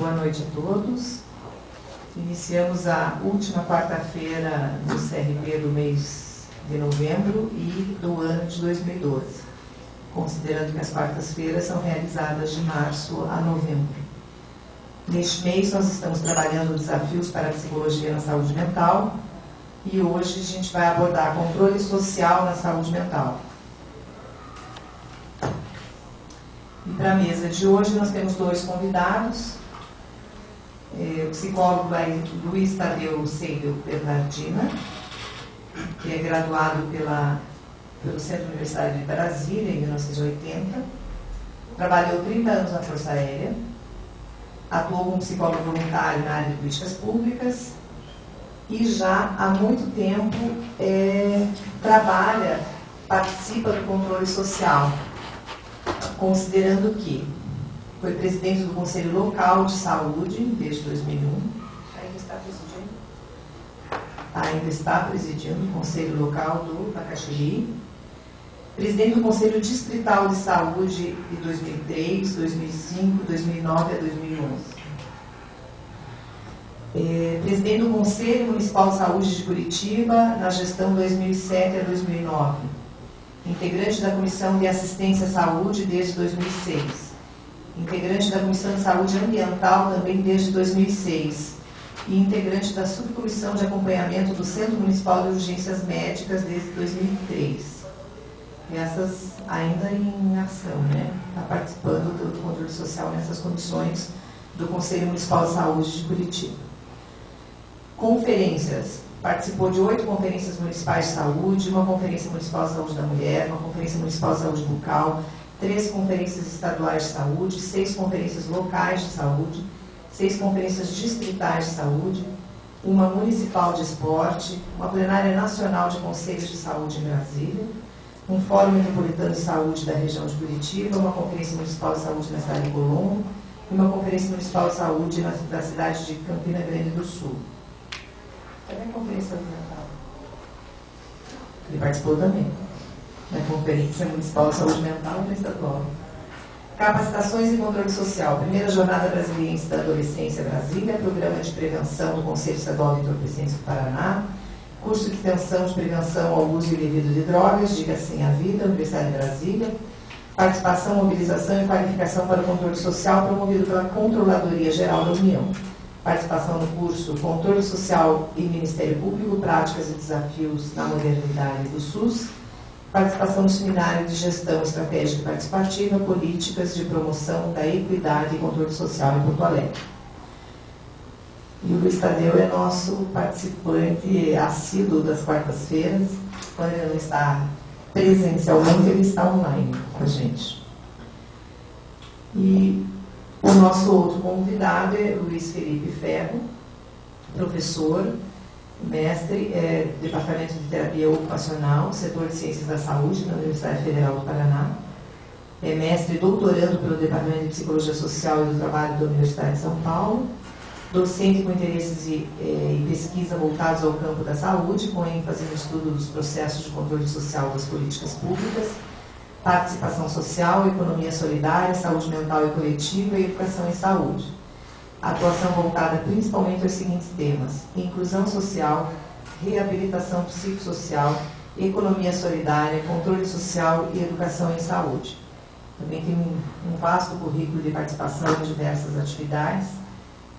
Boa noite a todos. Iniciamos a última quarta-feira do CRP do mês de novembro e do ano de 2012, considerando que as quartas-feiras são realizadas de março a novembro. Neste mês nós estamos trabalhando desafios para a psicologia na saúde mental e hoje a gente vai abordar controle social na saúde mental. E para a mesa de hoje nós temos dois convidados. O psicólogo Luiz Tadeu Seidel Bernardina, que é graduado pelo Centro Universitário de Brasília em 1980, trabalhou 30 anos na Força Aérea, atuou como psicólogo voluntário na área de políticas públicas e já há muito tempo participa do controle social, considerando que foi presidente do Conselho Local de Saúde desde 2001. Ainda está presidindo o Conselho Local do Bacaxiri. Presidente do Conselho Distrital de Saúde de 2003, 2005, 2009 a 2011. Presidente do Conselho Municipal de Saúde de Curitiba na gestão 2007 a 2009. Integrante da Comissão de Assistência à Saúde desde 2006. Integrante da Comissão de Saúde Ambiental também desde 2006 e integrante da Subcomissão de Acompanhamento do Centro Municipal de Urgências Médicas desde 2003. Essas ainda em ação, né? Está participando do controle social nessas comissões do Conselho Municipal de Saúde de Curitiba. Conferências. Participou de 8 conferências municipais de saúde, uma conferência municipal de saúde da mulher, uma conferência municipal de saúde bucal, 3 conferências estaduais de saúde, 6 conferências locais de saúde, 6 conferências distritais de saúde, uma municipal de esporte, uma plenária nacional de conselhos de saúde em Brasília, um fórum metropolitano de saúde da região de Curitiba, uma conferência municipal de saúde na cidade de Colombo e uma conferência municipal de saúde da cidade de Campina Grande do Sul. Também conferência ambiental. Ele participou também na Conferência Municipal de Saúde Mental e estadual. Capacitações e controle social. Primeira Jornada Brasiliense da Adolescência Brasília, Programa de Prevenção do Conselho Estadual de Entorpecentes do Paraná, Curso de Extensão de Prevenção ao Uso Indevido de Drogas, Diga Sim à Vida, Universidade de Brasília. Participação, mobilização e qualificação para o controle social promovido pela Controladoria Geral da União. Participação no curso Controle Social e Ministério Público, Práticas e Desafios na Modernidade do SUS. Participação no Seminário de Gestão Estratégica e Participativa, Políticas de Promoção da Equidade e Controle Social em Porto Alegre. E o Luiz Tadeu é nosso participante assíduo das quartas-feiras. Quando ele não está presencialmente, ele está online com a gente. E o nosso outro convidado é Luiz Felipe Ferro, professor, mestre, Departamento de Terapia Ocupacional, Setor de Ciências da Saúde, na Universidade Federal do Paraná. É mestre e doutorando pelo Departamento de Psicologia Social e do Trabalho da Universidade de São Paulo. Docente com interesses e pesquisa voltados ao campo da saúde, com ênfase no estudo dos processos de controle social das políticas públicas, participação social, economia solidária, saúde mental e coletiva e educação em saúde. Atuação voltada principalmente aos seguintes temas: inclusão social, reabilitação psicossocial, economia solidária, controle social e educação em saúde. Também tem um vasto currículo de participação em diversas atividades,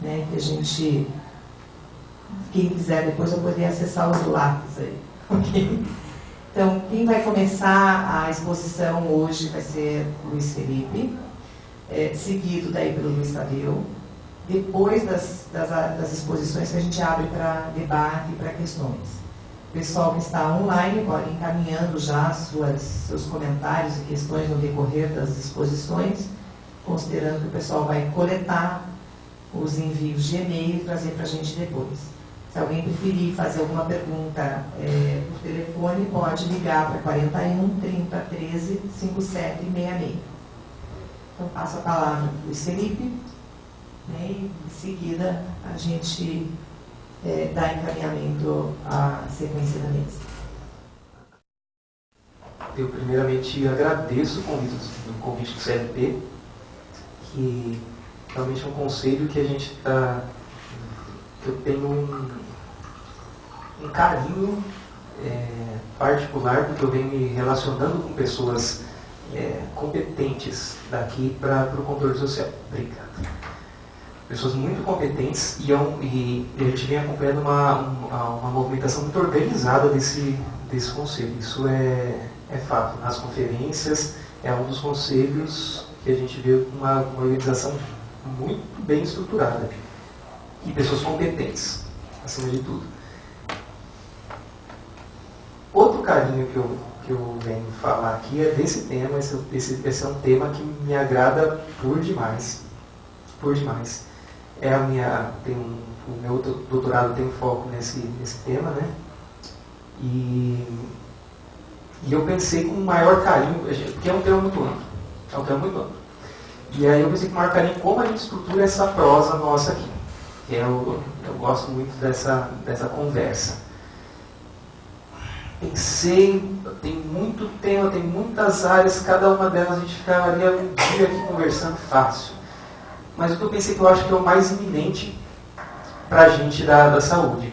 né, que a gente, quem quiser depois vai poder acessar os lápis aí, ok? Então, quem vai começar a exposição hoje vai ser o Luiz Felipe, seguido daí pelo Luiz Tadeu. Depois das exposições que a gente abre para debate e para questões. O pessoal que está online pode ir encaminhando já seus comentários e questões no decorrer das exposições, considerando que o pessoal vai coletar os envios de e-mail e trazer para a gente depois. Se alguém preferir fazer alguma pergunta por telefone, pode ligar para 41 30 13 5766. Então, passo a palavra para o Luiz Felipe, né, e em seguida a gente dá encaminhamento à sequência da mesa. Eu primeiramente agradeço o convite do CRP, que realmente é um conselho que a gente está... que eu tenho um carinho particular, porque eu venho me relacionando com pessoas competentes daqui para o controle social. Obrigado. Pessoas muito competentes e a gente vem acompanhando uma movimentação muito organizada desse conselho. Isso é fato. Nas conferências é um dos conselhos que a gente vê uma organização muito bem estruturada e pessoas competentes, acima de tudo. Outro carinho que eu venho falar aqui é desse tema. Esse é um tema que me agrada por demais. Por demais. O meu doutorado tem um foco nesse tema, né? E eu pensei com o maior carinho, porque é um tema muito amplo. É um tema muito amplo. E aí eu pensei com o maior carinho como a gente estrutura essa prosa nossa aqui. Eu gosto muito dessa conversa. Pensei, tem muito tema, tem muitas áreas, cada uma delas a gente ficaria um dia aqui conversando fácil. Mas o que eu pensei que eu acho que é o mais iminente para a gente da saúde.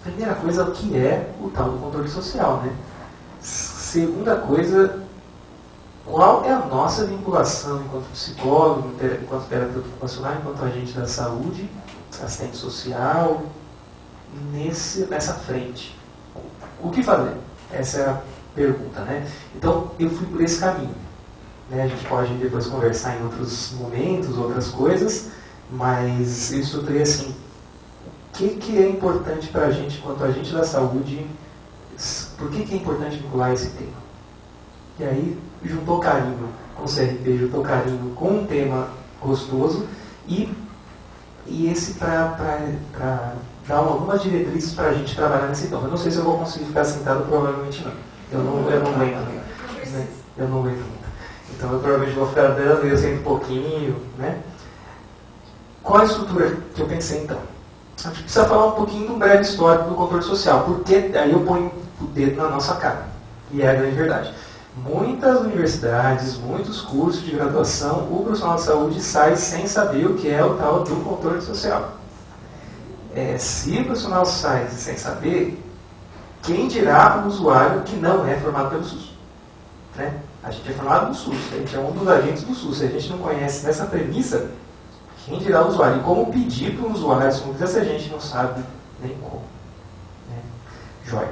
Primeira coisa, o que é o tal do controle social, né? Segunda coisa, qual é a nossa vinculação enquanto psicólogo, enquanto terapeuta ocupacional, enquanto agente da saúde, assistente social, nessa frente? O que fazer? Essa é a pergunta, né? Então, eu fui por esse caminho. Né? A gente pode depois conversar em outros momentos, outras coisas, mas eu estruturei assim, o que é importante para a gente, enquanto agente da saúde, por que é importante vincular esse tema? E aí, juntou carinho com o CRP, juntou carinho com um tema gostoso e esse para dar algumas diretrizes para a gente trabalhar nesse tema. Eu não sei se eu vou conseguir ficar sentado, provavelmente não. Eu não lembro, né? Eu não lembro muito. Então eu provavelmente vou ficar dando, eu sento um pouquinho, né? Qual a estrutura que eu pensei então? A gente precisa falar um pouquinho de um breve histórico do controle social, porque aí eu ponho o dedo na nossa cara. E é a grande verdade. Muitas universidades, muitos cursos de graduação, o profissional de saúde sai sem saber o que é o tal do controle social. Se o profissional sai sem saber, quem dirá o usuário que não é formado pelo SUS? Né? A gente é formado no SUS, a gente é um dos agentes do SUS. Se a gente não conhece essa premissa, quem dirá o usuário? E como pedir para o usuário se a gente não sabe nem como? Né? Joia.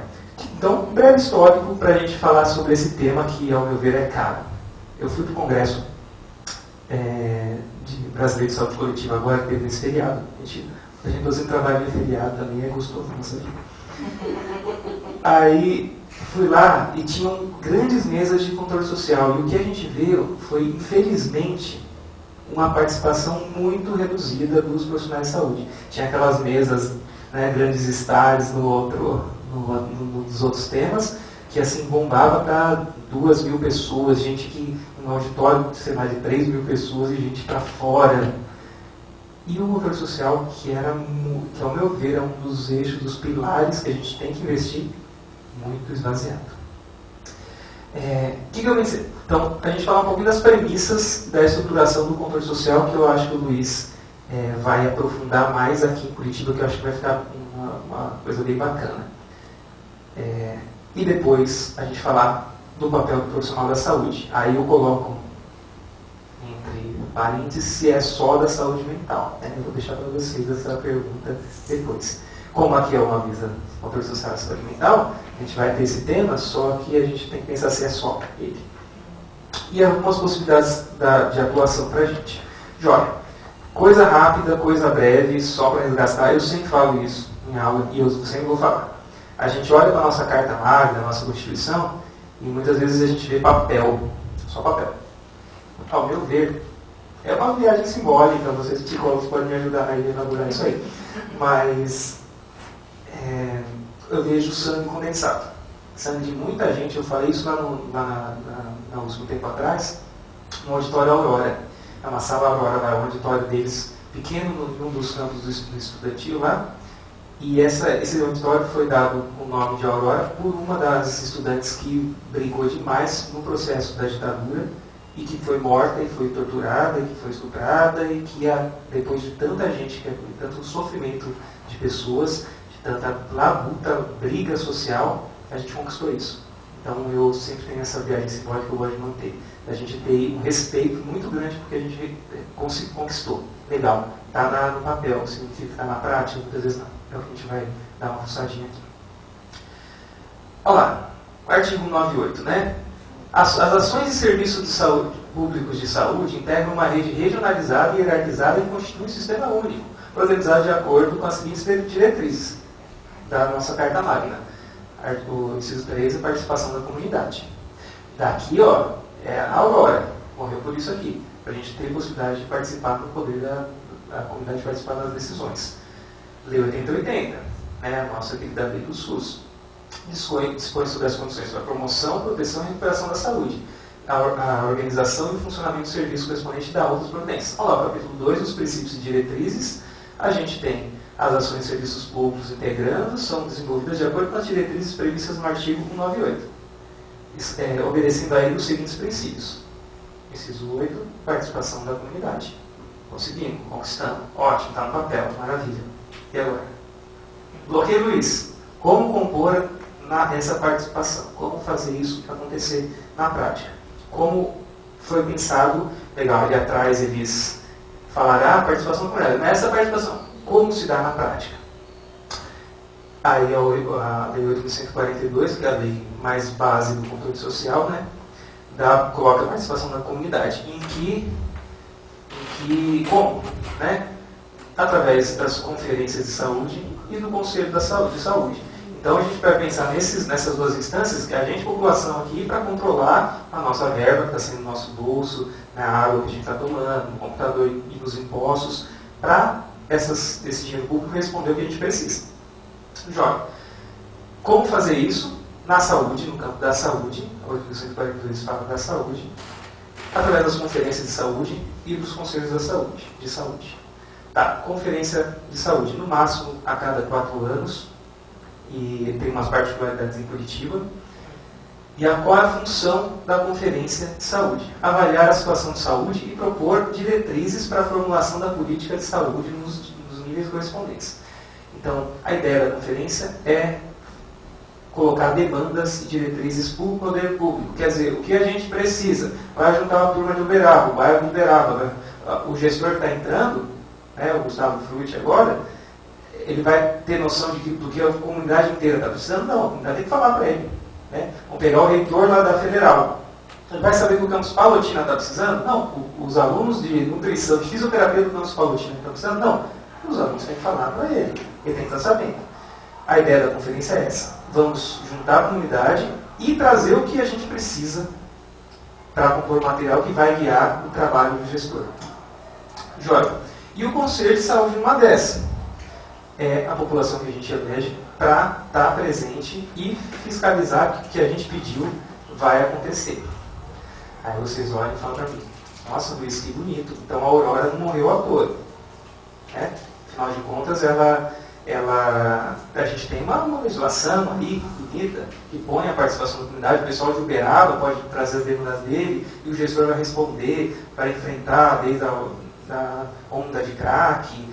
Então, um breve histórico para a gente falar sobre esse tema que, ao meu ver, é caro. Eu fui para o Congresso Brasileiro de Saúde Coletiva agora, que teve nesse feriado. A gente fazendo trabalho de feriado também é gostoso na nossa vida. Aí fui lá e tinham grandes mesas de controle social. E o que a gente viu foi, infelizmente, uma participação muito reduzida dos profissionais de saúde. Tinha aquelas mesas, né, grandes estádios nos outros temas, que assim bombava para 2.000 pessoas, gente que no auditório, sei lá, de 3.000 pessoas e gente para fora. E o controle social, que ao meu ver é um dos eixos, dos pilares que a gente tem que investir, muito esvaziado. O que eu pensei? Então, a gente falar um pouquinho das premissas da estruturação do controle social, que eu acho que o Luiz vai aprofundar mais aqui em Curitiba, que eu acho que vai ficar uma coisa bem bacana. E depois a gente falar do papel do profissional da saúde. Aí eu coloco entre parênteses se é só da saúde mental. Né? Eu vou deixar para vocês essa pergunta depois. Como aqui é uma visa controle social da saúde mental, a gente vai ter esse tema, só que a gente tem que pensar se é só ele. E algumas possibilidades de atuação para a gente. Jóia. Coisa rápida, coisa breve, só para resgatar. Eu sempre falo isso em aula e eu sempre vou falar. A gente olha para a nossa Carta Magna, a nossa Constituição, e muitas vezes a gente vê papel, só papel. Ao meu ver, é uma viagem simbólica, vocês psicólogos podem me ajudar a elaborar isso aí. Mas eu vejo sangue condensado. Sangue de muita gente, eu falei isso lá na USP um tempo atrás, no auditório Aurora. É uma sala Aurora, lá, o auditório deles, pequeno, num dos campos do estudantil lá. E esse auditório foi dado o nome de Aurora por uma das estudantes que brigou demais no processo da ditadura e que foi morta, e foi torturada, e que foi estuprada, e que depois de tanta gente, tanto sofrimento de pessoas, de tanta labuta, briga social, a gente conquistou isso. Então eu sempre tenho essa viagem simbólica que eu gosto de manter. A gente ter um respeito muito grande porque a gente conquistou. Legal, está no papel, significa que está na prática, muitas vezes não. É o que a gente vai dar uma fuçadinha aqui. Olha lá, o artigo 198, né? As ações e serviços de saúde, públicos de saúde integram uma rede regionalizada e hierarquizada e constituem um sistema único, organizado de acordo com as seguintes diretrizes da nossa Carta Magna. O inciso 3, a participação da comunidade. Daqui, ó, é a Aurora, morreu por isso aqui, para a gente ter possibilidade de participar do poder da comunidade de participar das decisões. Lei 8080, né, a nossa querida lei do SUS. Dispõe sobre as condições para promoção, proteção e recuperação da saúde, a organização e o funcionamento do serviço correspondente da outras providências. Olha lá, o capítulo 2, os princípios e diretrizes. A gente tem as ações e serviços públicos integrando, são desenvolvidas de acordo com as diretrizes previstas no artigo 198, obedecendo a ele os seguintes princípios. Inciso 8, participação da comunidade. Conseguimos, conquistando. Ótimo, está no papel, maravilha. E agora? Bloqueio, Luiz. Como compor essa participação? Como fazer isso acontecer na prática? Como foi pensado, legal, ali atrás eles falaram, participação da comunidade. Mas essa participação, como se dá na prática? Aí a Lei 8.142, que é a lei mais base do controle social, né, coloca a participação da comunidade. Como? Né? Através das conferências de saúde e do Conselho de Saúde. Então a gente vai pensar nessas duas instâncias, que a gente, população aqui, para controlar a nossa verba que está sendo no nosso bolso, na água que a gente está tomando, no computador e nos impostos, para esse dinheiro público responder o que a gente precisa. Joia. Como fazer isso? Na saúde, no campo da saúde, a 8.142 fala da saúde, através das conferências de saúde e dos conselhos de saúde. Tá, conferência de saúde, no máximo a cada 4 anos, e tem umas particularidades em Curitiba. E qual é a função da conferência de saúde? Avaliar a situação de saúde e propor diretrizes para a formulação da política de saúde nos níveis correspondentes. Então, a ideia da conferência é colocar demandas e diretrizes para o poder público. Quer dizer, o que a gente precisa? Vai juntar uma turma de Uberaba, o bairro de Uberaba. O gestor está entrando, né, o Gustavo Frutti agora, ele vai ter noção do que a comunidade inteira está precisando? Não, a comunidade tem que falar para ele. Né? Vamos pegar o reitor lá da Federal. Ele vai saber que o Campus Palotina está precisando? Não. Os alunos de nutrição, de fisioterapia do Campus Palotina estão precisando? Não. Os alunos têm que falar para ele. Ele tem que estar sabendo. A ideia da conferência é essa. Vamos juntar a comunidade e trazer o que a gente precisa para compor o material que vai guiar o trabalho do gestor. Jóia. E o Conselho de Saúde numa dessa. É a população que a gente elege para estar presente e fiscalizar que o que a gente pediu vai acontecer. Aí vocês olham e falam para mim, nossa, Luiz, que bonito. Então a Aurora não morreu à toa. Né? Afinal de contas, a gente tem uma legislação ali, bonita, que põe a participação da comunidade. O pessoal de Uberaba pode trazer as demandas dele e o gestor vai responder para enfrentar desde da onda de crack,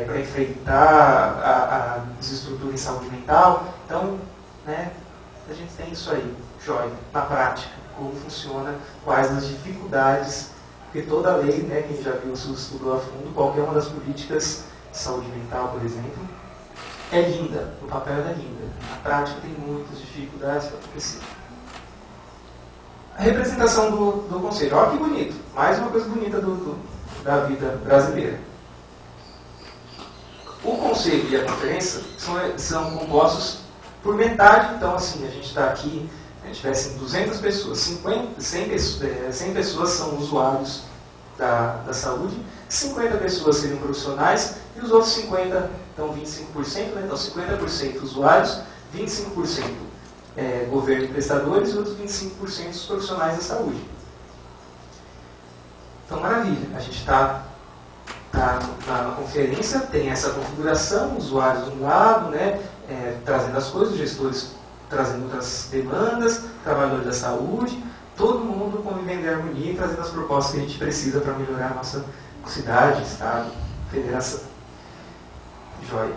para enfrentar a desestrutura em saúde mental. Então, né, a gente tem isso aí, jóia, na prática, como funciona, quais as dificuldades, porque toda lei, né, quem já viu, estudou a fundo, qualquer uma das políticas de saúde mental, por exemplo, é linda, no papel ela é linda, na prática tem muitas dificuldades para acontecer. A representação do conselho, olha que bonito, mais uma coisa bonita da vida brasileira. O conselho e a conferência são compostos por metade. Então, assim, a gente está aqui, se tivessem 200 pessoas, 100 pessoas são usuários da saúde, 50 pessoas seriam profissionais e os outros 50, então 25%, né? Então 50% usuários, 25% governo e prestadores e outros 25% os profissionais da saúde. Então, maravilha, a gente está na conferência, tem essa configuração, usuários de um lado, né, trazendo as coisas, gestores trazendo outras demandas, trabalhadores da saúde, todo mundo convivendo em harmonia e trazendo as propostas que a gente precisa para melhorar a nossa cidade, estado, federação. Joia.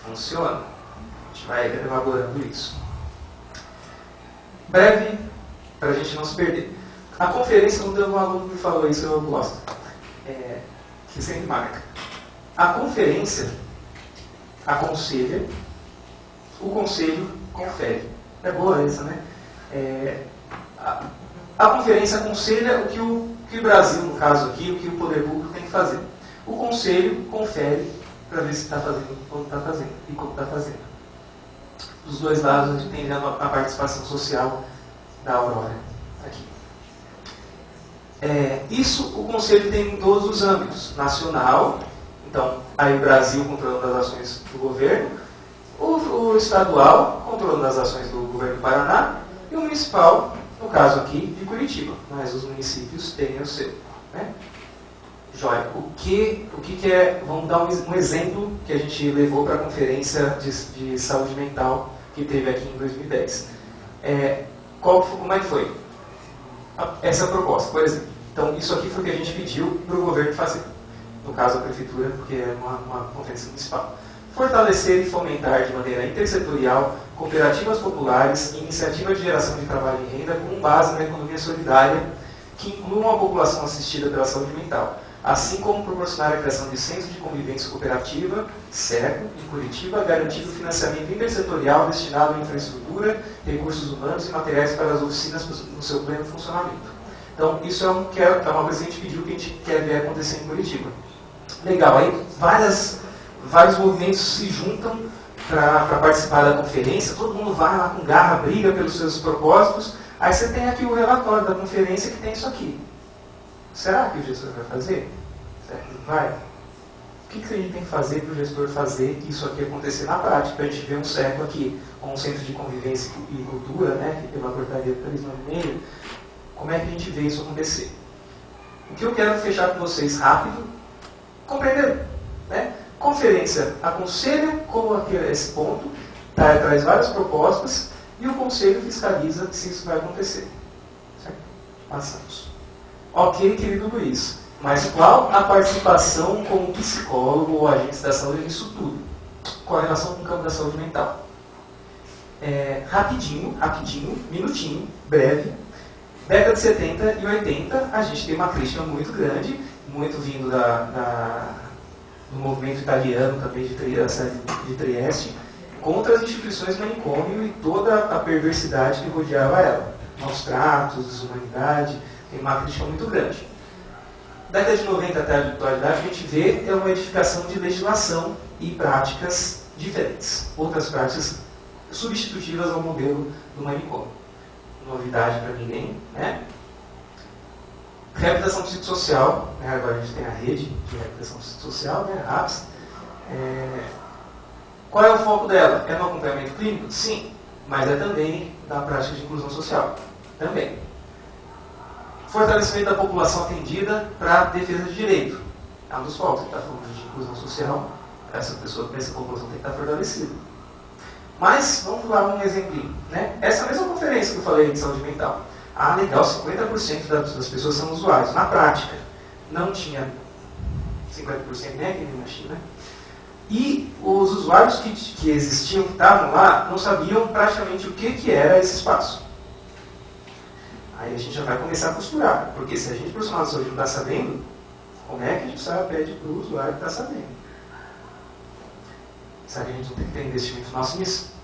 Funciona. A gente vai elaborando isso. Breve, para a gente não se perder. A conferência, quando um aluno me falou isso, eu gosto. Que sempre marca. A conferência aconselha, o conselho confere. É boa essa, né? A conferência aconselha o que o Brasil, no caso aqui, o que o poder público tem que fazer. O conselho confere para ver se está fazendo, como está fazendo e como está fazendo. Dos dois lados, a gente tem a participação social da Aurora aqui. Isso o conselho tem em todos os âmbitos. Nacional, então, aí o Brasil controlando as ações do governo, o estadual controlando as ações do governo do Paraná, e o municipal, no caso aqui, de Curitiba. Mas os municípios têm o seu. Né? Joia. O que é... Vamos dar um exemplo que a gente levou para a conferência de saúde mental que teve aqui em 2010. Como é que foi? Essa proposta, por exemplo. Então, isso aqui foi o que a gente pediu para o governo fazer. No caso, a prefeitura, porque é uma conferência municipal. Fortalecer e fomentar de maneira intersetorial cooperativas populares e iniciativas de geração de trabalho e renda com base na economia solidária que incluam a população assistida pela saúde mental, assim como proporcionar a criação de centros de convivência cooperativa, CECO, em Curitiba, garantindo financiamento intersetorial destinado à infraestrutura, recursos humanos e materiais para as oficinas no seu pleno funcionamento. Então, isso é uma coisa que a gente pediu que a gente quer ver acontecer em Curitiba. Legal, aí vários movimentos se juntam para participar da conferência, todo mundo vai lá com garra, briga pelos seus propósitos, aí você tem aqui o relatório da conferência que tem isso aqui. Será que o gestor vai fazer? Será que vai? O que a gente tem que fazer para o gestor fazer isso aqui acontecer na prática? A gente vê um CECO aqui, com um centro de convivência e cultura, né, que pela portaria 396, como é que a gente vê isso acontecer? O que eu quero fechar com vocês rápido, compreender, né? Conferência aconselha como aqui é esse ponto, traz várias propostas e o conselho fiscaliza se isso vai acontecer. Certo? Passamos. Ok, querido Luiz, mas qual a participação como psicólogo ou agente da saúde nisso tudo? Com a relação com o campo da saúde mental? Rapidinho, minutinho, breve. Década de 70 e 80, a gente tem uma crítica muito grande, muito vindo do movimento italiano também de Trieste, contra as instituições manicômio e toda a perversidade que rodeava ela. Maus tratos, desumanidade, tem uma crítica muito grande. Da década de 90 até a atualidade, a gente vê uma edificação de legislação e práticas diferentes. Outras práticas substitutivas ao modelo do manicômio. Novidade para ninguém, né? Reabilitação psicossocial, né? Agora a gente tem a rede de reabilitação psicossocial, né? RAPS. Qual é o foco dela? É no acompanhamento clínico? Sim, mas é também na prática de inclusão social. Também. Fortalecimento da população atendida para defesa de direito. É um dos focos. Está falando de inclusão social, essa população tem que estar fortalecida. Mas, vamos lá um exemplinho. Né? Essa mesma conferência que eu falei de saúde mental. Legal, 50% das pessoas são usuários. Na prática, não tinha 50% nem aqui nem na China. E os usuários que existiam, que estavam lá, não sabiam praticamente o que era esse espaço. Aí a gente já vai começar a costurar. Porque se a gente, profissional de saúde, não está sabendo, como é que a gente pede para o usuário que está sabendo? Será que a gente não tem que ter investimento nosso nisso?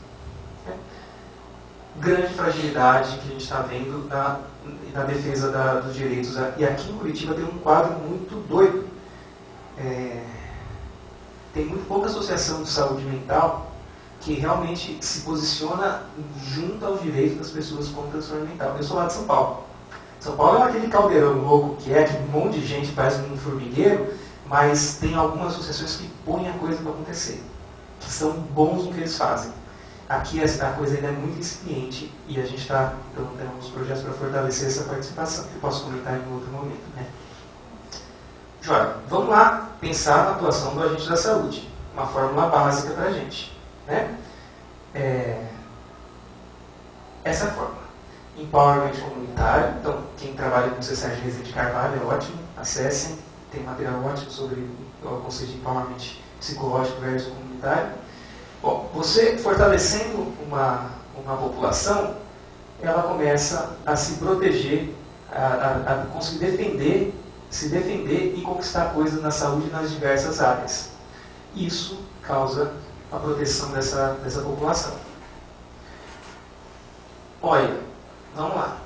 Grande fragilidade que a gente está vendo na defesa dos direitos. E aqui em Curitiba tem um quadro muito doido. Tem muito pouca associação de saúde mental que realmente se posiciona junto aos direitos das pessoas com transtorno mental. Eu sou lá de São Paulo. São Paulo é aquele caldeirão louco que um monte de gente faz um formigueiro, mas tem algumas associações que põem a coisa para acontecer, que são bons no que eles fazem. Aqui a coisa ainda é muito incipiente e a gente está tendo uns projetos para fortalecer essa participação, que eu posso comentar em outro momento. Né? Joia, vamos lá pensar na atuação do agente da saúde. Uma fórmula básica para a gente. Né? Essa fórmula. Empowerment comunitário. Então, quem trabalha com CCR de Rezende Carvalho é ótimo, acessem, tem material ótimo sobre o conceito de empowerment psicológico versus comunitário. Bom, você fortalecendo uma população, ela começa a se proteger, a conseguir se defender e conquistar coisas na saúde nas diversas áreas. Isso causa a proteção dessa população. Olha, vamos lá.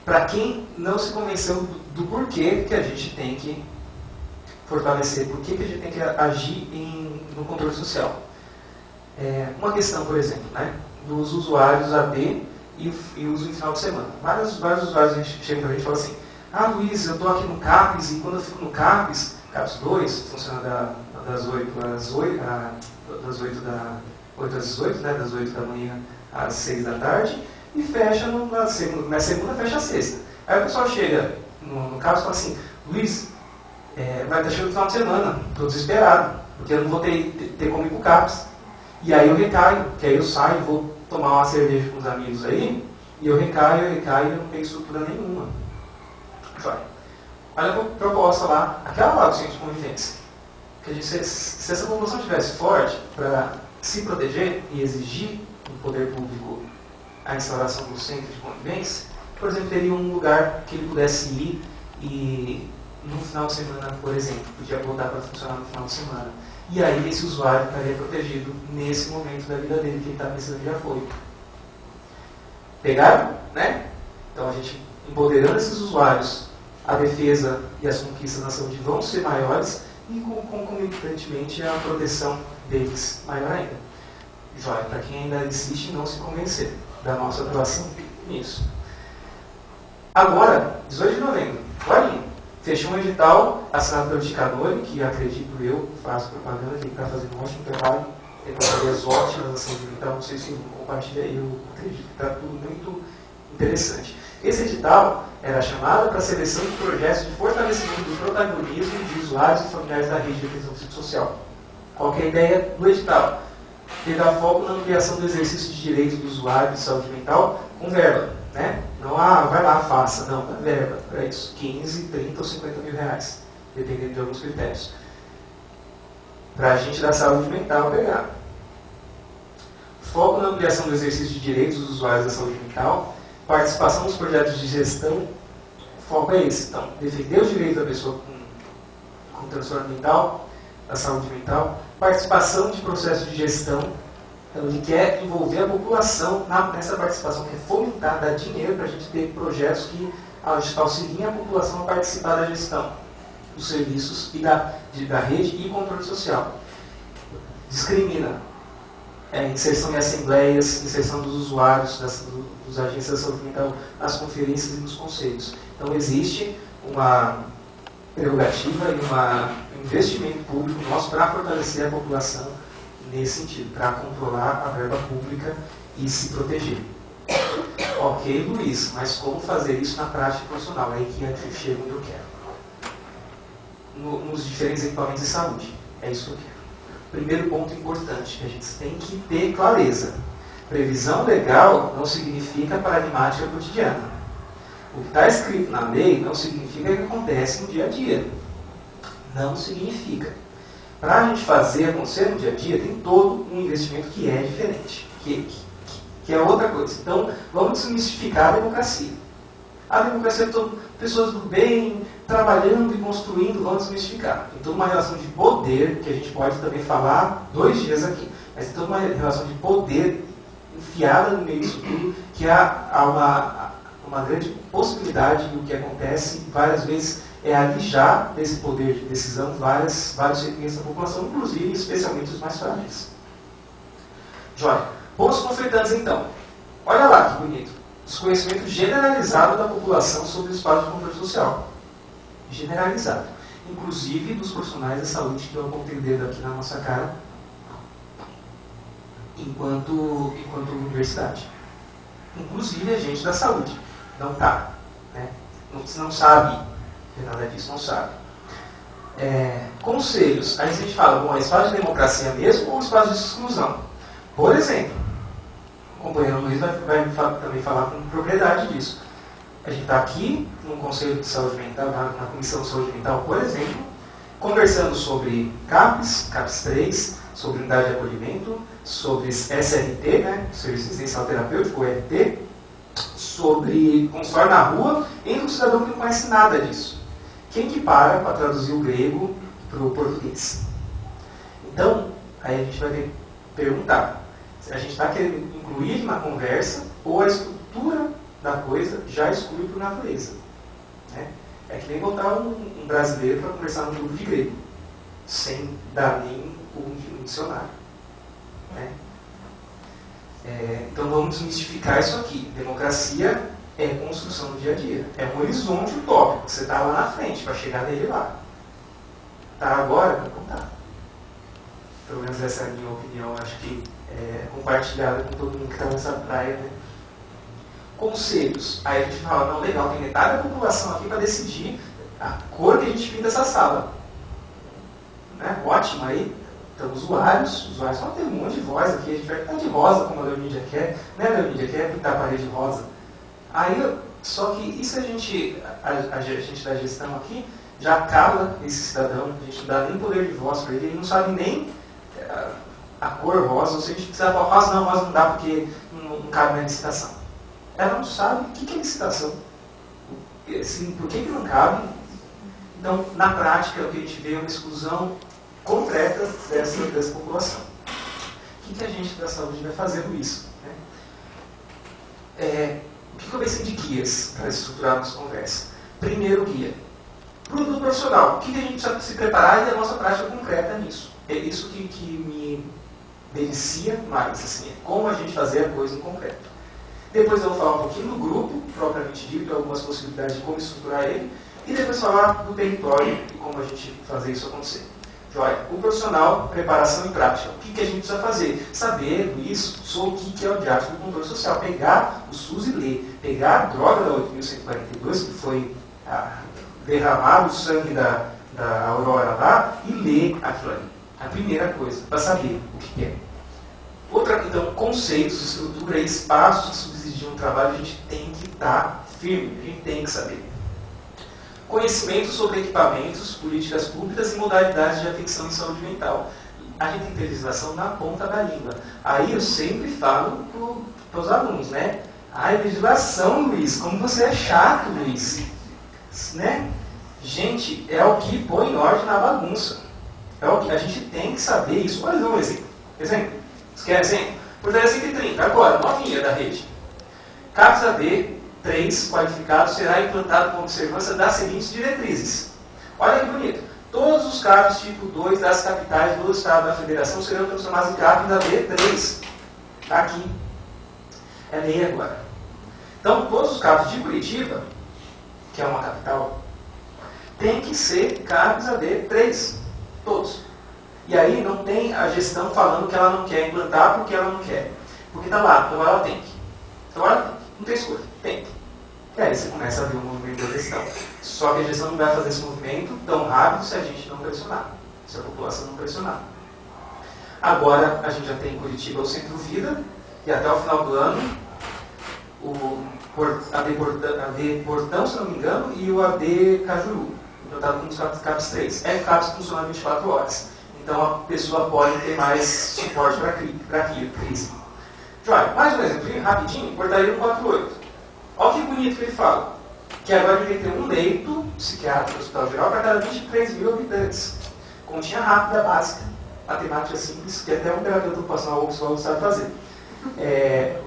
Para quem não se convenceu do porquê que a gente tem que fortalecer, por que a gente tem que agir no controle social. Uma questão, por exemplo, né, dos usuários AD e uso em final de semana. Vários usuários chegam para a gente e falam assim: ah, Luiz, eu estou aqui no CAPES e quando eu fico no CAPES 2, funciona das 8 às 18, né, das 8 da manhã às 6 da tarde, e fecha na segunda fecha a sexta. Aí o pessoal chega no CAPES e fala assim: Luiz, vai estar chegando no final de semana, estou desesperado, porque eu não vou ter como ir para o CAPES. E aí eu recaio, que aí eu saio, vou tomar uma cerveja com os amigos aí, e eu recaio e não tenho estrutura nenhuma. Olha a proposta lá, aquela lá do centro de convivência. Que se essa população estivesse forte para se proteger e exigir do poder público a instalação do centro de convivência, por exemplo, teria um lugar que ele pudesse ir e no final de semana, por exemplo, podia voltar para funcionar no final de semana. E aí esse usuário estaria protegido nesse momento da vida dele que ele está precisando de apoio. Pegaram? Né? Então a gente, empoderando esses usuários, a defesa e as conquistas na saúde vão ser maiores e concomitantemente a proteção deles maior ainda. Joia, para quem ainda insiste em não se convencer da nossa atuação nisso. Agora, 18 de novembro, Guarinha. Fechou um edital assinado pelo Ticanori, que acredito eu, faço propaganda, que ele está fazendo um ótimo trabalho, tem parcerias ótimas na saúde mental, não sei se compartilha aí, eu acredito que está tudo muito interessante. Esse edital era chamado para a seleção de projetos de fortalecimento do protagonismo de usuários e familiares da rede de atenção psicossocial. Qual que é a ideia do edital? Ele dá foco na ampliação do exercício de direitos do usuário de saúde mental com verba. Né? Não, vai lá, faça. Não, dá verba para isso. 15, 30 ou 50 mil reais, dependendo de alguns critérios. Para a gente da saúde mental pegar. Foco na ampliação do exercício de direitos dos usuários da saúde mental, participação nos projetos de gestão, foco é esse. Então, defender os direitos da pessoa com transtorno mental, da saúde mental, participação de processos de gestão. Então, ele quer envolver a população nessa participação, quer fomentar, dar dinheiro para a gente ter projetos que auxiliem a população a participar da gestão dos serviços e da rede e controle social. Discrimina. Inserção em assembleias, inserção dos usuários, dos agentes da saúde mental nas conferências e nos conselhos. Então, existe uma prerrogativa e um investimento público nosso para fortalecer a população nesse sentido, para controlar a verba pública e se proteger. Ok, Luiz, mas como fazer isso na prática profissional? É aí que eu chego onde eu quero. Nos diferentes equipamentos de saúde. É isso que eu quero. Primeiro ponto importante, que a gente tem que ter clareza. Previsão legal não significa paradigmática cotidiana. O que está escrito na lei não significa que acontece no dia a dia. Não significa. Para a gente fazer acontecer no dia a dia, tem todo um investimento que é diferente, que é outra coisa. Então, vamos desmistificar a democracia. A democracia é pessoas do bem, trabalhando e construindo, vamos desmistificar. Tem toda uma relação de poder, que a gente pode também falar 2 dias aqui, mas tem toda uma relação de poder enfiada no meio disso tudo, que há uma grande possibilidade do que acontece várias vezes é alijar desse poder de decisão vários segmentos da população, inclusive, especialmente os mais frágeis. Joia. Pontos conflitantes, então. Olha lá que bonito. Desconhecimento generalizado da população sobre o espaço de controle social. Generalizado. Inclusive dos profissionais da saúde que apontei o dedo aqui na nossa cara enquanto universidade. Inclusive a gente da saúde. Não está. Né? Não sabe. Nada disso, não sabe. Conselhos. Aí a gente fala, bom, é espaço de democracia mesmo ou espaço de exclusão? Por exemplo, O companheiro Luiz vai também falar com propriedade disso. A gente está aqui no Conselho de Saúde Mental, na Comissão de Saúde Mental, por exemplo, conversando sobre CAPS, CAPS 3, sobre unidade de acolhimento, sobre SRT, né, Serviço Residencial Terapêutico, ORT, sobre consultório na rua, entre um cidadão que não conhece nada disso. Quem que para traduzir o grego para o português? Então, aí a gente vai perguntar se a gente está querendo incluir na conversa ou a estrutura da coisa já exclui por natureza. Né? É que nem botar um brasileiro para conversar num grupo de grego, sem dar nem um dicionário. Né? Então vamos desmistificar isso aqui. Democracia é construção do dia a dia. É um horizonte utópico. Você está lá na frente para chegar nele lá. Tá agora? Não tá. Pelo menos essa é a minha opinião. Acho que é compartilhada com todo mundo que está nessa praia. Né? Conselhos. Aí a gente fala, não, legal, tem metade da população aqui para decidir a cor que a gente pinta essa sala. Né? Ótimo, aí. Então, usuários vão ter um monte de voz aqui, a gente vai pintar de rosa, como a Leonídia quer, né, Leonídia? Quer pintar a parede rosa. Aí, só que isso a gente da gestão aqui, já cala esse cidadão, a gente não dá nem poder de voz para ele, ele não sabe nem a cor rosa, ou se a gente precisar falar rosa não dá porque não cabe na licitação. Ela não sabe o que é licitação, assim, por que não cabe. Então, na prática, o que a gente vê é uma exclusão concreta dessa população. O que a gente da saúde vai fazer com isso? Né? O que eu pensei de guias para estruturar a nossa conversa? Primeiro guia. Produto profissional. O que a gente precisa se preparar e a nossa prática concreta nisso? É isso que me delicia mais, assim, é como a gente fazer a coisa em concreto. Depois eu vou falar um pouquinho do grupo, propriamente dito, algumas possibilidades de como estruturar ele, e depois falar do território e como a gente fazer isso acontecer. Joia. O profissional, preparação e prática. O que a gente precisa fazer? Saber, Luiz, sobre o que é o diálogo do controle social. Pegar o SUS e ler. Pegar a droga da 8.142, que foi derramado o sangue da Aurora lá, e ler aquilo ali. A primeira coisa, para saber o que é. Outra, então, conceitos, estrutura e espaços que subsidiam o trabalho, a gente tem que estar firme, a gente tem que saber. Conhecimento sobre equipamentos, políticas públicas e modalidades de afecção em saúde mental. A gente tem legislação na ponta da língua. Aí eu sempre falo para os alunos, né? Ai, legislação, Luiz, como você é chato, Luiz. Né? Gente, é o que põe ordem na bagunça. É o que a gente tem que saber isso. Olha um exemplo. Exemplo? Você quer exemplo? Portaria 130, agora, novinha da rede. CAPS AD 3 qualificado será implantado com observância das seguintes diretrizes. Olha que bonito. Todos os CAPs tipo 2 das capitais do Estado da Federação serão transformados em CAPs AD3. Está aqui. É lei agora. Então, todos os CAPs de Curitiba, que é uma capital, tem que ser CAPs AD3. Todos. E aí não tem a gestão falando que ela não quer implantar porque ela não quer. Porque está lá, então ela tem que. Então ela tem que. Não tem escolha. Tem que. E aí você começa a ver o movimento da gestão. Só que a gestão não vai fazer esse movimento tão rápido se a gente não pressionar. Se a população não pressionar. Agora a gente já tem em Curitiba o Centro Vida. E até o final do ano o AD Portão, se não me engano, e o AD Cajuru. Implantado com os CAPs 3. É CAPs funcionando 24 horas. Então a pessoa pode ter mais suporte para crise. Joia, mais um exemplo rapidinho, portaria 148. Olha que bonito que ele fala. Que agora ele tem que ter um leito psiquiátrico no hospital geral para cada 23 mil habitantes. Continha rápida, básica, matemática simples, que até um terapeuta ocupacional ou sabe fazer.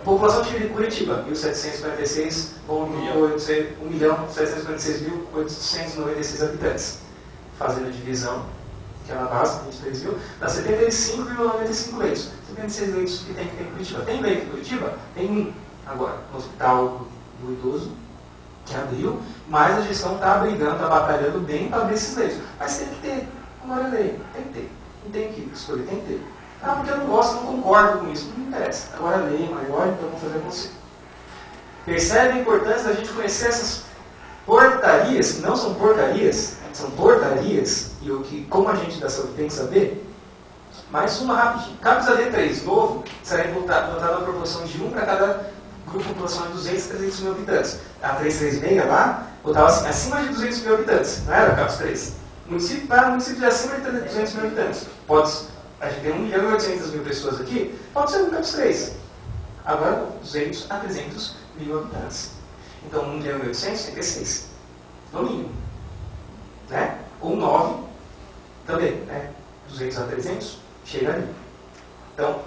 População de Curitiba, 1.746, 1.746.896 habitantes. Fazendo a divisão, que é na base, 23 mil, dá 75,95 leitos. 76 leitos que tem em Curitiba. Tem leito em Curitiba? Tem um agora, no hospital do idoso, que abriu, mas a gestão está brigando, está batalhando bem para abrir esses leitos. Mas tem que ter, agora é lei, tem que ter. Não tem que escolher, tem que ter. Ah, porque eu não gosto, não concordo com isso. Não me interessa. Agora a lei é maior, então eu vou fazer com você. Percebe a importância da gente conhecer essas portarias, que não são porcarias, são portarias, e como a gente da saúde tem que saber? Mais uma rapidinho. Campus AD3 novo será votado na proporção de 1 para cada grupo de população de 200 a 300 mil habitantes. A 336 lá, votava assim, acima de 200 mil habitantes, não era Campus 3. Município para município de acima de 200 mil habitantes. A gente tem 1.800.000 pessoas aqui, pode ser um Campus 3. Agora, 200 a 300 mil habitantes. Então, 1.800.000 tem que ser 6. No mínimo. Né? Ou 9 também. Né? 200 a 300, chega ali. Então,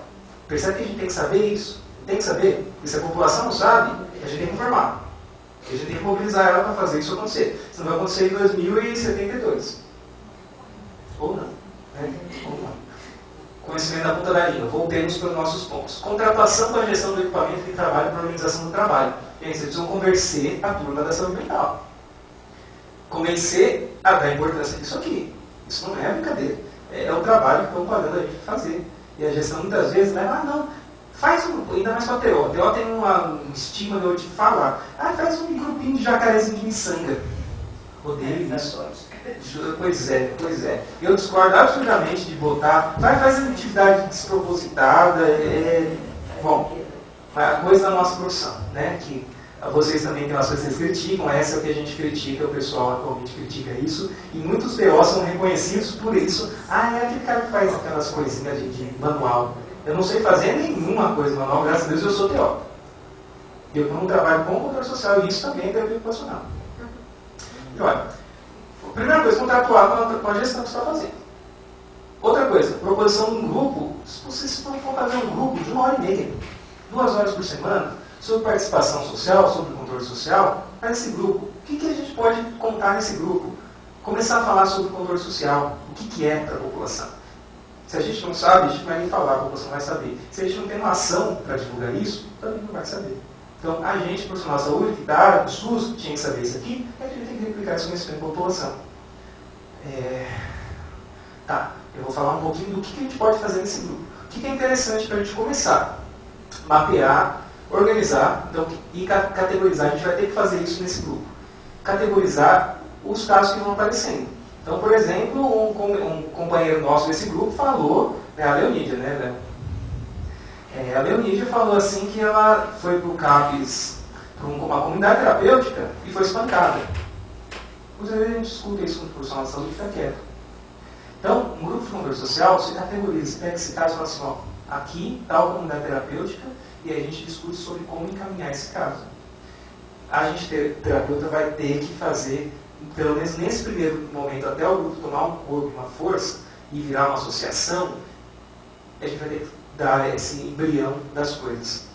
percebe que a gente tem que saber isso. Tem que saber. E se a população não sabe, a gente tem que informar. A gente tem que mobilizar ela para fazer isso acontecer. Senão vai acontecer em 2072. Ou não. Né? Ou não. Conhecimento da ponta da língua. Voltemos para os nossos pontos. Contratação para a gestão do equipamento de trabalho e para a organização do trabalho. Gente, vocês precisam convencer a turma da saúde mental. Convencer da importância disso aqui. Isso não é brincadeira. É o trabalho que estão pagando a gente fazer. E a gestão muitas vezes leva, não, faz ainda mais para a TO. A TO tem um estima de eu te falar. Faz um grupinho de jacarezinho de miçanga. Odeio isso. Pois é. Eu discordo absolutamente de votar. Faz atividade despropositada. Bom, a coisa da nossa profissão, né? Que vocês também têm umas coisas que vocês criticam, essa é o que a gente critica, o pessoal atualmente critica isso, e muitos PO são reconhecidos por isso. É aquele cara que faz aquelas coisinhas de manual. Eu não sei fazer nenhuma coisa manual, graças a Deus eu sou TO. Eu não trabalho com controle social, e isso também é terapia ocupacional. E olha, a primeira coisa, contratuar com a gestão que você está fazendo. Outra coisa, proposição de um grupo, se vocês for fazer um grupo de 1h30, 2 horas por semana, sobre participação social, sobre controle social, faz esse grupo. O que a gente pode contar nesse grupo? Começar a falar sobre controle social, o que é para a população. Se a gente não sabe, a gente não vai nem falar, a população vai saber. Se a gente não tem uma ação para divulgar isso, também não vai saber. Então, a gente, profissional de saúde, que da área do SUS, tinha que saber isso aqui, a gente tem que replicar esse conhecimento para a população. Eu vou falar um pouquinho do que a gente pode fazer nesse grupo. O que é interessante para a gente começar? Mapear, organizar e categorizar. A gente vai ter que fazer isso nesse grupo. Categorizar os casos que vão aparecendo. Então, por exemplo, um companheiro nosso desse grupo falou, a Leonídia, né? A Leonídia falou assim que ela foi para o CAPES, para uma comunidade terapêutica, e foi espancada. Às vezes a gente escuta isso no profissional de saúde e fica quieto. Então, um grupo de controle social se categoriza, pega esse caso e fala assim, aqui está a comunidade terapêutica, e aí a gente discute sobre como encaminhar esse caso. A gente, terapeuta, vai ter que fazer, pelo menos nesse primeiro momento, até o grupo tomar um corpo, uma força, e virar uma associação, a gente vai ter que dar esse embrião das coisas.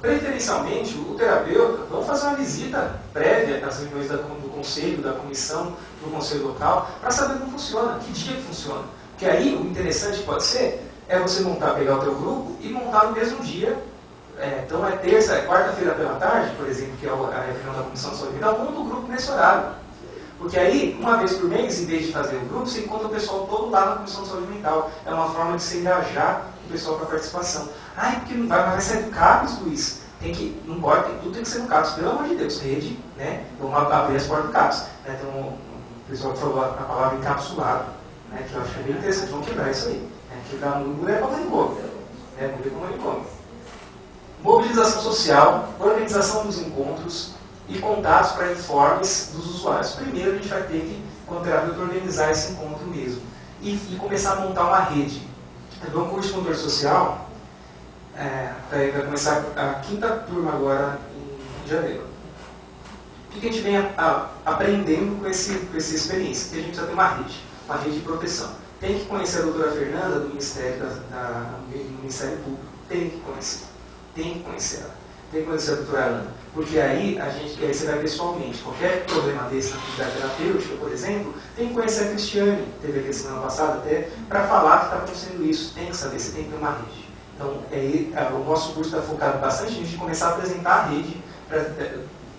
Preferencialmente, o terapeuta, vamos fazer uma visita prévia às reuniões do conselho, da comissão, do conselho local, para saber como funciona, que dia que funciona. Porque aí, o interessante pode ser, você pegar o teu grupo e montar no mesmo dia. Então, terça, quarta-feira pela tarde, por exemplo, que é a reunião da comissão de saúde mental, monta o grupo nesse horário. Porque aí, uma vez por mês, em vez de fazer o grupo, você encontra o pessoal todo lá na comissão de saúde mental. É uma forma de se engajar o pessoal para a participação. Porque não vai ser do CAPES, Luiz. Não pode, tudo tem que ser no CAPES, pelo amor de Deus, rede, né? Vamos abrir as portas do CAPES. Tem um pessoal que falou a palavra encapsulado, né? Que eu acho bem interessante, vamos quebrar isso aí. Quebrar no mulher para manicômio. Mulher para manicômio. Mobilização social, organização dos encontros e contatos para informes dos usuários. Primeiro a gente vai ter que, como terapeuta, organizar esse encontro mesmo. E começar a montar uma rede. Então, o curso de controle social vai começar a 5ª turma agora em janeiro. O que a gente vem aprendendo com essa experiência? Que a gente precisa ter uma rede de proteção. Tem que conhecer a doutora Fernanda do Ministério, do Ministério Público. Tem que conhecer. Tem que conhecer ela. Tem que conhecer a doutora Ana. Porque aí você vai pessoalmente. Qualquer problema desse na atividade terapêutica, por exemplo, tem que conhecer a Cristiane, teve aqui semana passada até, para falar que está acontecendo isso. Tem que saber, você tem que ter uma rede. Então, o nosso curso está focado bastante nisso, de começar a apresentar a rede,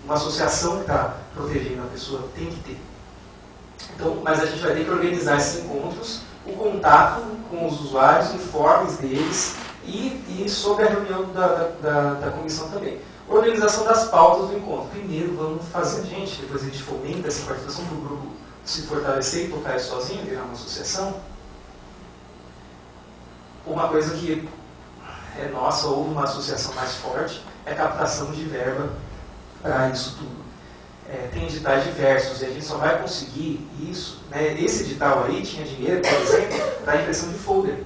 uma associação que está protegendo a pessoa, tem que ter. Então, mas a gente vai ter que organizar esses encontros, o contato com os usuários, informes deles e sobre a reunião da comissão também. Organização das pautas do encontro. Primeiro vamos fazer depois a gente fomenta essa participação para o grupo se fortalecer e tocar isso sozinho, virar uma associação. Uma coisa que é nossa ou uma associação mais forte é a captação de verba para isso tudo. Tem editais diversos e a gente só vai conseguir isso, né? Esse edital aí tinha dinheiro, por exemplo, para impressão de folder.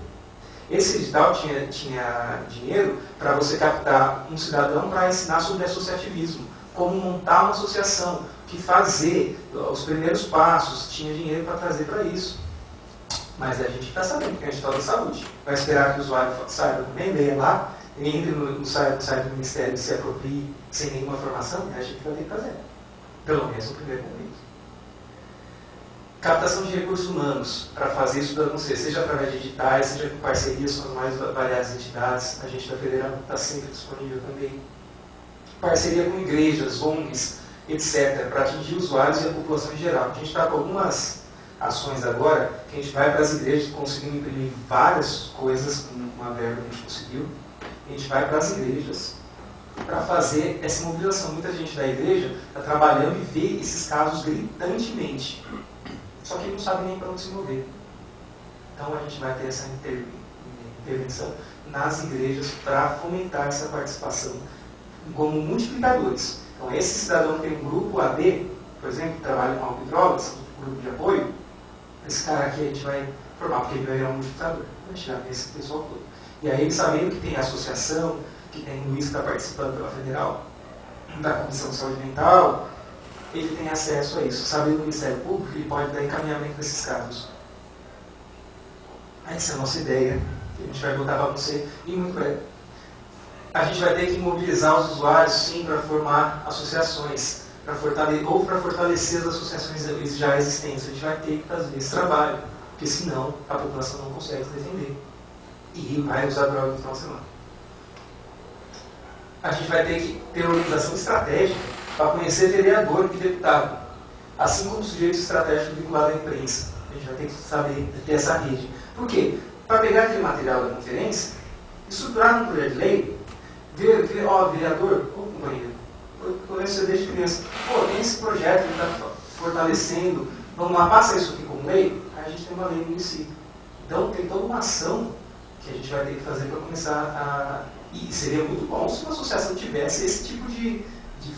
Esse edital tinha dinheiro para você captar um cidadão para ensinar sobre associativismo, como montar uma associação, o que fazer, os primeiros passos, tinha dinheiro para trazer para isso. Mas a gente está sabendo que é um edital da saúde. Vai esperar que o usuário saiba, nem leia lá, entre no site do Ministério e se aproprie sem nenhuma formação, a gente vai ter que fazer. Pelo menos o primeiro momento. Captação de recursos humanos para fazer isso acontecer, seja através de editais, seja com parcerias com as mais variadas entidades. A gente da Federal está sempre disponível também. Parceria com igrejas, ONGs, etc., para atingir usuários e a população em geral. A gente está com algumas ações agora, que a gente vai para as igrejas, conseguindo imprimir várias coisas com uma verba que a gente conseguiu. A gente vai para as igrejas para fazer essa mobilização. Muita gente da igreja está trabalhando e vê esses casos gritantemente. Só que não sabe nem para onde se mover. Então a gente vai ter essa intervenção nas igrejas para fomentar essa participação como multiplicadores. Então esse cidadão que tem um grupo AD, por exemplo, que trabalha com álcool e drogas, um grupo de apoio, esse cara aqui a gente vai formar, porque ele vai virar um multiplicador. A gente vai ver esse pessoal todo. E aí ele sabendo que tem a associação, que tem o Luiz que está participando pela Federal, da Comissão de Saúde Mental, ele tem acesso a isso. Sabendo do Ministério Público, ele pode dar encaminhamento desses casos. Essa é a nossa ideia, que a gente vai botar para você e muito breve. A gente vai ter que mobilizar os usuários, sim, para formar associações, ou para fortalecer as associações já existentes. A gente vai ter que fazer esse trabalho, porque senão a população não consegue se defender. E vai usar droga no final de semana. A gente vai ter que ter organização estratégica para conhecer vereador e deputado, assim como sujeitos estratégicos vinculados à imprensa. A gente vai ter que saber ter essa rede. Por quê? Para pegar aquele material da conferência, estruturar num projeto de lei, ver, vereador, companheiro, eu conheço você desde criança, tem esse projeto que está fortalecendo, vamos lá, passa isso aqui como lei, aí a gente tem uma lei no município. Então tem toda uma ação que a gente vai ter que fazer para começar a... E seria muito bom se uma associação tivesse esse tipo de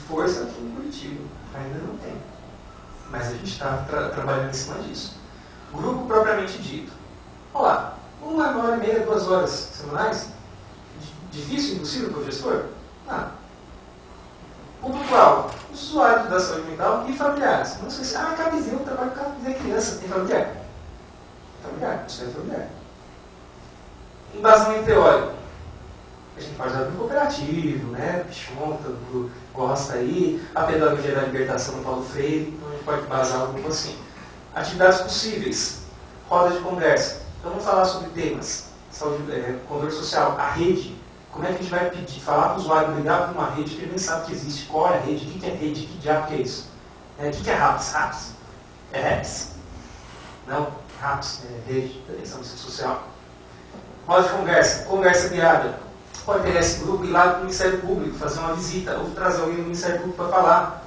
força aqui em Curitiba. Ainda não tem. Mas a gente está trabalhando em cima disso. Grupo propriamente dito. Olá, 1h30, 2 horas semanais? Difícil, impossível para o gestor? Não. Público-alvo, usuários da saúde mental e familiares. Não sei se... cabezinho, eu trabalho com cabezinho criança. Tem familiar? Familiar, isso é familiar. Embasamento teórico. A gente pode usar no cooperativo, né? Pichon, todo mundo gosta aí. A pedagogia da libertação do Paulo Freire. Então a gente pode basar algo assim. Atividades possíveis. Roda de conversa. Então vamos falar sobre temas. Saúde, controle social. A rede. Como é que a gente vai pedir? Falar para o usuário ligar para uma rede que ele nem sabe que existe. Qual é a rede? O que é rede? Que diabo que é isso? O que é RAPS? RAPS? É RAPS? Não. RAPS é rede de atenção social. Roda de conversa. Conversa guiada. Pode pegar esse grupo e ir lá para o Ministério Público, fazer uma visita, ou trazer alguém do Ministério Público para falar.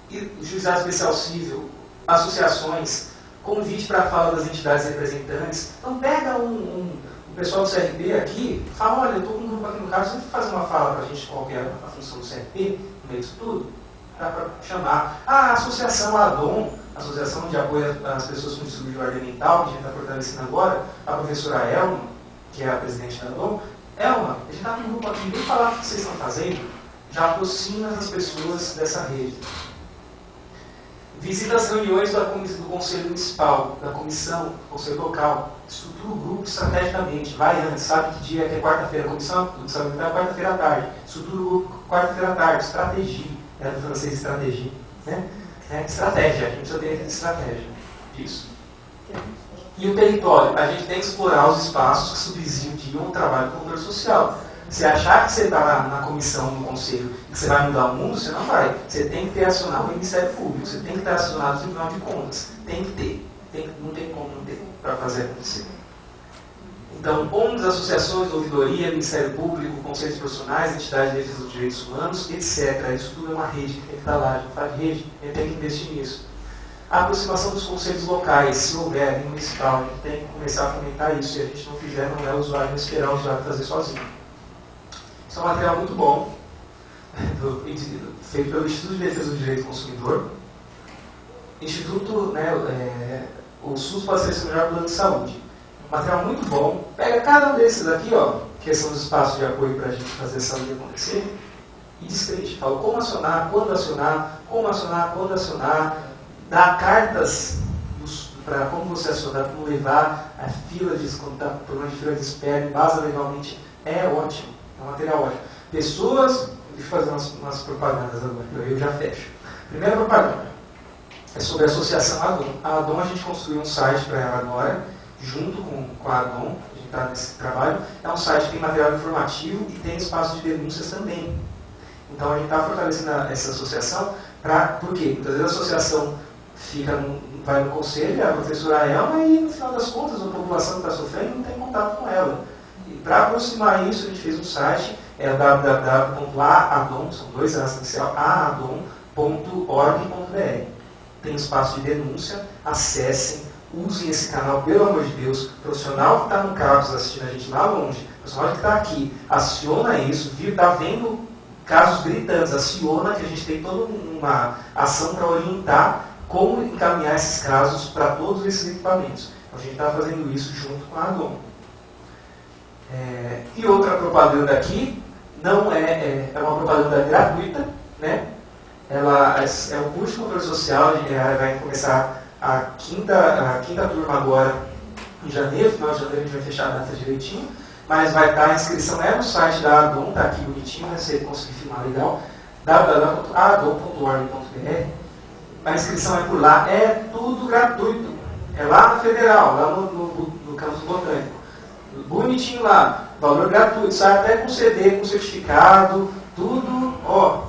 E juizado especial civil, associações, convite para a fala das entidades representantes. Então pega o pessoal do CRP aqui, fala, olha, eu estou com um grupo aqui no caso, você vai fazer uma fala para a gente qual que é a função do CRP, no meio disso tudo, dá para chamar. A associação ADOM, Associação de Apoio às Pessoas com Distúrbio de Ordem Mental, que a gente está fortalecendo agora, a professora Elma, que é a presidente da ADOM, Elma, a gente está com um grupo aqui, vem falar o que vocês estão fazendo, já aproxima as pessoas dessa rede. Visita as reuniões do Conselho Municipal, da Comissão, do Conselho Local, estrutura o grupo estrategicamente, vai antes, sabe que dia que é quarta-feira, a Comissão de Saúde Mental é quarta-feira à tarde, estrutura o grupo quarta-feira à tarde, estratégia, do francês estratégia, né? Estratégia, a gente precisa ter estratégia disso. E o território, a gente tem que explorar os espaços que subsidiam o trabalho do controle social. Se achar que você está na comissão, no conselho, e que você vai mudar o mundo, você não vai. Você tem que ter acionado o Ministério Público, você tem que ter acionado o Tribunal de Contas. Tem que ter. Não tem como não ter para fazer acontecer. Então, ONGs, associações, ouvidoria, Ministério Público, conselhos profissionais, entidades de defesa dos direitos humanos, etc. Isso tudo é uma rede que tem que estar lá. A gente faz rede, a gente tem que investir nisso. A aproximação dos conselhos locais, se houver em municipal, a gente tem que começar a fomentar isso. Se a gente não fizer, não é o usuário, não esperar o usuário fazer sozinho. Isso é um material muito bom, feito pelo Instituto de Defesa do Direito do Consumidor. Instituto, o SUS pode ser seu melhor plano de saúde. Um material muito bom. Pega cada um desses aqui, ó, que são os espaços de apoio para a gente fazer essa lei acontecer, e descreve. Fala como acionar, quando acionar, como acionar, quando acionar, dá cartas para como você acionar, como levar a fila de quando está problema de fila de espera, embasa legalmente, é ótimo, é um material ótimo. Pessoas, deixa eu fazer umas propagandas agora, eu já fecho. Primeira propaganda é sobre a associação ADOM. A ADOM a gente construiu um site para ela agora, junto com a ADOM, a gente está nesse trabalho. É um site que tem material informativo e tem espaço de denúncias também. Então a gente está fortalecendo essa associação, por quê? Muitas vezes a associação vai no conselho, a professora Elma, e no final das contas a população que está sofrendo não tem contato com ela. E para aproximar isso, a gente fez um site, é www.aadom, são dois A's inicial, aadom.org.br. Tem espaço de denúncia, acessem, usem esse canal, pelo amor de Deus. O profissional que está no campus assistindo a gente lá longe, o profissional que está aqui, aciona isso, está vendo casos gritantes, aciona que a gente tem toda uma ação para orientar como encaminhar esses casos para todos esses equipamentos. Então, a gente está fazendo isso junto com a ADOM. E outra propaganda aqui, não é uma propaganda gratuita, né? Ela é um curso de controle social, vai começar a quinta turma agora em janeiro, final de janeiro a gente vai fechar a data direitinho, mas vai estar, a inscrição no site da ADOM, está aqui bonitinho, né? Você conseguir filmar legal, www.adom.org.br. A inscrição é por lá, é tudo gratuito. É lá na Federal, lá no campus botânico. Bonitinho lá, valor gratuito, sai até com CD, com certificado, tudo, ó.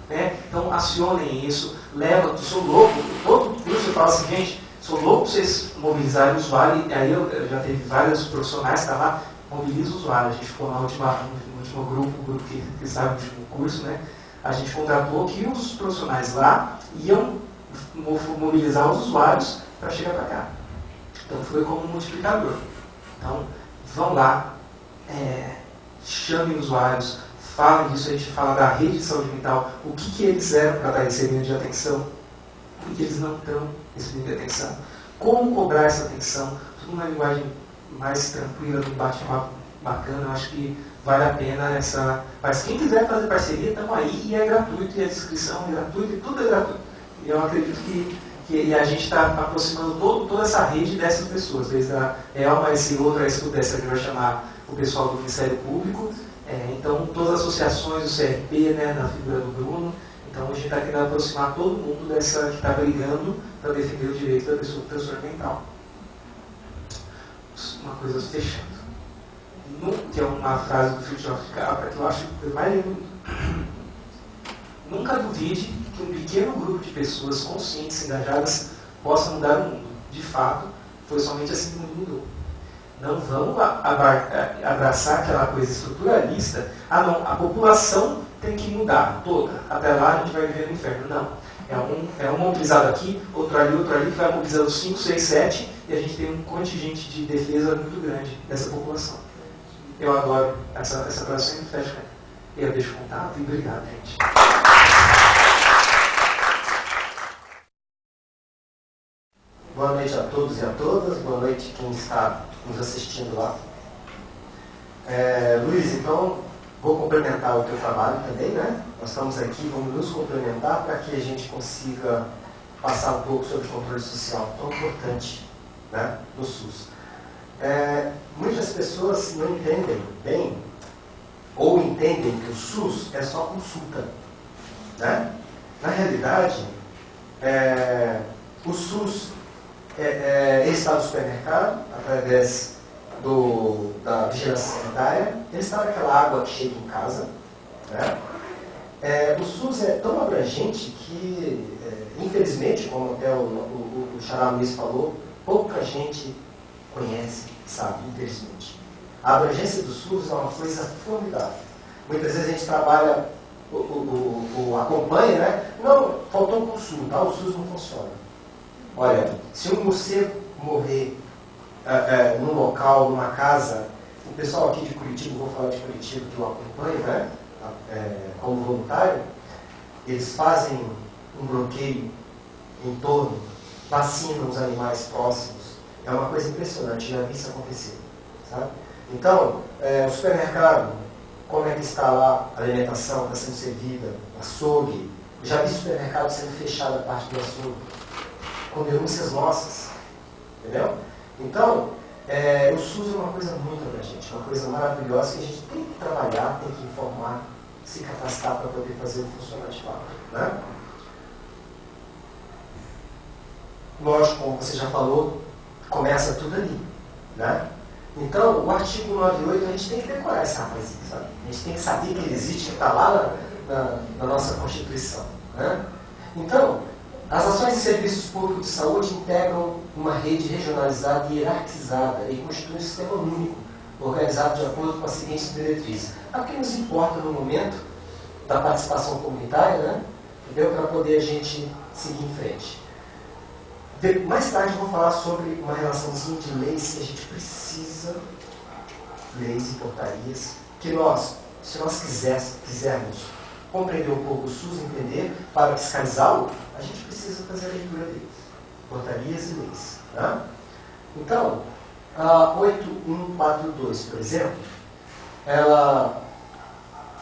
Né? Então acionem isso, leva, sou louco, todo curso eu falo assim, gente, sou louco para vocês mobilizarem o usuário, aí eu já teve vários profissionais que estavam lá, mobiliza o usuário, a gente ficou no último grupo, o grupo que estava no último curso, né? A gente contratou que os profissionais lá iam mobilizar os usuários para chegar para cá. Então foi como um multiplicador. Então vão lá, chamem usuários, falem disso, a gente fala da rede de saúde mental, o que eles eram para estar recebendo de atenção, o que eles não estão recebendo de atenção, como cobrar essa atenção, tudo uma linguagem mais tranquila, um bate-papo bacana, eu acho que vale a pena essa. Mas quem quiser fazer parceria, estamos aí, e é gratuito, e a inscrição é gratuita, e tudo é gratuito. E eu acredito que a gente está aproximando toda essa rede dessas pessoas, desde a Elma, esse outro, a Escuta, essa que vai chamar o pessoal do Ministério Público, então todas as associações, o CRP, né, na figura do Bruno, então a gente está querendo aproximar todo mundo dessa que está brigando para defender o direito da pessoa com transtorno mental. Uma coisa fechando. Que é uma frase do Fritjof Capra que eu acho mais lindo. Nunca duvide que um pequeno grupo de pessoas conscientes e engajadas possa mudar o mundo. De fato, foi somente assim que o mundo mudou. Não vamos abraçar aquela coisa estruturalista. Ah, não, a população tem que mudar toda. Até lá a gente vai viver no inferno. Não. É um mobilizado aqui, outro ali, que vai mobilizando 5, 6, 7, e a gente tem um contingente de defesa muito grande dessa população. Eu adoro essa frase sempre fecha. Eu deixo o contato e obrigado, gente. Boa noite a todos e a todas, boa noite quem está nos assistindo lá. Luiz, então, vou complementar o teu trabalho também, né? Nós estamos aqui, vamos nos complementar para que a gente consiga passar um pouco sobre o controle social, tão importante, né, no SUS. Muitas pessoas não entendem bem, ou entendem que o SUS é só consulta, né? Na realidade, o SUS ele está no supermercado, através da vigilância sanitária, ele está naquela água que chega em casa, né? O SUS é tão abrangente que, infelizmente, como até o Xará Luiz falou, pouca gente conhece, sabe, infelizmente. A abrangência do SUS é uma coisa formidável. Muitas vezes a gente trabalha, acompanha, né? Não, faltou consulta, o SUS não funciona. olha, se um morcego morrer num local, numa casa, o pessoal aqui de Curitiba, vou falar de Curitiba que eu acompanho, né, como voluntário, eles fazem um bloqueio em torno, vacinam os animais próximos. É uma coisa impressionante, já vi isso acontecer. Sabe? Então, o supermercado, como é que está lá a alimentação, está sendo servida, açougue. Eu já vi supermercado sendo fechado a parte do açougue, com denúncias nossas. Entendeu? Então, o SUS é uma coisa muito abrangente, uma coisa maravilhosa que a gente tem que trabalhar, tem que informar, se capacitar para poder fazer o funcionar de fato. Né? Lógico, como você já falou, começa tudo ali. Né? Então, o artigo 98, a gente tem que decorar esse rapazinho, sabe? A gente tem que saber que ele existe, que está lá na nossa Constituição. Né? Então, as ações de serviços públicos de saúde integram uma rede regionalizada e hierarquizada e constituem um sistema único, organizado de acordo com as seguintes diretrizes. A que nos importa no momento da participação comunitária, né? Para poder a gente seguir em frente. Mais tarde eu vou falar sobre uma relaçãozinha de leis que a gente precisa, leis e portarias, que nós, se nós quisermos compreender um pouco o SUS, entender, para fiscalizá-lo, a gente precisa fazer a leitura deles, portarias e leis. Né? Então, a 8142, por exemplo, ela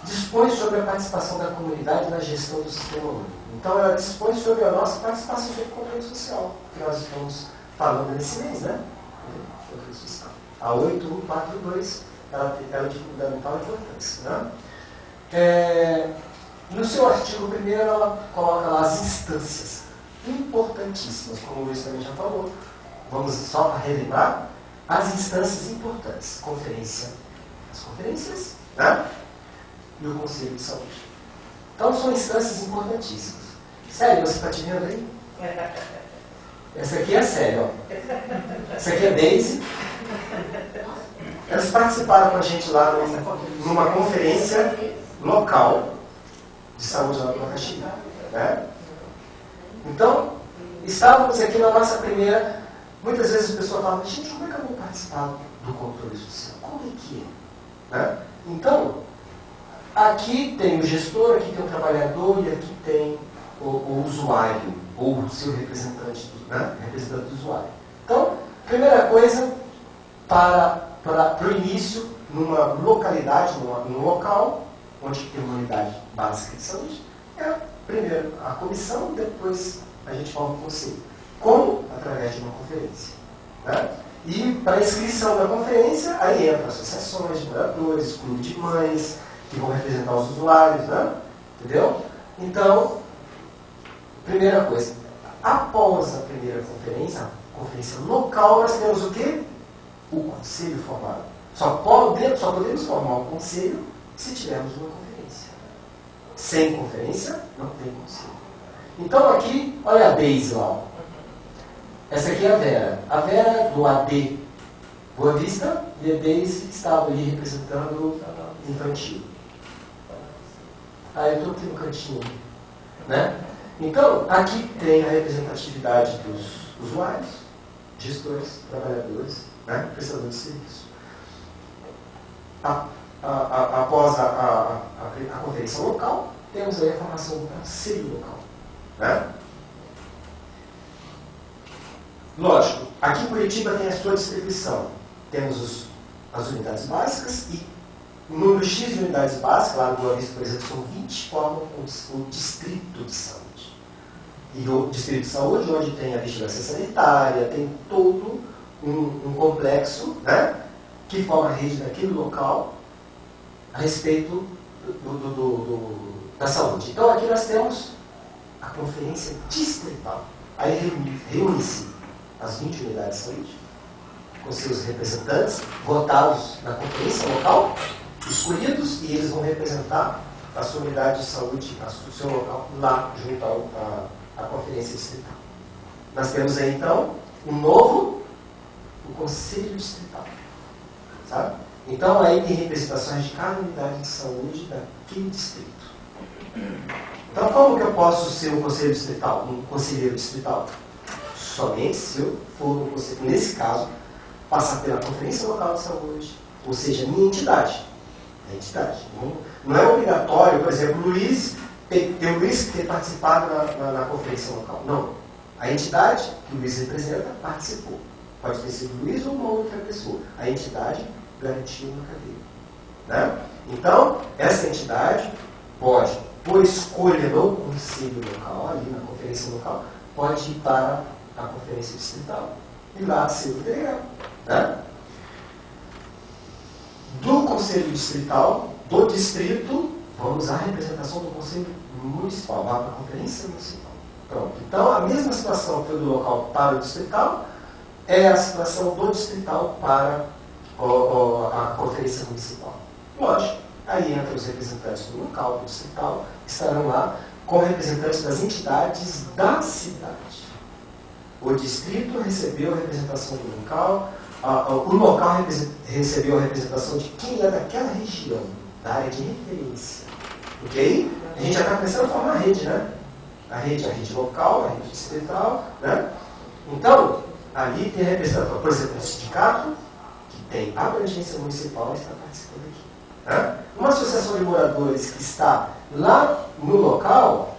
dispõe sobre a participação da comunidade na gestão do sistema único. Então, ela dispõe sobre a nossa participação sobre o controle social, que nós estamos falando nesse mês, né? Controle social. A 8142, ela é de fundamental importância. Né? No seu artigo 1º, ela coloca lá as instâncias importantíssimas, como o Luiz também já falou. Vamos só para relembrar as instâncias importantes. Conferência, as conferências, né? E o Conselho de Saúde. Então, são instâncias importantíssimas. Sério, você está te vendo aí? Essa aqui é a Sério. Essa aqui é a Daisy. Elas participaram com a gente lá numa conferência local de saúde lá no Macaxi. Né? Então, estávamos aqui na nossa primeira... Muitas vezes a pessoa fala, gente, como é que eu vou participar do controle social? Como é que é? Né? Então, aqui tem o gestor, aqui tem o trabalhador e aqui tem o usuário, ou o seu representante, né? Representante do usuário. Então, primeira coisa, para o início, numa localidade, num local, onde tem uma unidade básica de saúde, primeiro a comissão, depois a gente forma o conselho. Como? Através de uma conferência. Né? E para a inscrição da conferência, aí entra associações de moradores, clube de mães, que vão representar os usuários, né? Entendeu? Então, primeira coisa, após a primeira conferência, a conferência local, nós temos o quê? O conselho formado. Só podemos formar um conselho se tivermos uma conferência. Sem conferência, não tem conselho. Então aqui, olha a Daisy lá. Essa aqui é a Vera. A Vera do AD Boa Vista e a Daisy estava ali representando infantil. Eu estou aqui no cantinho. Né? Então, aqui tem a representatividade dos usuários, gestores, trabalhadores, né? Prestadores de serviço. Após a conferência local, temos aí a formação do conselho local. Né? Lógico, aqui em Curitiba tem a sua distribuição. Temos as unidades básicas e o número X de unidades básicas, lá no Boa Vista, por exemplo, são 20, formam o distrito de saúde. E o distrito de saúde, onde tem a vigilância sanitária, tem todo um complexo, né, que forma a rede daquele local a respeito da saúde. Então aqui nós temos a conferência distrital. Aí reúne-se as 20 unidades de saúde, com seus representantes, votados na conferência local, escolhidos, e eles vão representar a sua unidade de saúde, o seu local, lá junto à conferência distrital. Nós temos aí, então, o Conselho Distrital. Sabe? Então, aí tem representações de cada unidade de saúde daquele distrito. Então, como que eu posso ser um conselho distrital, um conselheiro distrital? somente se eu for, nesse caso, passar pela Conferência Local de Saúde, ou seja, minha entidade. A entidade. Não é obrigatório, por exemplo, o Luiz ter participado na conferência local. Não. A entidade que o Luiz representa participou. Pode ter sido o Luiz ou uma outra pessoa. A entidade garantiu uma cadeira. Né? Então, essa entidade pode, por escolha do conselho local, ali na conferência local, pode ir para a conferência distrital e lá ser o delegado. Né? Do conselho distrital, do distrito, vamos à representação do conselho municipal, lá para a conferência municipal. Pronto. Então, a mesma situação que foi do local para o distrital é a situação do distrital para a conferência municipal. Lógico, aí entram os representantes do local, do distrital, que estarão lá com representantes das entidades da cidade. O distrito recebeu a representação do local, o local recebeu a representação de quem é daquela região, da área de referência. Porque aí a gente já está começando a formar a rede, né? A rede local, a rede distrital, né? Então, ali tem a representação, por exemplo, um sindicato que tem abrangência municipal está participando aqui. Né? Uma associação de moradores que está lá no local,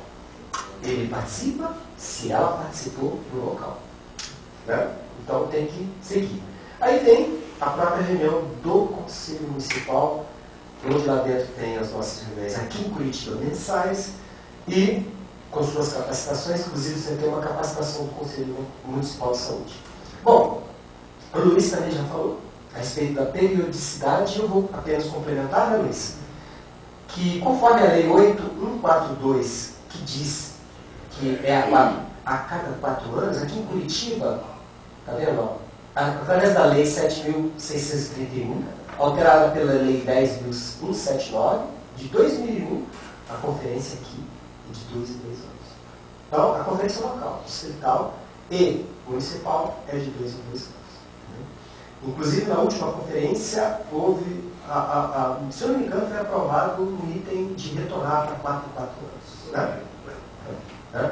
ele participa se ela participou no local. Né? Então tem que seguir. Aí tem a própria reunião do Conselho Municipal, onde lá dentro tem as nossas reuniões aqui em Curitiba mensais e com suas capacitações, inclusive você tem uma capacitação do Conselho Municipal de Saúde. Bom, o Luiz também já falou a respeito da periodicidade, eu vou apenas complementar, né, Luiz? Que conforme a Lei 8.142, que diz que é a cada 4 anos, aqui em Curitiba, tá vendo? Através da Lei 7.631, alterada pela Lei 10.179, de 2001, a conferência aqui é de 2 em 2 anos. Então, a conferência local, distrital e municipal é de 2 em 2 anos. Inclusive, na última conferência, houve, se eu não me engano, foi aprovado um item de retornar para 4 em 4 anos. Né?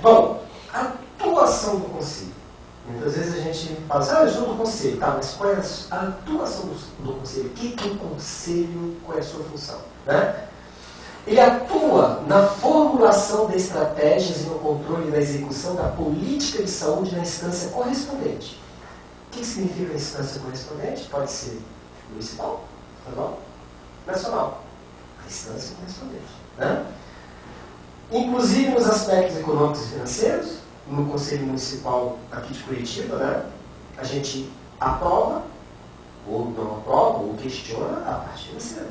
Bom, a atuação do conselho. Muitas vezes a gente fala assim, eu sou do conselho, tá, mas qual é a atuação do conselho? O que é o conselho, qual é a sua função? Né? Ele atua na formulação de estratégias e no controle da execução da política de saúde na instância correspondente. O que significa a instância correspondente? Pode ser municipal, estadual, nacional. A instância correspondente. Né? Inclusive nos aspectos econômicos e financeiros, no Conselho Municipal aqui de Curitiba, né, a gente aprova, ou não aprova, ou questiona a parte financeira.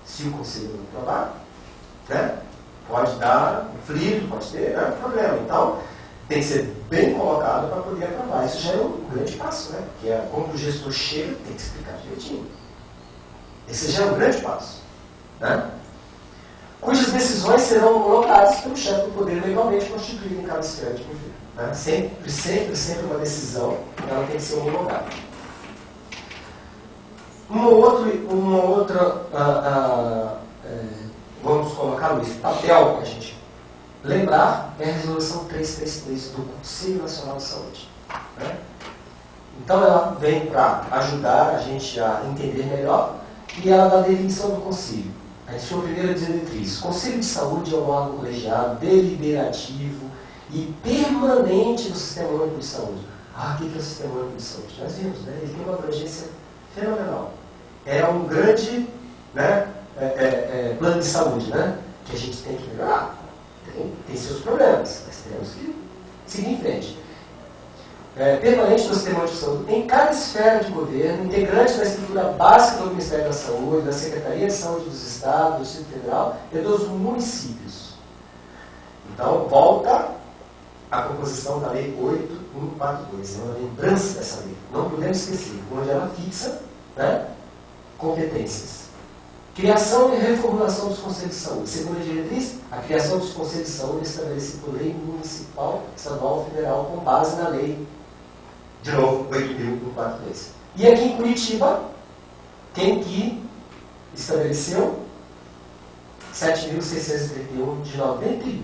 Se o Conselho não aprovar, né, pode dar conflito, pode ter problema. Então, tem que ser bem colocado para poder aprovar. Isso já é um grande passo, né? Porque quando o gestor chega, tem que explicar direitinho. Esse já é um grande passo. Né? Cujas decisões serão homologadas pelo chefe do poder legalmente constituído em cada esfera de governo. Né? Sempre uma decisão, ela tem que ser homologada. Uma outra vamos colocar, Luiz, papel para a gente lembrar é a resolução 333 do Conselho Nacional de Saúde. Né? Então ela vem para ajudar a gente a entender melhor e ela dá a definição do conselho. A sua primeira diretriz: Conselho de Saúde é um órgão colegiado, deliberativo e permanente do Sistema Único de Saúde. O que é o Sistema Único de Saúde? Nós vimos, né? Ele tem uma abrangência fenomenal. É um grande, né, plano de saúde, né, que a gente tem que melhorar. Tem seus problemas, mas temos que seguir em frente. Permanente do Sistema Único de Saúde, em cada esfera de governo, integrante da estrutura básica do Ministério da Saúde, da Secretaria de Saúde dos Estados, do Distrito Federal e dos municípios. Então, volta a composição da Lei 8.142, é uma lembrança dessa lei, não podemos esquecer, onde ela fixa, né, competências. Criação e reformulação dos Conselhos de Saúde. Segunda diretriz, a criação dos Conselhos de Saúde estabelecida por lei municipal, estadual ou federal, com base na lei, de novo, 8.142. E aqui em Curitiba, quem que estabeleceu? 7.631 de 91.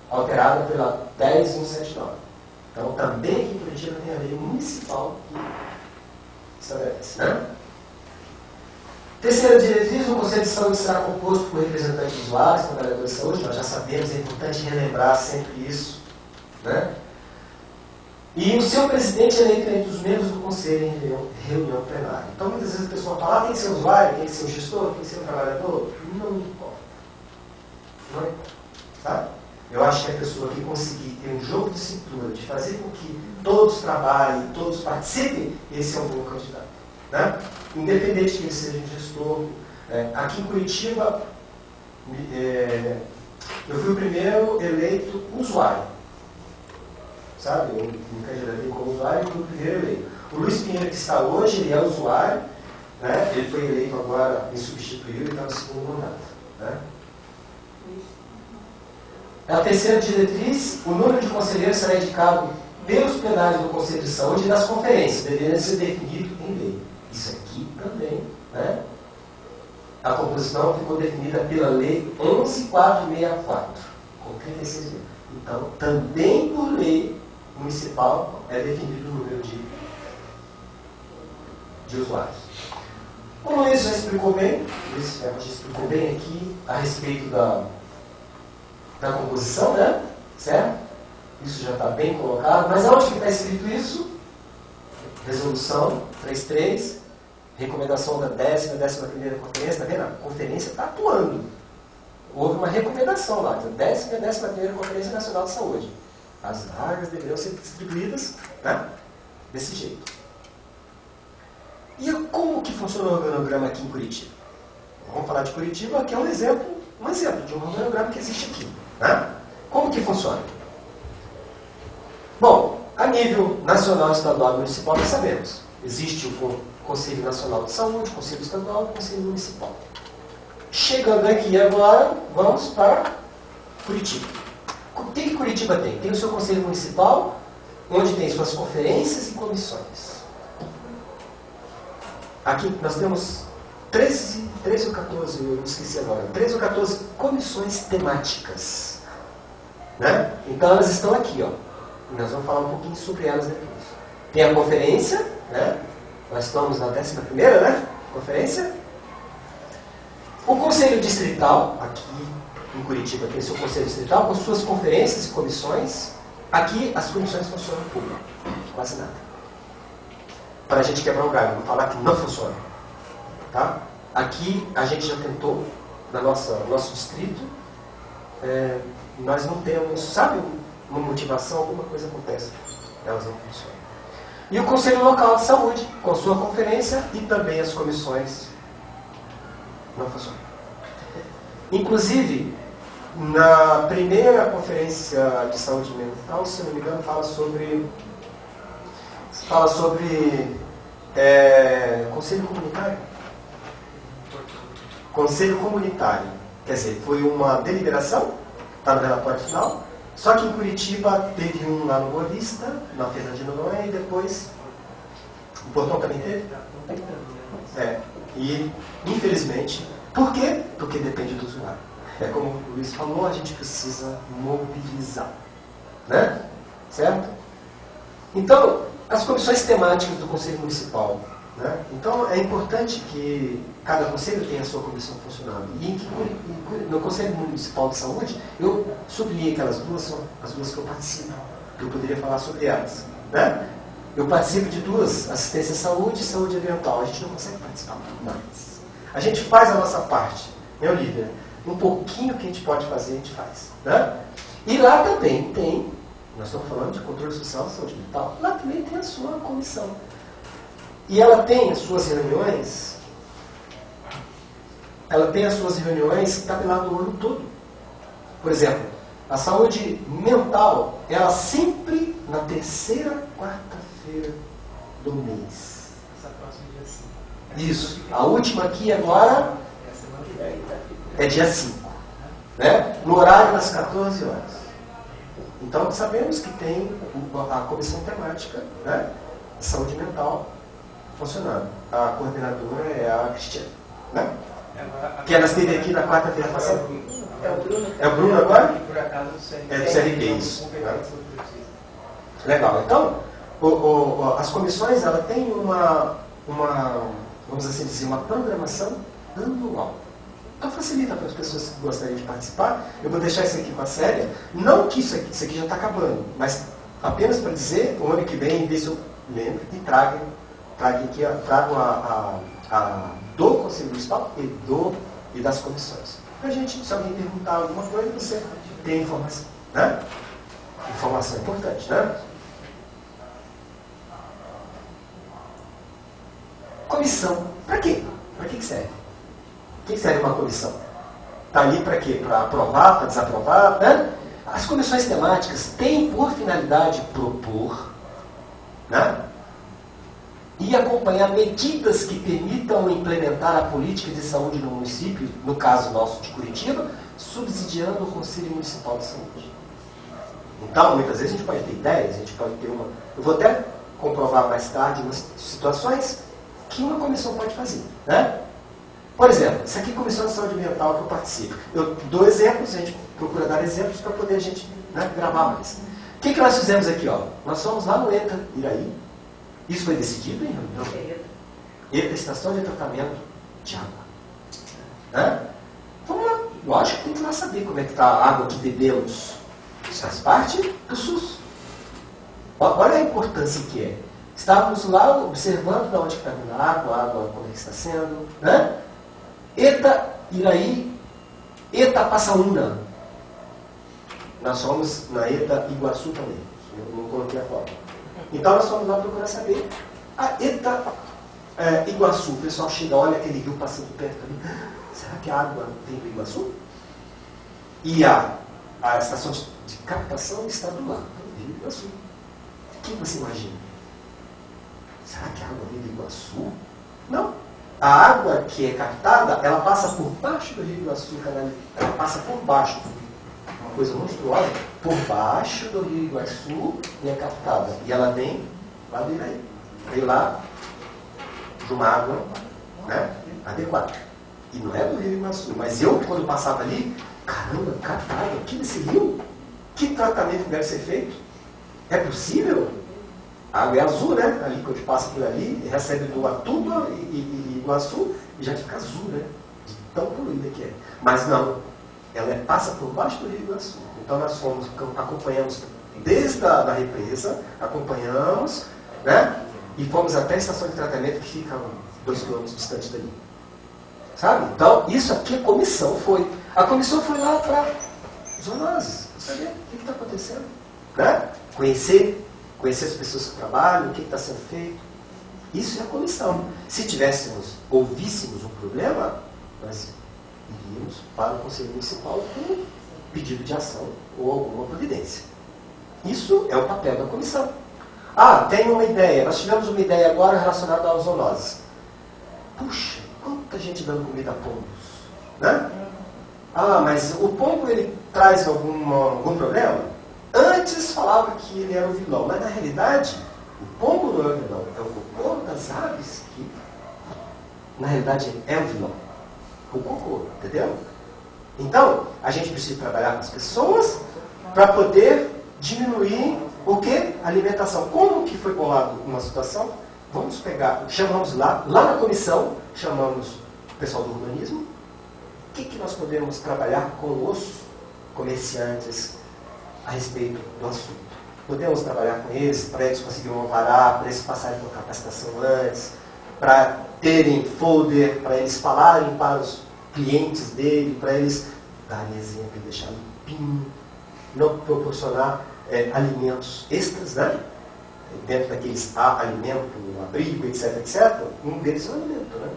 alterada pela 10.179. Então, também aqui em Curitiba tem a lei municipal que estabelece, né? Terceira diretriz, o Conselho de Saúde será composto por representantes de usuários, trabalhadores de saúde. Nós já sabemos, é importante relembrar sempre isso, né? E o seu presidente é eleito entre os membros do Conselho em reunião plenária. Então, muitas vezes a pessoa fala, tem que ser usuário, tem que ser o gestor, tem que ser o trabalhador. Não importa. Não importa. Tá? Eu acho que a pessoa que conseguir ter um jogo de cintura, de fazer com que todos trabalhem, todos participem, esse é um bom candidato. Né? Independente de que ele seja um gestor. Aqui em Curitiba, eu fui o primeiro eleito usuário. Sabe? Eu me candidatei como usuário e fui o primeiro eleito. O Luiz Pinheiro, que está hoje, ele é usuário, né? Ele foi eleito agora, me substituiu e está no segundo mandato. Né? A terceira diretriz, o número de conselheiros será indicado pelos plenários do Conselho de Saúde e das conferências, devendo ser definido em lei. Isso aqui também, né? A composição ficou definida pela Lei 11.464, com 36 mil. Então, também por lei municipal é definido o número de usuários. O Luiz já explicou bem, aqui a respeito da composição, né? Certo? Isso já está bem colocado. Mas aonde que está escrito isso? Resolução 33, recomendação da 10ª e 11ª conferência. Está vendo? A conferência está atuando. Houve uma recomendação lá, da 10ª e 11ª Conferência Nacional de Saúde. As vagas deveriam ser distribuídas, né? Desse jeito. E como que funciona o organograma aqui em Curitiba? Vamos falar de Curitiba, que é um exemplo de um organograma que existe aqui. Né? Como que funciona? Bom, a nível nacional, estadual e municipal, nós sabemos. Existe o Conselho Nacional de Saúde, o Conselho Estadual e o Conselho Municipal. Chegando aqui agora, vamos para Curitiba. O que Curitiba tem? Tem o seu Conselho Municipal, onde tem suas conferências e comissões. Aqui nós temos 13 ou 14, eu esqueci agora, 13 ou 14 comissões temáticas. Né? Então elas estão aqui, ó. E nós vamos falar um pouquinho sobre elas depois. Tem a conferência, né? Nós estamos na 11ª, né? Conferência. O Conselho Distrital, aqui em Curitiba, tem o seu Conselho Distrital, com suas conferências e comissões. Aqui as comissões funcionam pouco, quase nada. Para a gente quebrar o galho, não falar que não funciona. Tá? Aqui a gente já tentou, no nosso distrito, nós não temos, sabe, uma motivação, alguma coisa acontece, elas não funcionam. E o Conselho Local de Saúde, com sua conferência e também as comissões, não funcionam. Inclusive, na primeira conferência de saúde mental, se não me engano, fala sobre Conselho Comunitário. Conselho Comunitário. Quer dizer, foi uma deliberação, está no relatório final, só que em Curitiba teve um lá no Boa Vista, na Fernandina Noé, e depois o Portão também teve? E, infelizmente, por quê? Porque depende do usuário. É como o Luiz falou, a gente precisa mobilizar. Né? Certo? Então, as comissões temáticas do Conselho Municipal. Né? Então, é importante que cada conselho tenha a sua comissão funcionando. E no Conselho Municipal de Saúde, eu sublinhei aquelas duas, são as duas que eu participo, que eu poderia falar sobre elas. Né? Eu participo de duas, assistência à saúde e saúde ambiental. A gente não consegue participar mais. A gente faz a nossa parte, meu líder. Um pouquinho que a gente pode fazer, a gente faz. Né? E lá também tem, nós estamos falando de controle social e saúde mental, lá também tem a sua comissão. E ela tem as suas reuniões, tabelado o ano todo. Por exemplo, a saúde mental, ela sempre na terceira quarta-feira do mês. Essa próxima dia 5. Isso. A última aqui agora é dia 5. Né? No horário das 14 horas. Então, sabemos que tem a comissão temática, né? Saúde mental funcionando. A coordenadora é a Cristiane. Né? Que elas esteve aqui na quarta-feira passada. É o Bruno. É o Bruno agora? E por acaso do CRB. É do CRB, isso. Legal. Então, as comissões, ela tem vamos assim dizer, uma programação anual. Então facilita para as pessoas que gostariam de participar. Eu vou deixar isso aqui com a Célia. Não que isso aqui já está acabando, mas apenas para dizer, o ano que vem, ver se eu lembro e trago a do Conselho Municipal e das comissões. Para a gente, se alguém perguntar alguma coisa, você tem informação. Né? Informação é importante, né? Comissão. Para quê? Para que serve? Para que serve uma comissão? Está ali para quê? Para aprovar, para desaprovar? Né? As comissões temáticas têm por finalidade propor, né? E acompanhar medidas que permitam implementar a política de saúde no município, no caso nosso de Curitiba, subsidiando o Conselho Municipal de Saúde. Então, muitas vezes a gente pode ter ideias, a gente pode ter uma... Eu vou até comprovar mais tarde umas situações que uma comissão pode fazer. Né? Por exemplo, isso aqui é a Comissão de Saúde Mental que eu participo. Eu dou exemplos, a gente procura dar exemplos para poder a gente, né, gravar mais. O que nós fizemos aqui? Ó? Nós fomos lá no ETA Iraí. Isso foi decidido em reunião? ETA, Estação de Tratamento de Água. Né? Vamos lá. Lógico que tem que lá saber como é que está a água que bebemos. Isso faz parte do SUS. Olha a importância que é. Estávamos lá observando de onde está vindo a água como é que está sendo. Né? ETA Iraí, ETA Passaúna. Nós fomos na ETA Iguaçu também. Eu não coloquei a foto. Então nós fomos lá procurar saber. A ETA Iguaçu, o pessoal chega, olha aquele rio passando perto ali. Será que a água tem do Iguaçu? E a estação de captação está do lado do rio Iguaçu. O que você imagina? Será que a água vem do Iguaçu? Não. A água que é captada, ela passa por baixo do rio Iguaçu, ela passa por baixo. Uma coisa monstruosa. Por baixo do rio Iguaçu e é captada. E ela vem lá do Iraí. Veio lá de uma água, né, adequada. E não é do rio Iguaçu. Mas eu, quando passava ali, caramba, captada aqui nesse rio? Que tratamento deve ser feito? É possível? A água é azul, né? Ali, quando passa por ali, recebe do Atuba e Iguaçu, e já fica azul, né? De tão poluída que é. Mas não, ela passa por baixo do rio Iguaçu. Então nós acompanhamos desde a represa, acompanhamos, né? E fomos até a estação de tratamento que fica 2 km distante dali. Sabe? Então, isso aqui a comissão foi. A comissão foi lá para zoonoses, para saber o que está acontecendo. Né? Conhecer as pessoas que trabalham, o que está sendo feito. Isso é a comissão. Se ouvíssemos um problema, nós iríamos para o Conselho Municipal com um pedido de ação ou alguma providência. Isso é o papel da comissão. Ah, tem uma ideia. Nós tivemos uma ideia agora relacionada às zoonoses. Puxa, quanta gente dando comida a pombos. Né? Ah, mas o pombo ele traz algum problema? Antes falava que ele era o vilão, mas na realidade, o pombo não é o vilão, é o cocô das aves que, na realidade, é o vilão. O cocô, entendeu? Então, a gente precisa trabalhar com as pessoas para poder diminuir o quê? A alimentação. Como que foi bolado uma situação? Vamos pegar, chamamos lá na comissão, chamamos o pessoal do urbanismo. O que nós podemos trabalhar com os comerciantes a respeito do assunto? Podemos trabalhar com eles, para eles conseguirem um alvará, para eles passarem por capacitação antes, para terem folder, para eles falarem para os clientes dele, para eles darem exemplo, deixar limpinho, não proporcionar alimentos extras, né? Dentro daqueles alimento, abrigo, etc, etc. Um deles é o alimento, né?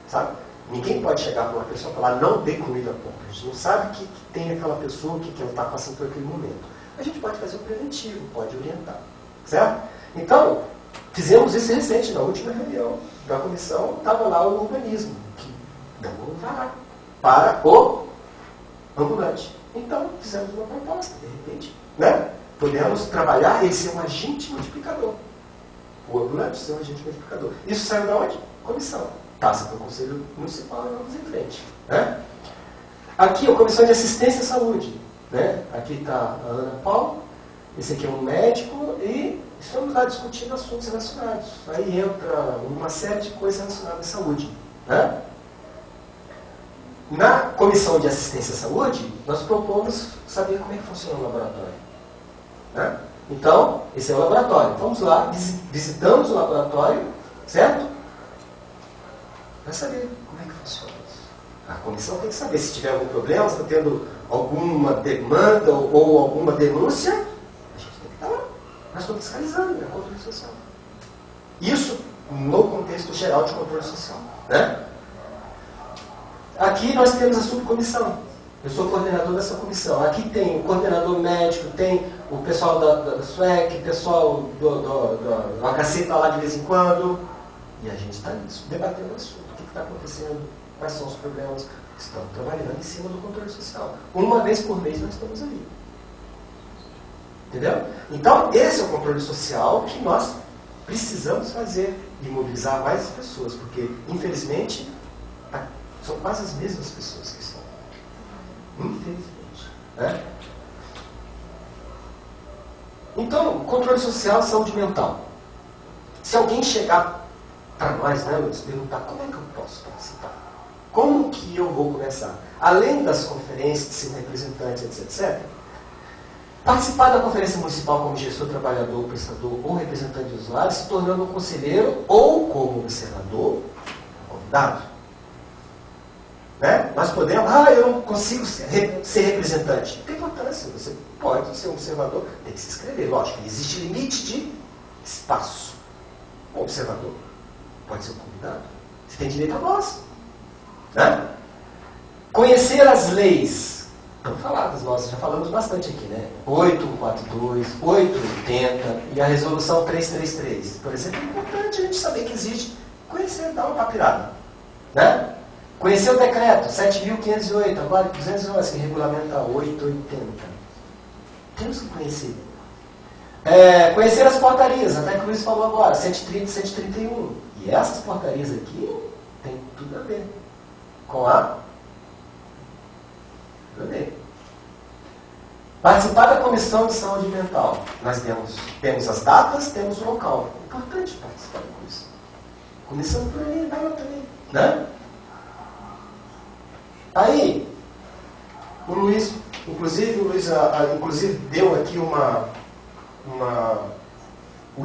Sabe? Ninguém pode chegar para uma pessoa e falar, não dê comida à pomba. A gente não sabe o que tem aquela pessoa, o que ela está passando por aquele momento. A gente pode fazer um preventivo, pode orientar. Certo? Então, fizemos isso recente, na última reunião da comissão, estava lá o urbanismo, que deu um alvará para o ambulante. Então, fizemos uma proposta, de repente, né? Podemos trabalhar ele ser um agente multiplicador. O ambulante ser um agente multiplicador. Isso saiu da onde? Comissão. passa para o Conselho Municipal e vamos em frente. Né? Aqui, a Comissão de Assistência à Saúde. Né? Aqui está a Ana Paula, esse aqui é um médico e estamos lá discutindo assuntos relacionados. Aí entra uma série de coisas relacionadas à saúde. Né? Na Comissão de Assistência à Saúde, nós propomos saber como é que funciona o laboratório. Né? Então, esse é o laboratório. Vamos lá, visitamos o laboratório, certo? Para saber como é que funciona isso. A comissão tem que saber se tiver algum problema, se está tendo alguma demanda ou alguma denúncia, a gente tem que estar lá. Nós estamos fiscalizando, é controle social. Isso no contexto geral de controle social. Né? Aqui nós temos a subcomissão. Eu sou coordenador dessa comissão. Aqui tem o coordenador médico, tem o pessoal da SUEC, o pessoal do HC está lá de vez em quando. E a gente está debatendo o assunto. O que está acontecendo? Quais são os problemas? Estamos trabalhando em cima do controle social. Uma vez por mês nós estamos ali. Entendeu? Então, esse é o controle social que nós precisamos fazer e mobilizar mais pessoas, porque, infelizmente, são quase as mesmas pessoas que estão. Infelizmente. Né? Então, controle social e saúde mental. Se alguém chegar para nós, né, nos perguntar como é que eu posso participar? Como que eu vou começar? Além das conferências, de ser representante, etc., participar da conferência municipal como gestor, trabalhador, prestador ou representante de usuário, se tornando um conselheiro ou como observador, convidado. Né? Nós podemos, eu não consigo ser representante. Não tem importância, você pode ser um observador, tem que se inscrever. Lógico, existe limite de espaço. Um observador pode ser um convidado. Você tem direito a voz. Né? Conhecer as leis. Estão faladas, nós já falamos bastante aqui, né? 8142, 880 e a resolução 333. Por exemplo, é importante a gente saber que existe. Conhecer, dar uma papirada. Né? Conhecer o decreto 7.508, agora 211, que regulamenta 880. Temos que conhecer. Conhecer as portarias, até que o Luiz falou agora, 130 e 131. E essas portarias aqui tem tudo a ver com a participar da Comissão de Saúde Mental. Nós temos as datas, temos o local. É importante participar da comissão. Comissão por aí, vai lá também. Né? Aí, o Luiz, inclusive deu aqui o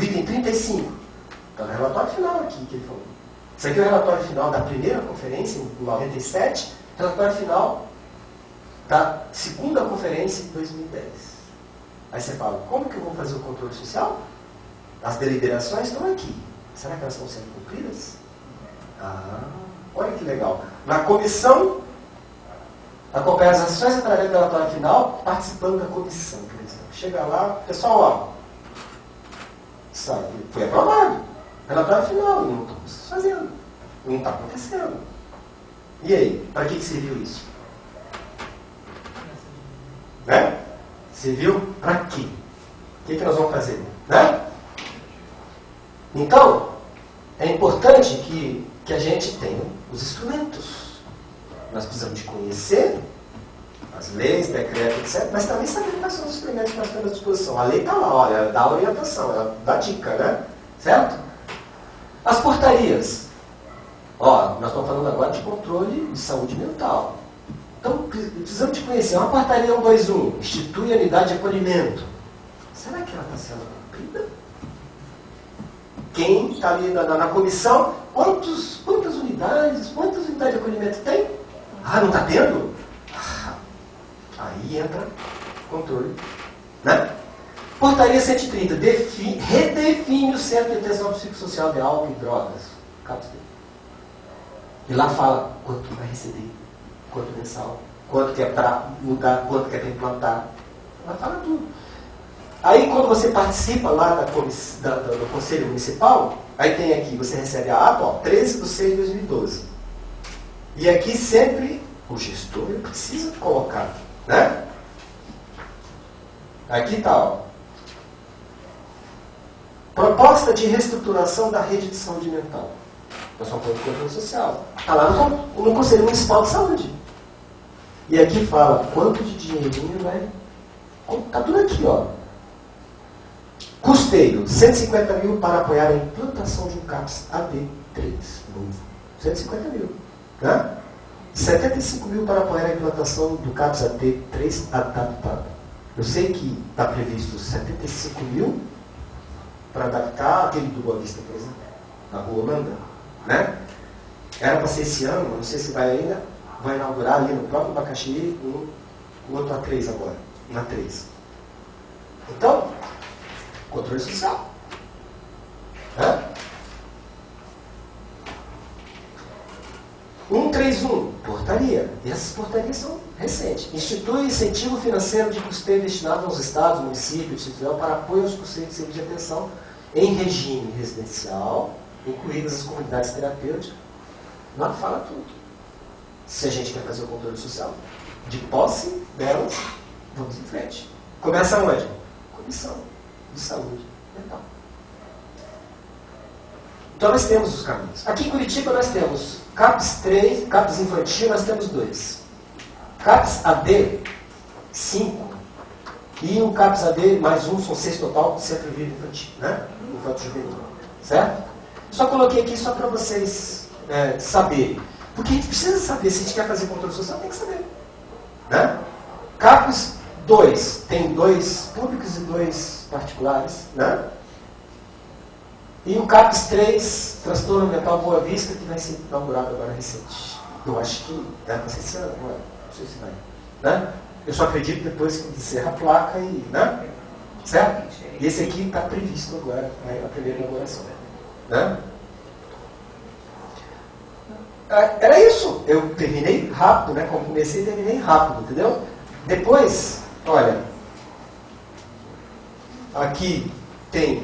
item 35. Está no relatório final aqui que ele falou. Isso aqui é o relatório final da primeira conferência, em 97, relatório final da segunda conferência em 2010. Aí você fala, como que eu vou fazer o controle social? As deliberações estão aqui. Será que elas estão sendo cumpridas? Olha que legal. Na comissão, acompanhar as ações através do relatório final, participando da comissão, por exemplo. Chega lá, pessoal, sabe, foi aprovado. Relatório final, não estamos fazendo. Não está acontecendo. E aí, para que serviu isso? Né? Serviu para quê? O que nós vamos fazer? Né? Então, é importante que a gente tenha os instrumentos. Nós precisamos de conhecer as leis, decretos, etc., mas também saber quais são os instrumentos que nós temos à disposição. A lei está lá, olha, ela dá orientação, ela dá dica, né? Certo? As portarias. Nós estamos falando agora de controle de saúde mental. Então, precisamos de conhecer. Uma portaria 121, institui a unidade de acolhimento. Será que ela está sendo cumprida? Quem está ali na comissão, quantas unidades de acolhimento tem? Não está tendo? Aí entra controle. Né? Portaria 130, redefine o Centro de Atenção Psicossocial de Álcool e Drogas. E lá fala quanto vai receber, quanto mensal, quanto que é para mudar, quanto que é para implantar. Lá fala tudo. Aí quando você participa lá do Conselho Municipal, aí tem aqui, você recebe a ata, 13/6/2012. E aqui sempre o gestor precisa colocar, né? Aqui está, proposta de reestruturação da rede de saúde mental. Nós estamos falando de controle social. Está lá no Conselho Municipal de Saúde. E aqui fala quanto de dinheirinho vai... Está tudo aqui, ó. Custeio, 150 mil para apoiar a implantação de um CAPS AD3 novo. 150 mil. Né? 75 mil para apoiar a implantação do CAPS AD3 adaptado. Eu sei que está previsto 75 mil para adaptar aquele do Boa Vista, por exemplo, na Rua Holanda. Né? Era para ser esse ano, não sei se vai ainda, vai inaugurar ali no próprio Bacaxiri o outro A3 agora, na 3. Então, controle social. Né? 131, portaria. E essas portarias são recentes. Institui incentivo financeiro de custeio destinado aos estados, municípios, instituição para apoio aos custeios de serviço de atenção em regime residencial, incluídas as comunidades terapêuticas. Lá fala tudo. Se a gente quer fazer o controle social, de posse delas, vamos em frente. Começa onde? Comissão de saúde mental. Então nós temos os caminhos. Aqui em Curitiba nós temos CAPS 3, CAPS infantil, nós temos 2. CAPS AD, 5. E o CAPS AD mais 1, são 6 total, Centro Vivo Infantil, né? Infanto Juvenil. Certo? Só coloquei aqui só para vocês saberem. Porque a gente precisa saber, se a gente quer fazer controle social, tem que saber. Né? CAPS 2, tem 2 públicos e 2 particulares. Né? E o CAPS 3, Transtorno Mental Boa Vista, que vai ser inaugurado agora recente. Eu acho que era para ser esse ano, não sei se vai. Né? Eu só acredito depois que encerra a placa e... Né? Certo? E esse aqui está previsto agora, a primeira inauguração. Né? Era isso. Eu terminei rápido, né? Como comecei, terminei rápido, entendeu? Depois, olha, aqui tem...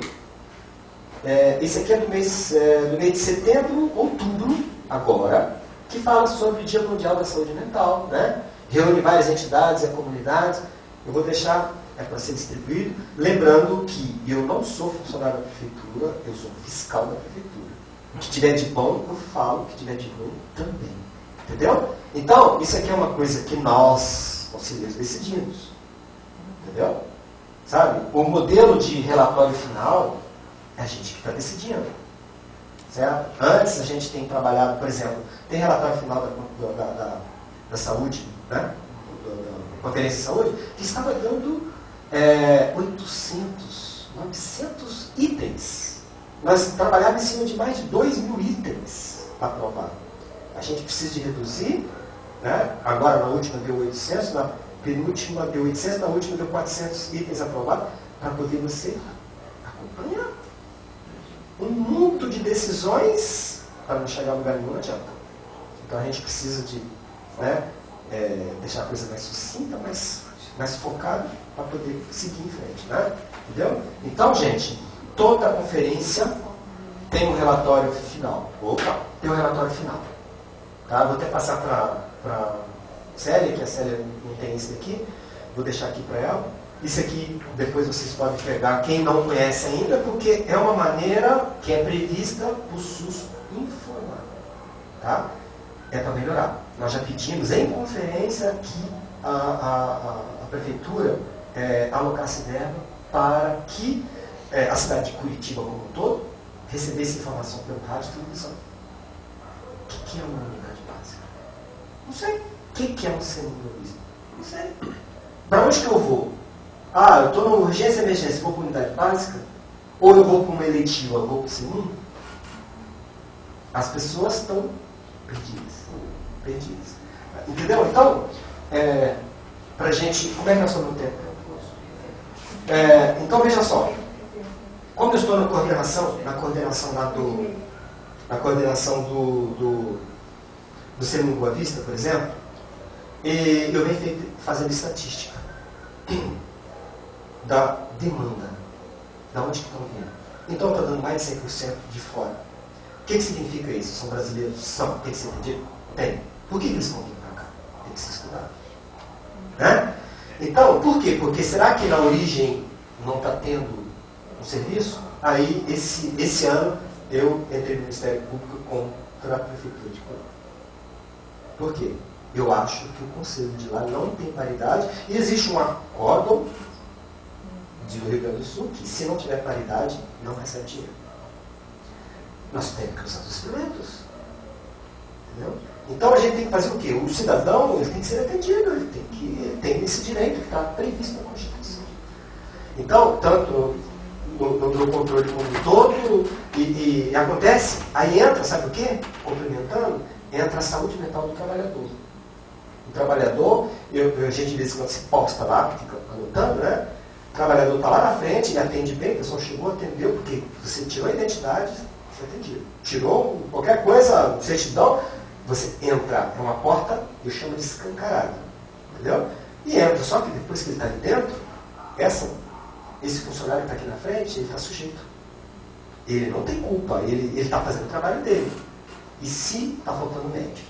esse aqui é do mês de setembro, outubro, agora, que fala sobre o Dia Mundial da Saúde Mental, né? Reúne várias entidades e comunidades. Eu vou deixar para ser distribuído, lembrando que eu não sou funcionário da prefeitura, eu sou fiscal da prefeitura. O que tiver de bom, eu falo, o que tiver de ruim, também. Entendeu? Então, isso aqui é uma coisa que nós, conselheiros, decidimos. Entendeu? Sabe? O modelo de relatório final é a gente que está decidindo. Certo? Antes, a gente tem trabalhado, por exemplo, tem relatório final da saúde, né? Da Conferência de Saúde, que estava dando 800, 900 itens. Nós trabalhávamos em cima de mais de 2.000 itens aprovados. A gente precisa de reduzir, né? Agora na última deu 800, na penúltima deu 800, na última deu 400 itens aprovados, para poder você acompanhar. Um mundo de decisões para não chegar a lugar nenhum, não adianta. Então a gente precisa de deixar a coisa mais sucinta, mais focada, para poder seguir em frente. Né? Entendeu? Então, gente, toda conferência tem um relatório final. Opa, tem um relatório final. Tá? Vou até passar para a Célia, que a Célia não tem esse daqui. Vou deixar aqui para ela. Isso aqui, depois vocês podem pegar, quem não conhece ainda, porque é uma maneira que é prevista o SUS informar. Tá? É para melhorar. Nós já pedimos em conferência que a prefeitura alocasse verba para que a cidade de Curitiba como um todo recebesse informação pelo rádio e televisão. O que é uma unidade básica? Não sei. O que é um seminolista? Não sei. Para onde que eu vou? Eu estou numa urgência e emergência, vou para uma unidade básica? Ou eu vou para uma eletiva, eu vou para o SEMUM? As pessoas estão perdidas. Entendeu? Então, para a gente... Como é que nós estamos no tempo? Então, veja só. Como eu estou na coordenação do SEMUM Boa Vista, por exemplo, e eu venho fazendo estatística da demanda. Da onde que estão vindo? Então está dando mais de 100% de fora. O que significa isso? São brasileiros? São. Tem que ser entendido? Tem. Por que eles estão vindo para cá? Tem que ser estudado. Né? Então, por quê? Porque será que na origem não está tendo um serviço? Aí, esse ano, eu entrei no Ministério Público com para a Prefeitura de Coronel. Por quê? Eu acho que o Conselho de lá não tem paridade e existe um acórdão do Rio Grande do Sul que, se não tiver paridade, não recebe dinheiro. Nós temos que usar os instrumentos. Entendeu? Então a gente tem que fazer o quê? O cidadão ele tem que ser atendido, ele tem esse direito que está previsto na Constituição. Então, tanto no controle como um todo, e acontece, aí entra, sabe o quê? Complementando, entra a saúde mental do trabalhador. O trabalhador, a gente vê quando se posta lá, fica anotando, né? O trabalhador está lá na frente, ele atende bem, o pessoal chegou, atendeu, porque você tirou a identidade, você atendeu. Tirou qualquer coisa, certidão, você entra numa porta, eu chamo de escancarado. Entendeu? E entra, só que depois que ele está ali dentro, esse funcionário que está aqui na frente, ele está sujeito. Ele não tem culpa, ele está fazendo o trabalho dele. E se está faltando médico,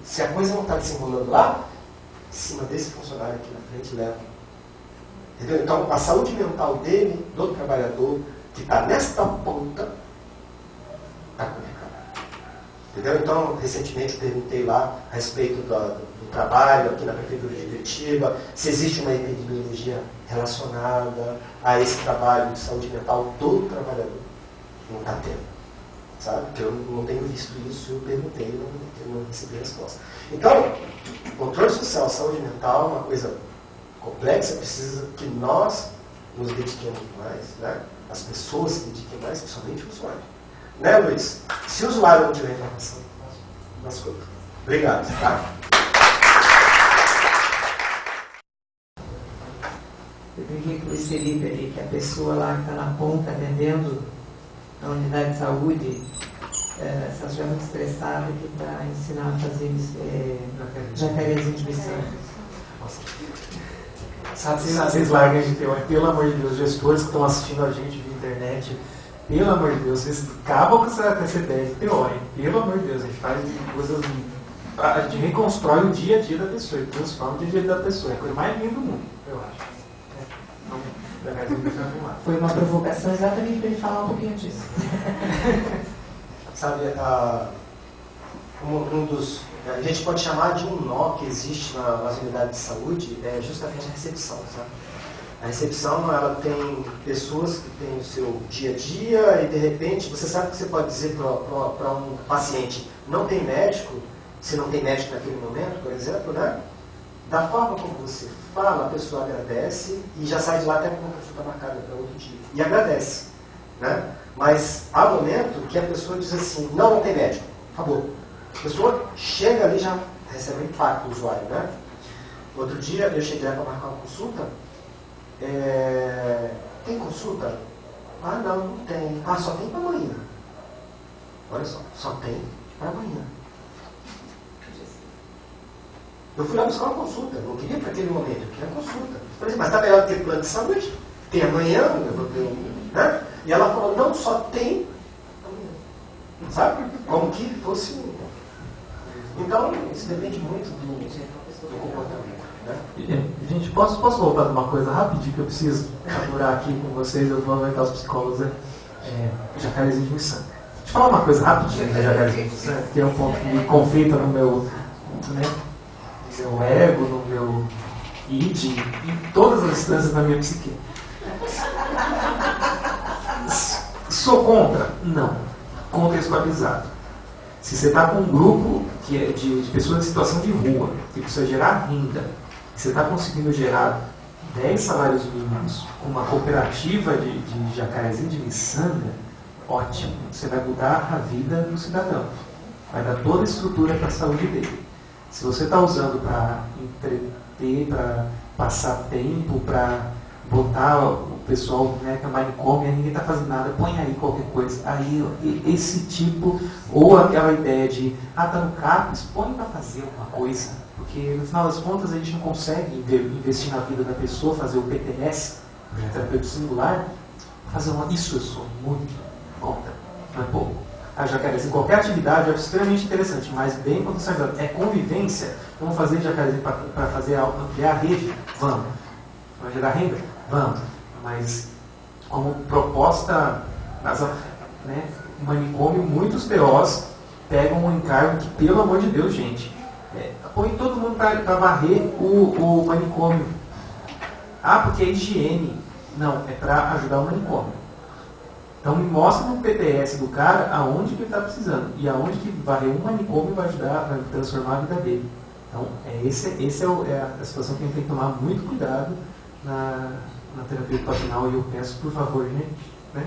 se a coisa não está desenrolando lá, em cima desse funcionário aqui na frente leva. Entendeu? Então, a saúde mental dele, do trabalhador, que está nesta ponta, está complicada. Entendeu? Então, recentemente eu perguntei lá a respeito do trabalho aqui na Prefeitura de Curitiba, se existe uma epidemiologia relacionada a esse trabalho de saúde mental do trabalhador. Não está tendo. Sabe? Porque eu não tenho visto isso, eu perguntei e não recebi resposta. Então, controle social, saúde mental é uma coisa complexa, precisa que nós nos dediquemos mais, né? As pessoas se dediquem mais, principalmente o usuário. Né, Luiz? Se o usuário não tiver informação, nós coisas. Obrigado, tá? Eu brinquei com o Luiz Felipe ali, que a pessoa lá que está na ponta atendendo a unidade de saúde, se ela estiver muito estressada, que para ensinar a fazer jacarezinho de missão. Vocês largam de ter, pelo amor de Deus, gestores que estão assistindo a gente via internet, pelo amor de Deus, vocês acabam com essa ideia de TO, hein? Pelo amor de Deus, a gente faz coisas, a gente reconstrói o dia a dia da pessoa, e transforma o dia a dia da pessoa, é a coisa mais linda do mundo, eu acho. Foi uma provocação exatamente para ele falar um pouquinho disso. Sabe, a gente pode chamar de um nó que existe nas unidades de saúde, é justamente a recepção. Sabe? A recepção, ela tem pessoas que têm o seu dia a dia e, de repente, você sabe que você pode dizer para um paciente, não tem médico, se não tem médico naquele momento, por exemplo, né? Da forma como você fala, a pessoa agradece e já sai de lá até com uma consulta marcada para outro dia. E agradece. Né? Mas há momento que a pessoa diz assim, não tem médico, acabou. A pessoa chega ali e já recebe um impacto do usuário. Né? Outro dia eu cheguei lá para marcar uma consulta, tem consulta? Ah, não tem. Ah, só tem para amanhã. Olha só tem para amanhã. Eu fui lá buscar uma consulta, não queria para aquele momento, eu queria consulta. Eu falei, mas está melhor ter plano de saúde? Tem amanhã, eu vou ter né? E ela falou, não, só tem amanhã. Sabe? Como que fosse um. Então, isso depende muito do comportamento. Né? Gente, posso voltar numa coisa rapidinho que eu preciso apurar aqui com vocês, eu vou aumentar os psicólogos, né? Jacarezinho de Missão. Deixa eu falar uma coisa rapidinho da Jacarezinho de Missão, que é um ponto que me conflita no meu, né, meu ego, no meu id, em todas as instâncias da minha psique. Sou contra? Não. Contextualizado. Se você está com um grupo que é de pessoas em situação de rua, que precisa gerar renda, você está conseguindo gerar 10 salários mínimos com uma cooperativa de Jacarezinho de Miçanga, ótimo. Você vai mudar a vida do cidadão. Vai dar toda a estrutura para a saúde dele. Se você está usando para entreter, para passar tempo, para botar o pessoal, né, que é manicômio, ninguém está fazendo nada, põe aí qualquer coisa. Aí esse tipo, ou aquela ideia de, tá no CAPES, põe para fazer alguma coisa. Porque no final das contas a gente não consegue investir na vida da pessoa, fazer o PTS, projeto terapêutico singular, fazer isso eu sou muito contra, não é pouco. A Jacarezinho, qualquer atividade é extremamente interessante, mas bem potencializado. É convivência, vamos fazer Jacarezinho para fazer ampliar a rede? Vamos. Vai gerar renda? Vamos. Mas como proposta, né, manicômio, muitos TOs pegam um encargo que, pelo amor de Deus, gente, põe todo mundo para varrer o manicômio. Ah, porque é higiene. Não, é para ajudar o manicômio. Então me mostra no PPS do cara aonde que ele está precisando e aonde que varrer um manicômio vai ajudar, vai transformar a vida dele. Então, essa é a situação que a gente tem que tomar muito cuidado na terapia ocupacional, e eu peço, por favor, gente, né,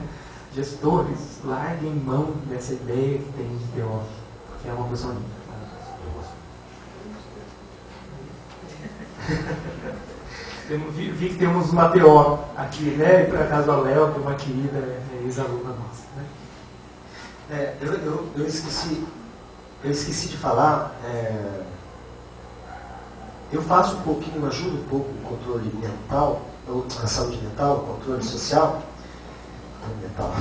gestores, larguem mão dessa ideia que tem de TO, que é uma coisa linda. Vi que temos uma TO aqui, né, e por acaso a Léo, que é uma querida ex-aluna nossa. Né? Eu esqueci de falar. Eu faço um pouquinho, ajudo um pouco o controle mental, a saúde mental, o controle social. Mental.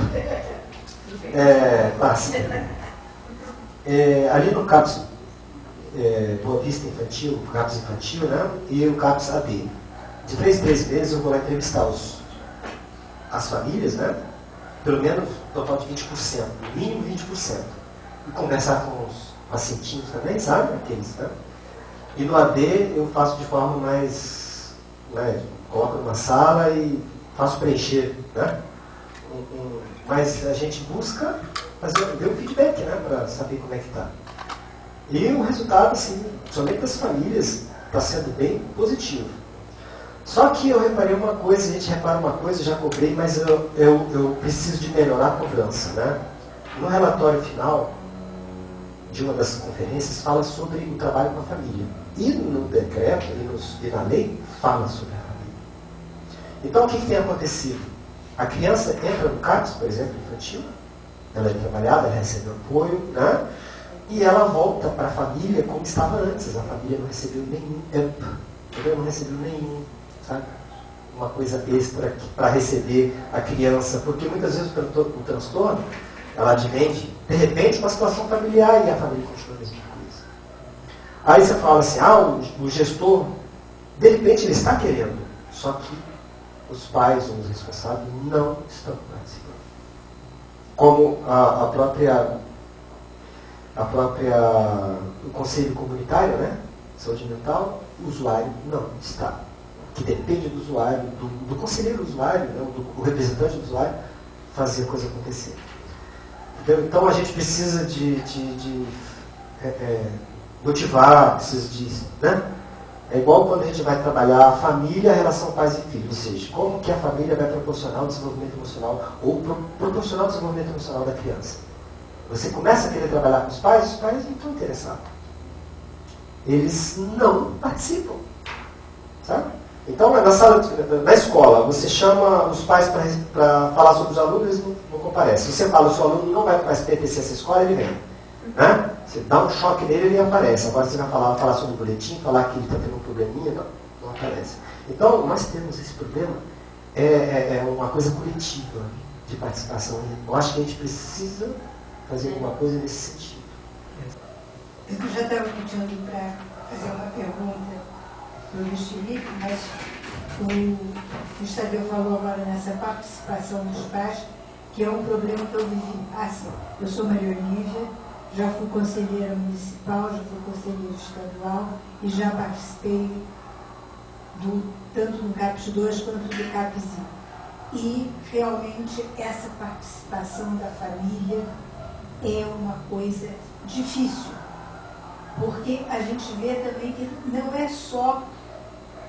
Ali no CAPS Boa Vista Infantil, o CAPS Infantil, né? E o CAPS AD. De 3 em 3 meses eu vou lá entrevistar as famílias, né? Pelo menos um total de 20%, no mínimo 20%. E conversar com os pacientinhos também, sabe? Aqueles, né? E no AD eu faço de forma mais, né, coloco numa sala e faço preencher, né? Mas a gente busca ver um feedback, né, para saber como é que está. E o resultado, assim, somente das famílias, está sendo bem positivo. Só que eu reparei uma coisa, a gente repara uma coisa, já cobrei, mas eu preciso de melhorar a cobrança, né? No relatório final de uma das conferências fala sobre o trabalho com a família. E no decreto e na lei fala sobre a família. Então o que tem acontecido? A criança entra no CAPS, por exemplo, infantil, ela é trabalhada, ela recebe apoio, né? E ela volta para a família como estava antes. A família não recebeu nenhum não recebeu nenhum, sabe? Uma coisa extra para receber a criança, porque muitas vezes o transtorno ela advém de repente uma situação familiar e a família continua a mesma coisa. Aí você fala assim, o gestor, de repente ele está querendo, só que os pais ou os responsáveis não estão participando. Como o conselho comunitário, né, saúde mental, o usuário não está. Que depende do usuário, do conselheiro do usuário, né, do representante do usuário, fazer a coisa acontecer. Então a gente precisa de motivar, precisa de... Né? É igual quando a gente vai trabalhar a família, a relação pais e filhos. Ou seja, como que a família vai proporcionar o desenvolvimento emocional ou proporcionar o desenvolvimento emocional da criança. Você começa a querer trabalhar com os pais não estão interessados. Eles não participam. Sabe? Então, na escola, você chama os pais para falar sobre os alunos, eles não comparecem. Se você fala que o seu aluno não vai mais pertencer a essa escola, ele vem. Né? Você dá um choque nele, ele aparece. Agora você vai falar sobre o boletim, falar que ele está tendo um probleminha, não aparece. Então, nós temos esse problema, é uma coisa coletiva de participação. Eu acho que a gente precisa fazer alguma coisa nesse sentido. Eu já estava pedindo para fazer uma pergunta para o Luiz Felipe, mas o Estadeu falou agora nessa participação dos pais, que é um problema que eu vivi. Assim, eu sou Maria Olívia, já fui conselheira municipal, já fui conselheira estadual e já participei tanto no CAPS 2 quanto do CAPS 1. E realmente essa participação da família é uma coisa difícil, porque a gente vê também que não é só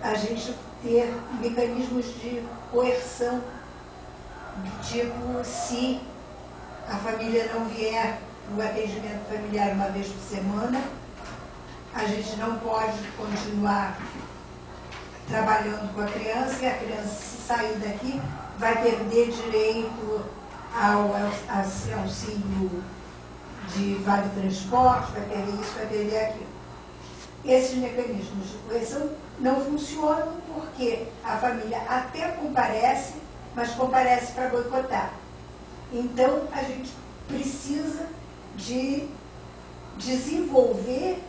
a gente ter mecanismos de coerção, tipo, se a família não vier no atendimento familiar uma vez por semana, a gente não pode continuar trabalhando com a criança, e a criança, se sair daqui, vai perder direito ao auxílio de vale transporte, vai perder isso, vai perder aquilo. Esses mecanismos de coerção não funcionam porque a família até comparece, mas comparece para boicotar. Então, a gente precisa de desenvolver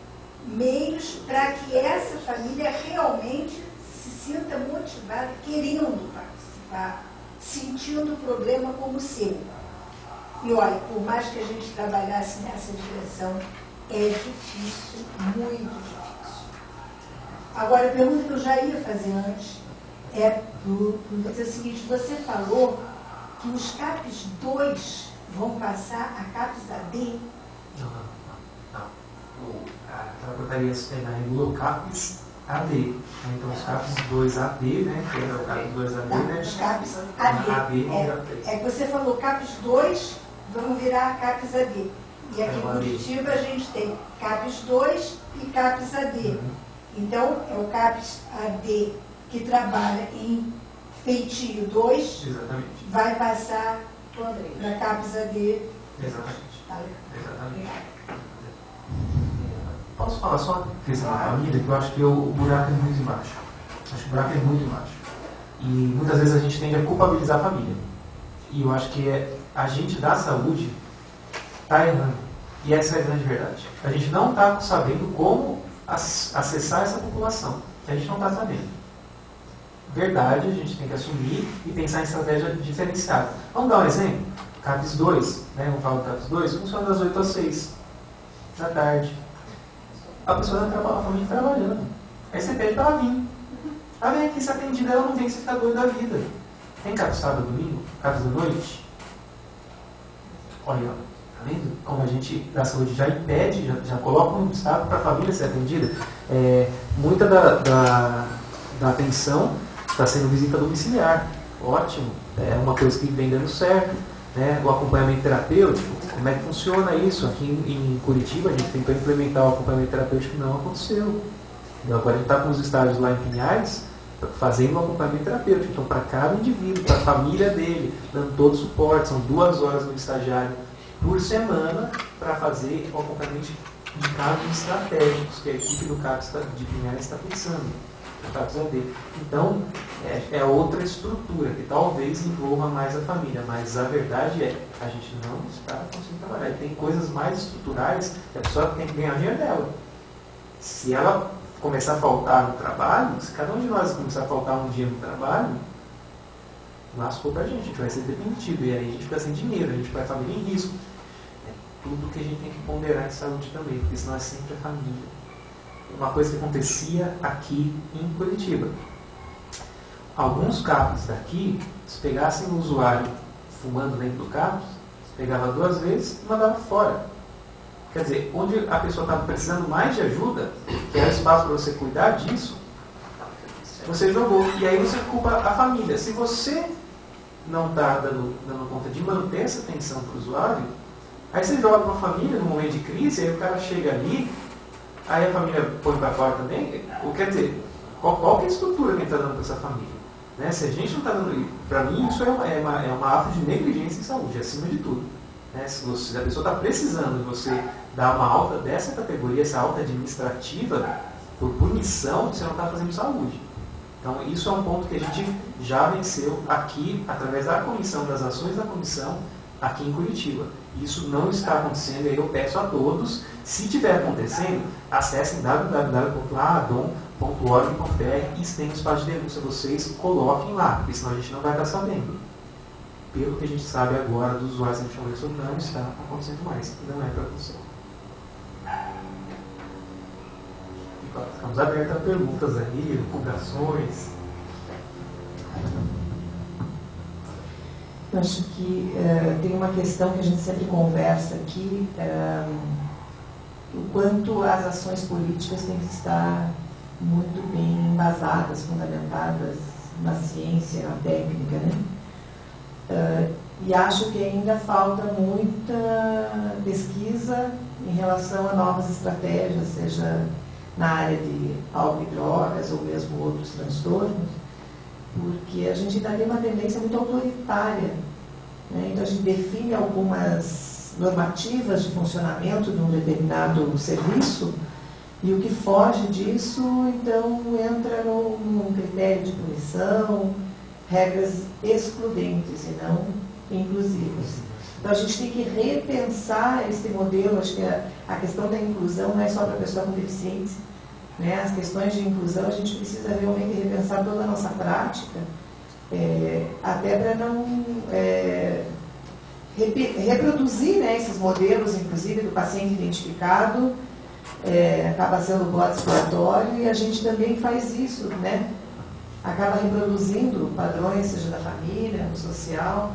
meios para que essa família realmente se sinta motivada, querendo participar, sentindo o problema como seu. E olha, por mais que a gente trabalhasse nessa direção, é difícil, muito difícil. Agora, a pergunta que eu já ia fazer antes é dizer o seguinte: você falou que os CAPs 2 vão passar a CAPs AD? Não. A portaria regula o CAPs AD. Né? Então, os CAPs 2AD, né? Que é o CAPs 2AD, né? Os CAPs AD. É que você falou CAPs 2 vão virar CAPs AD. E aqui em Curitiba a gente tem CAPs 2 e CAPs AD. Então, é o CAPs AD que trabalha em feitio 2, exatamente, vai passar para CAPs AD. Exatamente. Tá, Exatamente. Posso falar só a questão da família, que eu acho que o buraco é muito embaixo. Acho que o buraco é muito embaixo. E muitas vezes a gente tende a culpabilizar a família. E eu acho que a gente da saúde está errando. E essa é a grande verdade. A gente não está sabendo como acessar essa população. A gente não está sabendo. Verdade, a gente tem que assumir e pensar em estratégia diferenciada. Vamos dar um exemplo? CAPs 2, né? Vamos falar do CAPs 2, funciona das 8 às 6 da tarde. A pessoa está a família trabalhando. Aí você pede para ela vir. Ela vem aqui, se atendida, ela não vem, você fica doido da vida. Tem CAPs sábado, domingo? CAPs da noite? Olha, tá vendo? Como a gente da saúde já impede, já coloca um obstáculo para a família ser atendida. Muita da atenção está sendo visita domiciliar. Ótimo. É uma coisa que vem dando certo. Né? O acompanhamento terapêutico, como é que funciona isso? Aqui em Curitiba a gente tentou implementar o acompanhamento terapêutico e não aconteceu. Agora a gente está com os estágios lá em Pinhais fazendo o acompanhamento terapêutico. Então, para cada indivíduo, para a família dele, dando todo o suporte, são 2 horas no estagiário por semana para fazer o acompanhamento de casos estratégicos que a equipe do CAPS de Pinhais está pensando. Então, é outra estrutura que talvez envolva mais a família, mas a verdade é que a gente não está conseguindo trabalhar. E tem coisas mais estruturais que a pessoa tem que ganhar o dinheiro dela. Se ela começar a faltar no trabalho, se cada um de nós começar a faltar um dia no trabalho, lascou pra gente vai ser demitido. E aí a gente fica sem dinheiro, a gente vai a família em risco. É tudo que a gente tem que ponderar em saúde também, porque senão é sempre a família. Uma coisa que acontecia aqui em Curitiba. Alguns CAPs daqui, se pegassem o usuário fumando dentro do CAPs, pegava 2 vezes e mandava fora. Quer dizer, onde a pessoa estava precisando mais de ajuda, que era espaço para você cuidar disso, você jogou. E aí você culpa a família. Se você não está dando conta de manter essa atenção para o usuário, aí você joga para a família num momento de crise, aí o cara chega ali, aí a família põe para fora também. Quer dizer, qual que é a estrutura que a gente está dando para essa família? Né? Se a gente não está dando... Para mim, isso é uma ato de negligência em saúde, acima de tudo. Né? Se a pessoa está precisando de você dar uma alta dessa categoria, essa alta administrativa, por punição, você não está fazendo saúde. Então, isso é um ponto que a gente já venceu aqui, através da comissão, das ações da comissão, aqui em Curitiba. Isso não está acontecendo, e aí eu peço a todos, se estiver acontecendo, acessem www.adom.org.br e se tem um espaço de denúncia, vocês coloquem lá, porque senão a gente não vai estar sabendo. Pelo que a gente sabe agora dos usuários que chamam isso, não está acontecendo mais, não é para acontecer. Estamos abertos a perguntas aí, divulgações. Eu acho que tem uma questão que a gente sempre conversa aqui, o quanto as ações políticas têm que estar muito bem embasadas, fundamentadas na ciência, na técnica, né? E acho que ainda falta muita pesquisa em relação a novas estratégias, seja na área de álcool e drogas ou mesmo outros transtornos, porque a gente ainda tem uma tendência muito autoritária, né? Então a gente define algumas normativas de funcionamento de um determinado serviço e o que foge disso, então, entra num critério de punição, regras excludentes e não inclusivas. Então a gente tem que repensar esse modelo. Acho que a questão da inclusão não é só para a pessoa com deficiência, né? As questões de inclusão a gente precisa realmente repensar toda a nossa prática, até para não reproduzir, né, esses modelos, inclusive, do paciente identificado, acaba sendo o bode expiatório, e a gente também faz isso, né? Acaba reproduzindo padrões, seja da família, no social.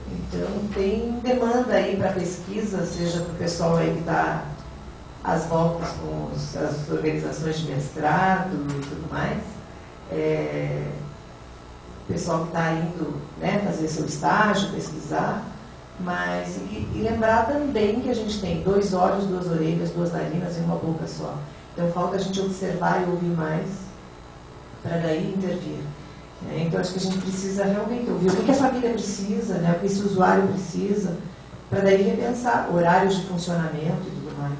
Então, tem demanda aí para pesquisa, seja para o pessoal aí que está às voltas com as organizações de mestrado e tudo mais. O pessoal que está indo, né, fazer seu estágio, pesquisar. Mas, e lembrar também que a gente tem 2 olhos, 2 orelhas, 2 narinas e uma boca só. Então falta a gente observar e ouvir mais para daí intervir. Então acho que a gente precisa realmente ouvir o que a família precisa, né, o que esse usuário precisa, para daí repensar horários de funcionamento e tudo mais.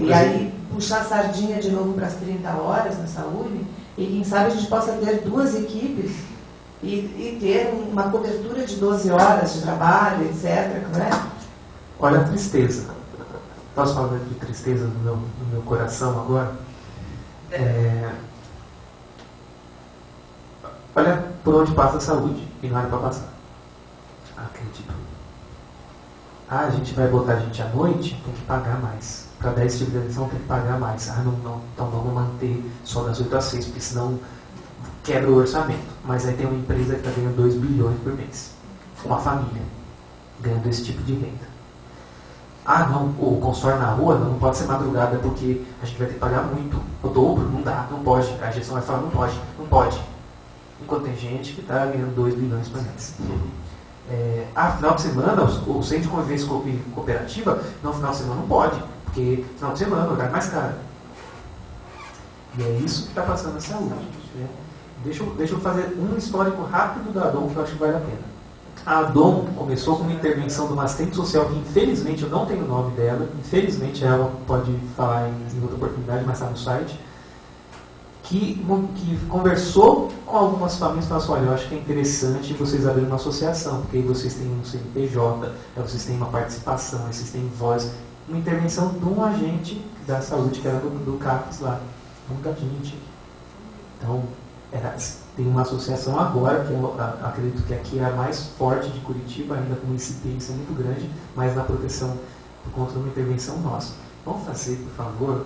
E aí puxar a sardinha de novo para as 30 horas na saúde, e quem sabe a gente possa ter 2 equipes e ter uma cobertura de 12 horas de trabalho, etc. Não é? Olha a tristeza. Posso falar de tristeza no meu coração agora? Olha por onde passa a saúde e não era para passar. Acredito. A gente vai botar a gente à noite, tem que pagar mais. Para dar esse tipo de atenção tem que pagar mais. Então vamos manter só das 8 às 6, porque senão quebra o orçamento. Mas aí tem uma empresa que está ganhando 2 bilhões por mês. Uma família ganhando esse tipo de renda. Não, o consultório na rua não pode ser madrugada porque a gente vai ter que pagar muito. O dobro, não dá, não pode. A gestão vai falar, não pode. Enquanto tem gente que está ganhando 2 bilhões por mês. Final de semana, o centro de convivência cooperativa, no final de semana não pode, porque final de semana o lugar é mais caro. E é isso que está passando na saúde. Né? Deixa eu fazer um histórico rápido da ADOM que eu acho que vale a pena. A ADOM começou com uma intervenção de uma assistente social que, infelizmente, eu não tenho o nome dela, infelizmente ela pode falar em outra oportunidade, mas está no site, que conversou com algumas famílias e falou assim, olha, eu acho que é interessante vocês abrirem uma associação, porque aí vocês têm um CNPJ, vocês têm uma participação, vocês têm voz. Uma intervenção de um agente da saúde, que era do CAPES lá, muita gente. Então, tem uma associação agora, que eu acredito que aqui é a mais forte de Curitiba, ainda com uma incidência muito grande, mas na proteção por conta de uma intervenção nossa. Vamos fazer, por favor,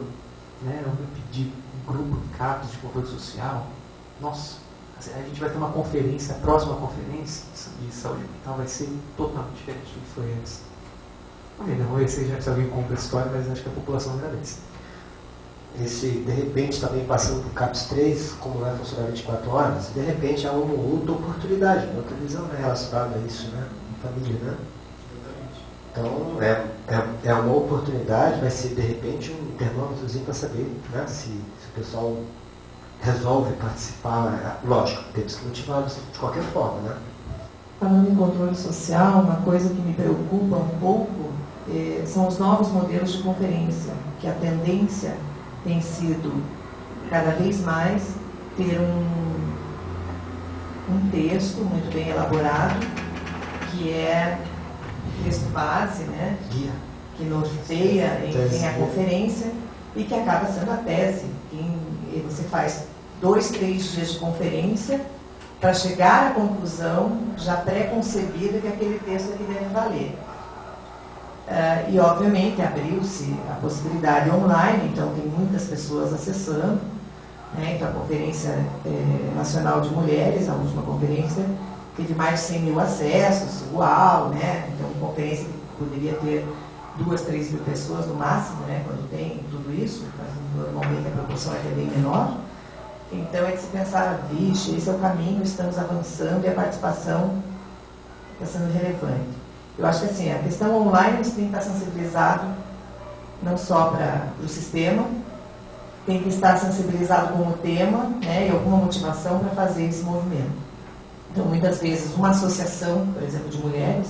né, eu vou pedir um grupo de CAPES de controle social. Nossa, a gente vai ter uma conferência, a próxima conferência de saúde mental vai ser totalmente diferente do que foi antes. Vamos ver se alguém compra a história, mas acho que a população agradece. De repente, também passando por CAPES 3, como vai funcionar 24 horas, de repente há uma outra oportunidade, outra visão relacionada a isso, né? Família, né? Então, é uma oportunidade, vai ser de repente um termômetrozinho para saber, né, se o pessoal resolve participar. Lógico, temos que motivá-los de qualquer forma, né? Falando em controle social, uma coisa que me preocupa um pouco são os novos modelos de conferência, que a tendência tem sido cada vez mais ter um texto muito bem elaborado, que é texto base, né, que norteia em a conferência e que acaba sendo a tese. Você faz 2, 3 dias de conferência para chegar à conclusão já pré-concebida que aquele texto aqui deve valer. E, obviamente, abriu-se a possibilidade online, então tem muitas pessoas acessando. Né? Então, a Conferência Nacional de Mulheres, a última conferência, teve mais de 100 mil acessos, uau, né? Então, uma conferência que poderia ter 2, 3 mil pessoas no máximo, né? Quando tem tudo isso, mas normalmente a proporção é bem menor. Então, é de se pensar, vixe, esse é o caminho, estamos avançando e a participação está sendo relevante. Eu acho que assim, a questão online você tem que estar sensibilizado não só para o sistema, tem que estar sensibilizado com o tema, né, e alguma motivação para fazer esse movimento. Então, muitas vezes, uma associação, por exemplo, de mulheres,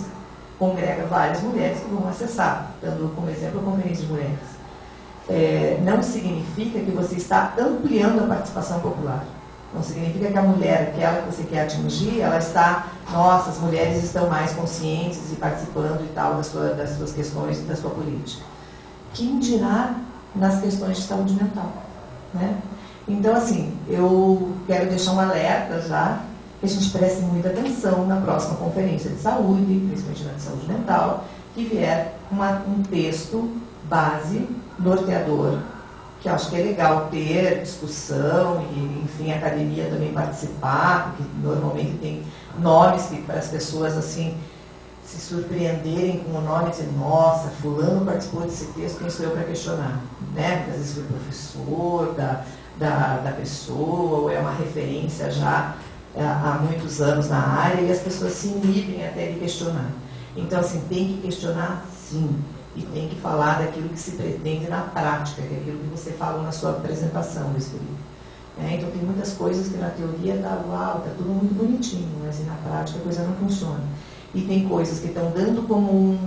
congrega várias mulheres que vão acessar, dando como exemplo a Conferência de Mulheres. Não significa que você está ampliando a participação popular. Não significa que a mulher, aquela que você quer atingir, ela está, nossa, as mulheres estão mais conscientes e participando e tal das suas questões e da sua política. Quem dirá nas questões de saúde mental, né? Então, assim, eu quero deixar um alerta já que a gente preste muita atenção na próxima conferência de saúde, principalmente na de saúde mental, que vier um texto base, norteador, que eu acho que é legal ter discussão e, enfim, a academia também participar, porque normalmente tem nomes que para as pessoas assim se surpreenderem com o nome e dizer, nossa, fulano participou desse texto, quem sou eu para questionar? Né? Às vezes foi professor da pessoa, ou é uma referência já há muitos anos na área, e as pessoas se inibem até de questionar. Então, assim, tem que questionar sim, e tem que falar daquilo que se pretende na prática, que é aquilo que você falou na sua apresentação, Luiz Felipe. Então, tem muitas coisas que na teoria tá tudo muito bonitinho, mas na prática a coisa não funciona. E tem coisas que estão dando como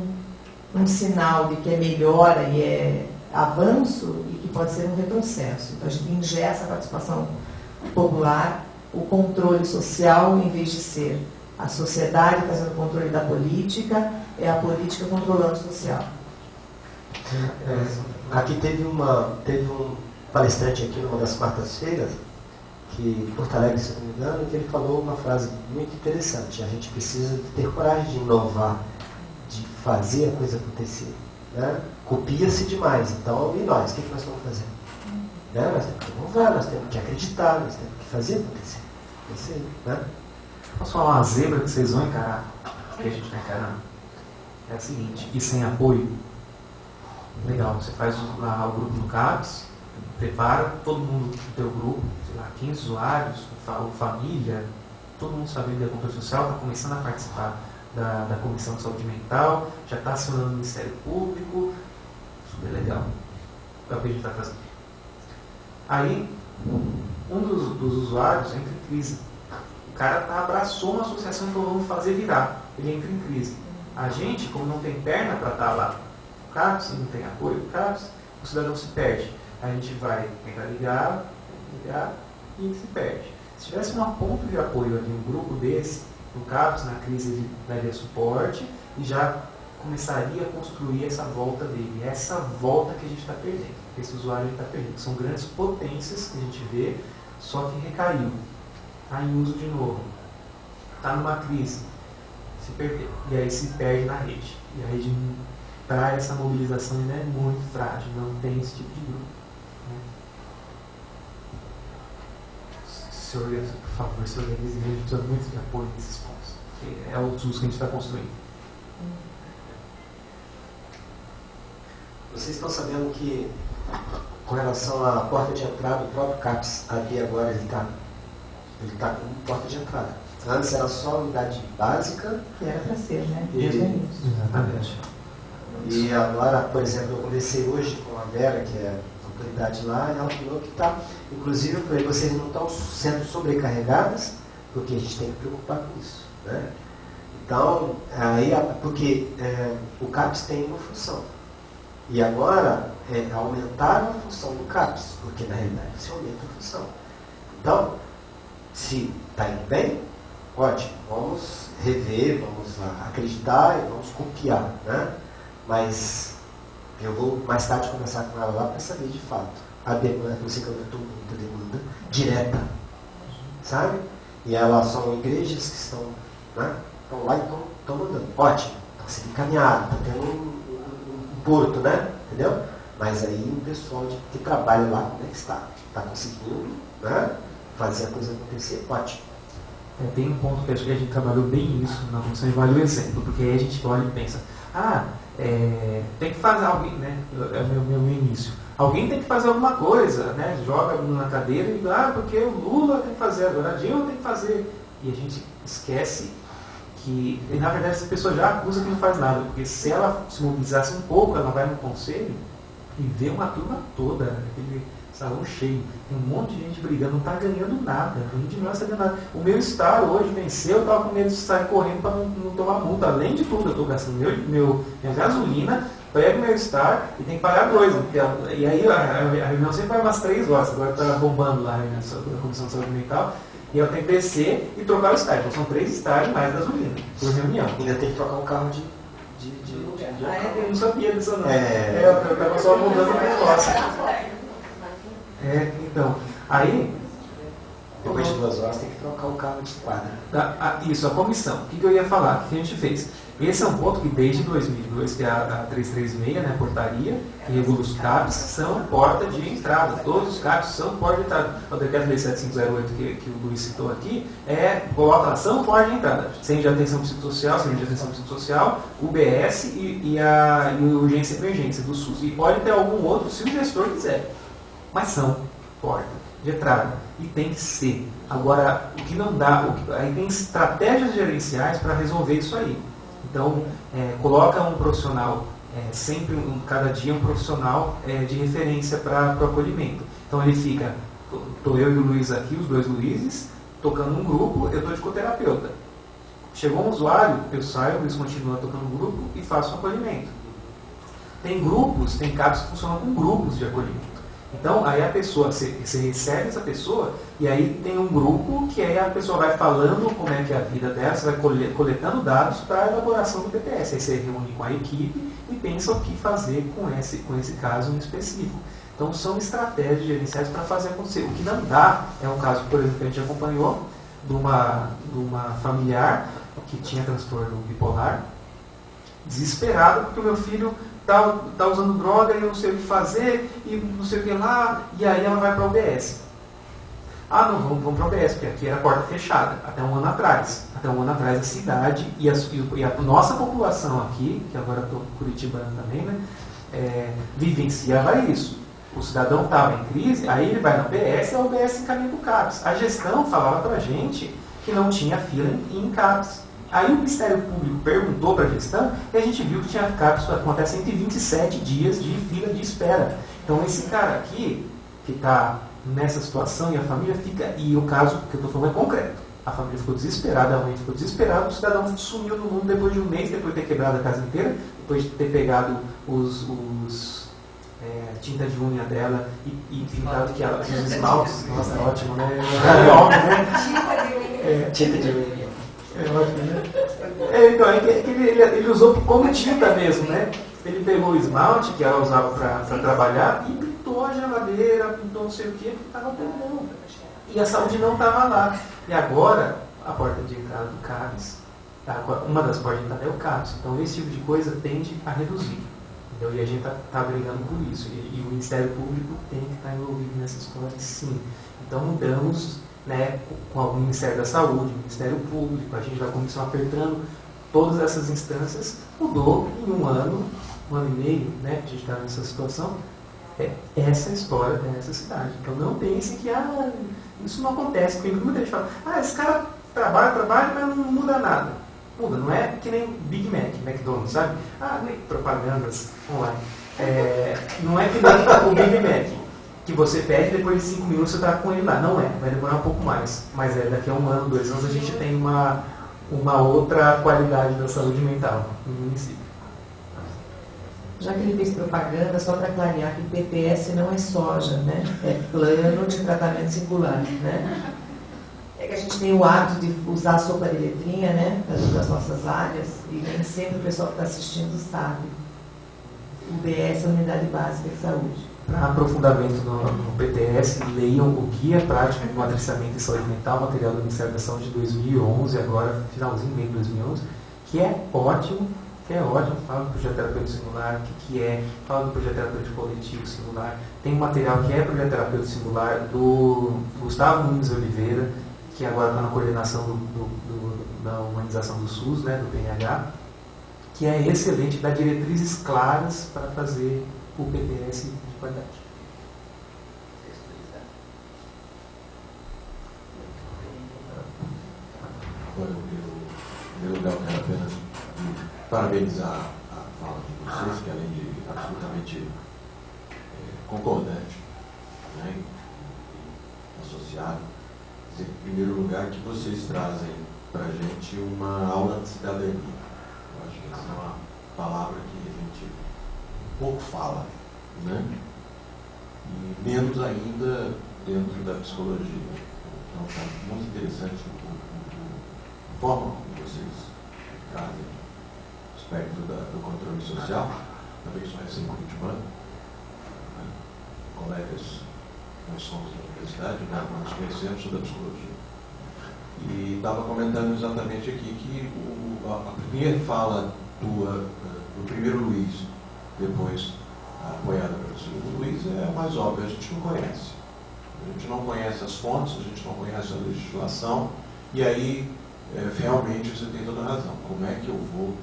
um sinal de que é melhora e é avanço e que pode ser um retrocesso. Então, a gente ingessa a participação popular, o controle social, em vez de ser a sociedade fazendo o controle da política, é a política controlando o social. Aqui teve um palestrante aqui numa das quartas-feiras, que em Porto Alegre, se não me engano, que ele falou uma frase muito interessante. A gente precisa de ter coragem de inovar, de fazer a coisa acontecer. Né? Copia-se demais. Então, e nós? O que nós estamos fazendo? Né? Nós temos que inovar, nós temos que acreditar, nós temos que fazer acontecer. Né? Posso falar uma zebra que vocês vão encarar? Que a gente está encarando? É a seguinte, e sem apoio? Legal, você faz lá o grupo do CAPS, prepara todo mundo do teu grupo, sei lá, 15 usuários, família, todo mundo sabendo da controle social, está começando a participar da Comissão de Saúde Mental, já está acionando o Ministério Público, super legal. É o que a gente está fazendo. Aí, um dos usuários entra em crise. O cara abraçou uma associação e falou, vamos fazer virar. Ele entra em crise. A gente, como não tem perna para estar lá, o CAPS, não tem apoio do CAPS, o cidadão se perde. A gente vai tentar ligar e se perde. Se tivesse um ponto de apoio ali, um grupo desse, no CAPS, na crise, ele daria suporte e já começaria a construir essa volta dele. Essa volta que a gente está perdendo, que esse usuário está perdendo. São grandes potências que a gente vê, só que recaiu. Está em uso de novo. Está numa crise. Se perdeu. E aí se perde na rede. E a rede, para essa mobilização, ainda é muito frágil. Não tem esse tipo de grupo. Por favor, se organize, a gente precisa muito de apoio nesses pontos. É o SUS que a gente está construindo. Vocês estão sabendo que, com relação à porta de entrada, o próprio CAPS, ali agora ele está como porta de entrada. Antes era só unidade básica. Que era para ser, né? Exatamente. E agora, por exemplo, eu conversei hoje com a Vera, que é autoridade lá, e ela falou que está, inclusive eu falei, vocês não estão sendo sobrecarregadas, porque a gente tem que preocupar com isso. Né? Então, aí, porque o CAPS tem uma função. E agora, aumentaram a função do CAPS, porque na realidade você aumenta a função. Então, se está indo bem, ótimo, vamos rever, vamos acreditar e vamos copiar. Né? Mas eu vou mais tarde conversar com ela lá para saber de fato a demanda, você que aumentou muita demanda direta, sabe? E elas são igrejas que estão lá e estão mandando. Ótimo, está sendo encaminhado, está tendo um porto, né? Entendeu? Mas aí o pessoal que trabalha lá, como é que está? Está conseguindo fazer a coisa acontecer? Ótimo. Tem um ponto que acho que a gente trabalhou bem isso na comissão e vale o exemplo, porque aí a gente olha e pensa, tem que fazer alguém, né? É o meu início. Alguém tem que fazer alguma coisa, né? Joga na cadeira e porque o Lula tem que fazer, agora a Dilma tem que fazer. E a gente esquece que, na verdade, essa pessoa já acusa que não faz nada, porque se ela se mobilizasse um pouco, ela vai no conselho e vê uma turma toda, aquele salão cheio, tem um monte de gente brigando, não está ganhando nada, a gente não está ganhando nada. O meu Star hoje venceu, eu estava com medo de sair correndo para não tomar multa. Além de tudo, eu estou gastando minha gasolina, pego meu Star e tem que pagar 2. E aí a reunião sempre vai umas 3 horas, agora está bombando lá a Comissão de Saúde Mental, e eu tenho que descer e trocar o Star. Então são 3 Stars mais gasolina por reunião. Ainda tem que trocar um carro de eu não sabia disso não. Eu estava só mudando o negócio. Então, aí Depois de 2 horas tem que trocar o cabo de quadra. Isso, a comissão. O que eu ia falar? O que a gente fez? Esse é um ponto que desde 2002, que é a 336, né, a portaria, que regula os CAPs, são porta de entrada. Todos os CAPs são porta de entrada. O decreto-lei 7508 que o Luiz citou aqui, coloca lá, são porta de entrada. Centro de atenção psicossocial, UBS e a urgência e emergência do SUS. E pode ter algum outro se o gestor quiser. Mas são porta de entrada. E tem que ser. Agora, o que não dá, aí tem estratégias gerenciais para resolver isso aí. Então, coloca um profissional, sempre, cada dia um profissional de referência para o acolhimento. Então ele fica, estou eu e o Luiz aqui, os 2 Luizes, tocando um grupo, eu estou de coterapeuta. Chegou um usuário, eu saio, o Luiz continua tocando um grupo e faço um acolhimento. Tem grupos, tem CAPs que funcionam com grupos de acolhimento. Então, aí a pessoa, você recebe essa pessoa e aí tem um grupo que aí a pessoa vai falando como é que é a vida dela, você vai coletando dados para a elaboração do PPS. Aí você reúne com a equipe e pensa o que fazer com esse caso em específico. Então, são estratégias gerenciais para fazer acontecer. O que não dá é um caso, por exemplo, que a gente acompanhou de uma familiar que tinha transtorno bipolar, desesperada porque o meu filho está usando droga e eu não sei o que fazer, e não sei o que lá, e aí ela vai para a UBS. Não, vamos para a UBS, porque aqui era porta fechada, até um ano atrás. Até um ano atrás a cidade e a nossa população aqui, que agora estou curitibano também, né, vivenciava isso. O cidadão estava em crise, aí ele vai na UBS e a UBS encaminha para o CAPS. A gestão falava para a gente que não tinha fila em CAPS. Aí o Ministério Público perguntou para a gestão e a gente viu que tinha CAPs com até 127 dias de fila de espera. Então esse cara aqui, que está nessa situação e a família fica, e o caso que eu estou falando é concreto. A família ficou desesperada, a mãe ficou desesperada, o cidadão sumiu no mundo depois de um mês, depois de ter quebrado a casa inteira, depois de ter pegado tinta de unha dela e pintado que ela, os esmaltes. Nossa, é ótimo, né? É óbvio, né? Tinta de unha. É ótimo, né? Então, ele usou como tinta mesmo, né? Ele pegou o esmalte que ela usava para trabalhar e pintou a geladeira, pintou não sei o que, porque estava perdendo. E a saúde não estava lá. E agora, a porta de entrada do CAPS, uma das portas de entrada é o CAPS. Então, esse tipo de coisa tende a reduzir. Entendeu? E a gente está brigando por isso. E o Ministério Público tem que estar envolvido nessa história, sim. Então, mudamos, né, com o Ministério da Saúde, o Ministério Público, a gente vai começar apertando todas essas instâncias, mudou em um ano e meio, né, que a gente está nessa situação, essa história dessa cidade. Então não pensem que isso não acontece, porque muita gente fala, esse cara trabalha, mas não muda nada. Muda, não é que nem Big Mac, McDonald's, sabe? Nem propagandas online. Não é que nem o Big Mac, que você pede e depois de 5 minutos você está com ele lá. Não é, vai demorar um pouco mais. Mas daqui a 1 ano, 2 anos a gente tem uma outra qualidade da saúde mental no município. Já que ele fez propaganda, só para clarear que o PPS não é soja, né? É plano de tratamento singular, né? É que a gente tem o hábito de usar a sopa de letrinha, né? Das nossas áreas, e nem sempre o pessoal que está assistindo sabe. O UBS é a Unidade Básica de Saúde. Para aprofundamento no PTS, leiam o Guia Prático de Matriciamento e Saúde Mental, material do Ministério da Saúde de 2011, agora finalzinho, meio de 2011, que é ótimo, fala do projeto terapêutico singular, fala do projeto terapêutico coletivo singular. Tem um material que é projeto terapêutico singular do Gustavo Nunes Oliveira, que agora está na coordenação da humanização do SUS, né, do PNH, que é excelente, dá diretrizes claras para fazer o PPS de qualidade. Agora, em primeiro lugar, eu quero apenas parabenizar a fala de vocês, que além de absolutamente concordante, né, e associado, em primeiro lugar, que vocês trazem para a gente uma aula de cidadania. Eu acho que essa é uma palavra que a gente pouco fala, né? E menos ainda dentro da psicologia. Então, está muito interessante a forma como vocês trazem o aspecto do controle social. Também sou recém-curitibano, né? Colegas nós somos da universidade, né? Nós conhecemos sobre a psicologia. E estava comentando exatamente aqui que a primeira fala do primeiro Luiz, depois apoiada pelo segundo Luiz, é a mais óbvia, a gente não conhece. A gente não conhece as fontes, a gente não conhece a legislação, e aí realmente você tem toda a razão. Como é que eu vou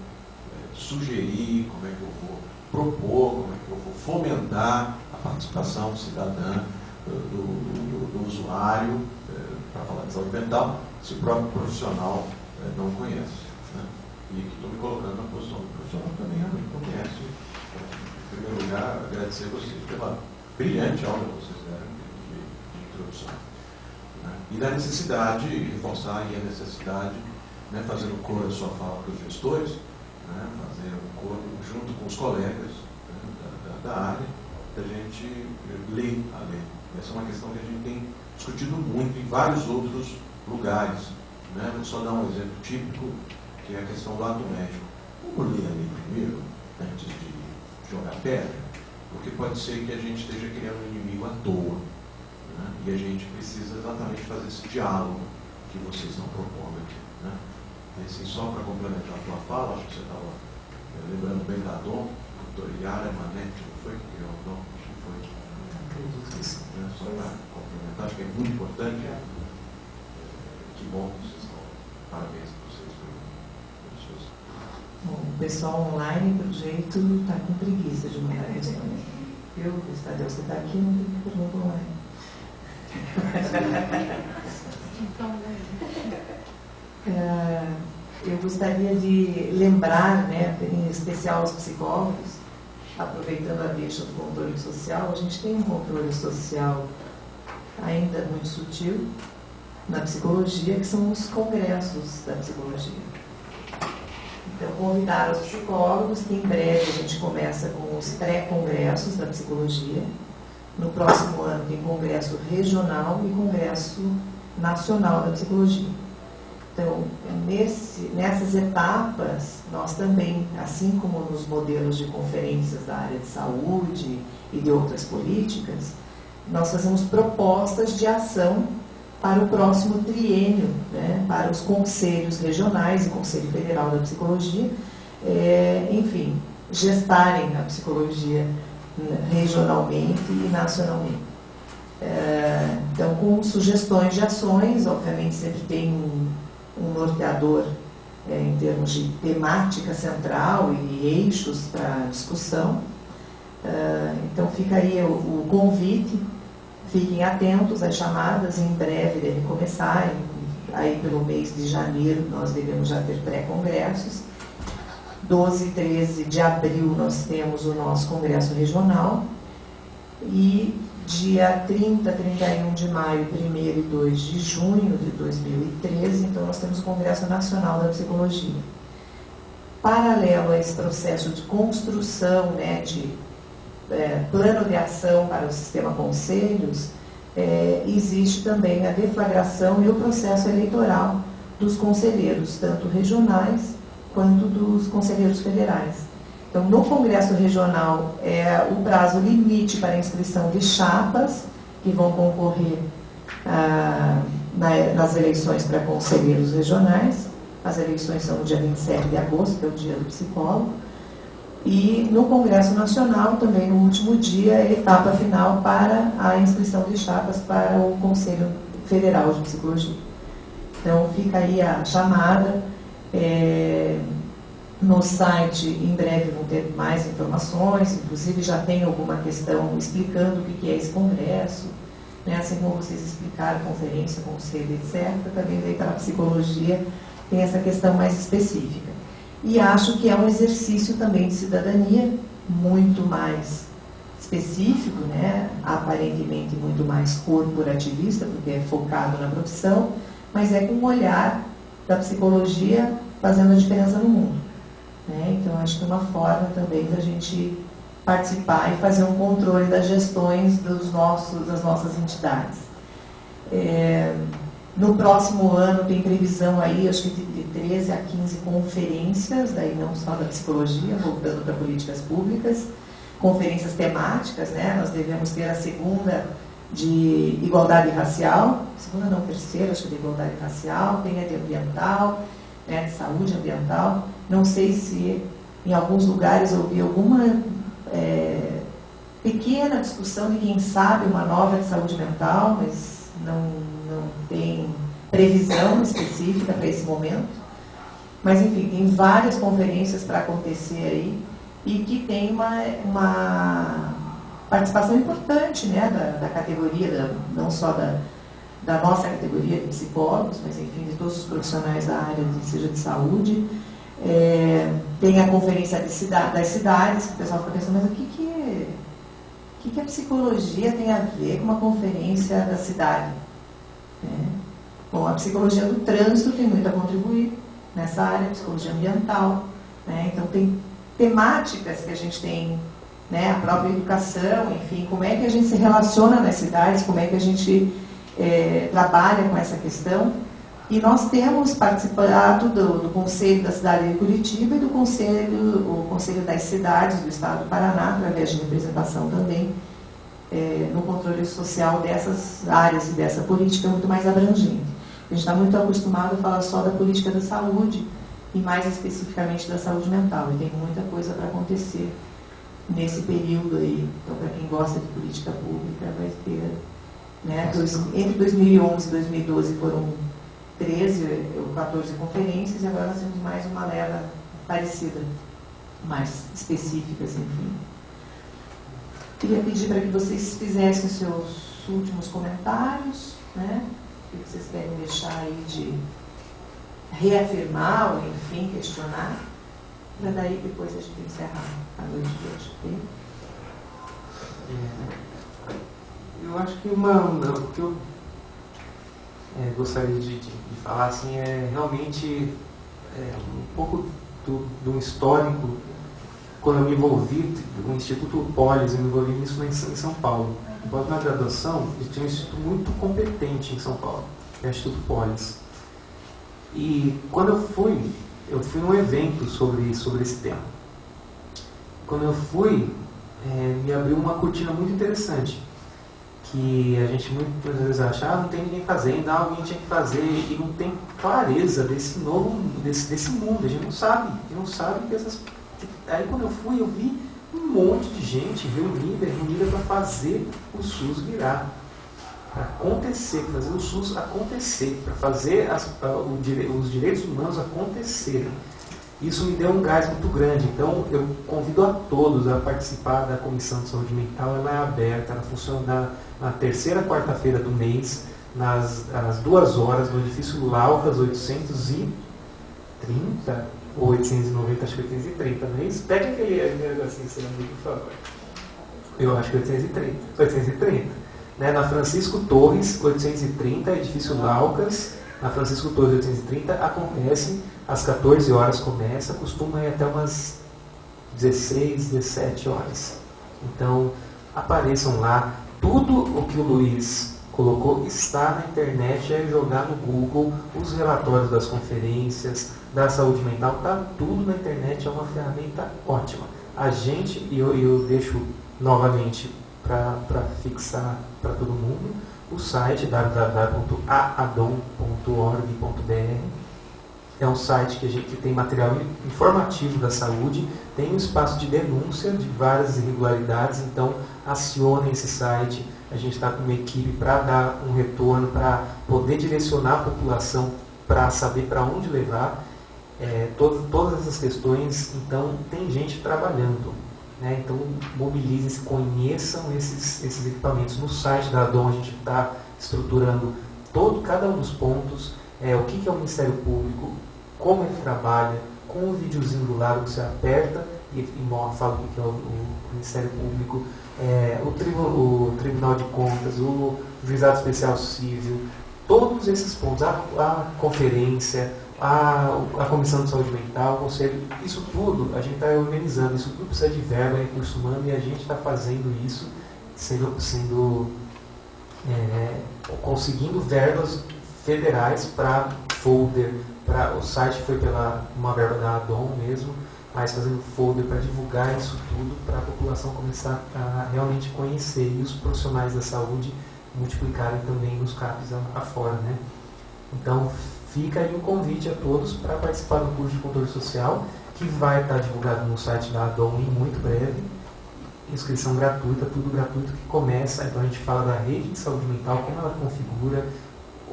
sugerir, como é que eu vou propor, como é que eu vou fomentar a participação cidadã do usuário para falar de saúde mental, se o próprio profissional não conhece. Né? E aqui estou me colocando na posição do profissional que também realmente não conhece. Em primeiro lugar, agradecer a vocês pela brilhante aula que vocês deram de introdução. Né? E da necessidade, reforçar aí a necessidade, né, fazendo coro a sua fala para os gestores, né, fazer um coro junto com os colegas, né, da área, da gente ler a lei. Essa é uma questão que a gente tem discutido muito em vários outros lugares. Né? Vou só dar um exemplo típico, que é a questão do ato médico. Vamos ler a lei primeiro, antes de jogar pedra, porque pode ser que a gente esteja criando um inimigo à toa. Né? E a gente precisa exatamente fazer esse diálogo que vocês estão propondo aqui. Né? E assim, só para complementar a tua fala, acho que você estava lembrando bem da Dom, doutor Yara Manetti, não foi que criou o Dom? Acho que foi. Né? Só para complementar, acho que é muito importante. Que bom que vocês estão. Parabéns para vocês pelos seus. Bom, o pessoal online, pelo jeito, está com preguiça de mandar questões. Eu, Estadeu, você está aqui, não tem pergunta online. Eu gostaria de lembrar, né, em especial os psicólogos, aproveitando a deixa do controle social, a gente tem um controle social ainda muito sutil na psicologia, que são os congressos da psicologia. Então, convidar os psicólogos, que em breve a gente começa com os pré-congressos da psicologia. No próximo ano tem congresso regional e congresso nacional da psicologia. Então, nessas etapas, nós também, assim como nos modelos de conferências da área de saúde e de outras políticas, nós fazemos propostas de ação para o próximo triênio, né, para os conselhos regionais e Conselho Federal da Psicologia, enfim, gestarem a psicologia regionalmente e nacionalmente. Então, com sugestões de ações, obviamente sempre tem um norteador em termos de temática central e eixos para discussão. Então fica aí o convite, fiquem atentos às chamadas, em breve devem começar, aí pelo mês de janeiro nós devemos já ter pré-congressos. 12 e 13 de abril nós temos o nosso congresso regional e dia 30, 31 de maio, 1º e 2 de junho de 2013, então nós temos o Congresso Nacional da Psicologia. Paralelo a esse processo de construção, né, de plano de ação para o sistema conselhos, existe também a deflagração e o processo eleitoral dos conselheiros, tanto regionais quanto dos conselheiros federais. Então, no Congresso Regional, o prazo limite para a inscrição de chapas que vão concorrer nas eleições para conselheiros regionais. As eleições são no dia 27 de agosto, que é o dia do psicólogo. E no Congresso Nacional, também no último dia, etapa final para a inscrição de chapas para o Conselho Federal de Psicologia. Então, fica aí a chamada. No site, em breve, vão ter mais informações, inclusive já tem alguma questão explicando o que é esse congresso, né? Assim como vocês explicaram, conferência, conselho, etc., também daí para a psicologia tem essa questão mais específica. E acho que é um exercício também de cidadania muito mais específico, né? Aparentemente muito mais corporativista, porque é focado na profissão, mas é com um olhar da psicologia fazendo a diferença no mundo. Então, acho que é uma forma também da gente participar e fazer um controle das gestões das nossas entidades. No próximo ano tem previsão aí, acho que de 13 a 15 conferências, daí não só da psicologia, voltando para políticas públicas, conferências temáticas, né? Nós devemos ter a segunda de igualdade racial, segunda não, terceira, acho que de igualdade racial, tem a de ambiental, né, de saúde ambiental. Não sei se em alguns lugares houve alguma pequena discussão de quem sabe uma nova de saúde mental, mas não tem previsão específica para esse momento. Mas, enfim, tem várias conferências para acontecer aí e que tem uma participação importante, né, da categoria, não só da nossa categoria de psicólogos, mas, enfim, de todos os profissionais da área, seja de saúde. Tem a conferência das cidades, que o pessoal fica pensando, mas o que a psicologia tem a ver com uma conferência da cidade? Bom, a psicologia do trânsito tem muito a contribuir nessa área, psicologia ambiental, né? Então tem temáticas que a gente tem, né, a própria educação, enfim, como é que a gente se relaciona nas cidades, como é que a gente trabalha com essa questão. E nós temos participado do Conselho da Cidade de Curitiba e do Conselho das Cidades do Estado do Paraná, através de representação também, no controle social dessas áreas e dessa política muito mais abrangente. A gente está muito acostumado a falar só da política da saúde e mais especificamente da saúde mental. E tem muita coisa para acontecer nesse período aí. Então, para quem gosta de política pública, vai ter, né, entre 2011 e 2012 foram 13 ou 14 conferências e agora nós temos mais uma leva parecida, mais específicas, enfim. Queria pedir para que vocês fizessem seus últimos comentários, né? O que vocês querem deixar aí de reafirmar ou, enfim, questionar, para daí depois a gente encerrar a noite de hoje. Okay? Eu acho que o que eu gostaria de falar assim, realmente um pouco do histórico. Quando eu me envolvi no Instituto Polis, eu me envolvi nisso em São Paulo. Após minha graduação, eu tinha um instituto muito competente em São Paulo, que é o Instituto Polis. E quando eu fui num evento sobre esse tema. Quando eu fui, me abriu uma cortina muito interessante, que a gente muitas vezes acha, não tem ninguém fazendo, alguém tinha que fazer, e não tem clareza desse mundo, a gente não sabe que essas... Aí quando eu fui, eu vi um monte de gente reunida para fazer o SUS virar, para acontecer, para fazer o SUS acontecer, para fazer os direitos humanos acontecerem. Isso me deu um gás muito grande. Então eu convido a todos a participar da Comissão de Saúde Mental. Ela é aberta, ela funciona na terceira quarta-feira do mês, às 2 horas, no edifício Laucas 830 ou 890, acho que 830, não é isso? Pega aquele negocinho, seu amigo, por favor. Eu acho que 830. Né? Na Francisco Torres, 830, edifício Laucas, na Francisco Torres 830, acontece às 14 horas, costuma ir até umas 16, 17 horas. Então, apareçam lá. Tudo o que o Luiz colocou está na internet, jogar no Google, os relatórios das conferências, da saúde mental, está tudo na internet, é uma ferramenta ótima. A gente, e eu deixo novamente para fixar para todo mundo, o site www.aadom.org.br é um site que tem material informativo da saúde, tem um espaço de denúncia de várias irregularidades, então acionem esse site. A gente está com uma equipe para dar um retorno, para poder direcionar a população para saber para onde levar todas essas questões. Então tem gente trabalhando, né? Então mobilizem-se, conheçam esses equipamentos. No site da ADOM a gente está estruturando cada um dos pontos, o que é o Ministério Público, como ele trabalha, com um videozinho do lado que você aperta e fala o que é o Ministério Público, o Tribunal de Contas, o Juizado Especial Civil, todos esses pontos, a conferência, a Comissão de Saúde Mental, o Conselho, isso tudo a gente está organizando, isso tudo precisa de verba, recurso humano, e a gente está fazendo isso, conseguindo verbas federais para folder, o site foi pela uma verba da ADOM mesmo, mas fazendo folder para divulgar isso tudo, para a população começar a realmente conhecer, e os profissionais da saúde multiplicarem também nos CAPs afora, né? Então, fica aí o convite a todos para participar do curso de controle social, que vai estar divulgado no site da ADOM em muito breve. Inscrição gratuita, tudo gratuito que começa. Então, a gente fala da rede de saúde mental, como ela configura,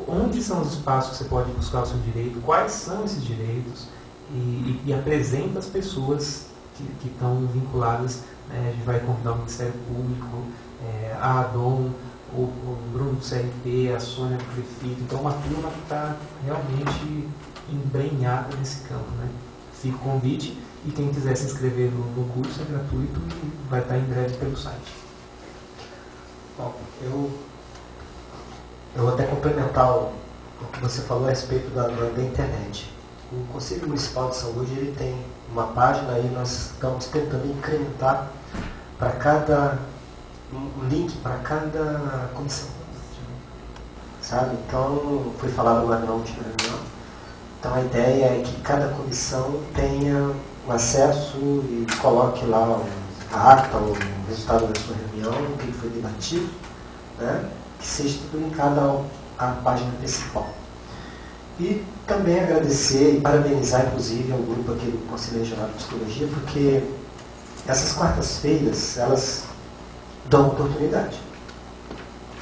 onde são os espaços que você pode buscar o seu direito, quais são esses direitos, e apresenta as pessoas que estão vinculadas. A gente vai convidar o Ministério Público, a ADOM, o Bruno do CRP, a Sônia do Prefeito. Então, uma turma que está realmente embrenhada nesse campo, né? Fica o convite, e quem quiser se inscrever no curso é gratuito e vai estar em breve pelo site. Bom, eu vou até complementar o que você falou a respeito da internet. O Conselho Municipal de Saúde ele tem uma página e nós estamos tentando incrementar para cada um link para cada comissão, sabe? Então foi falado lá na última reunião. Então a ideia é que cada comissão tenha um acesso e coloque lá a ata, o resultado da sua reunião, o que foi debatido, né? Que seja tudo linkado à página principal. E também agradecer e parabenizar, inclusive, ao grupo aqui do Conselho Regional de Psicologia, porque essas quartas-feiras, elas dão oportunidade.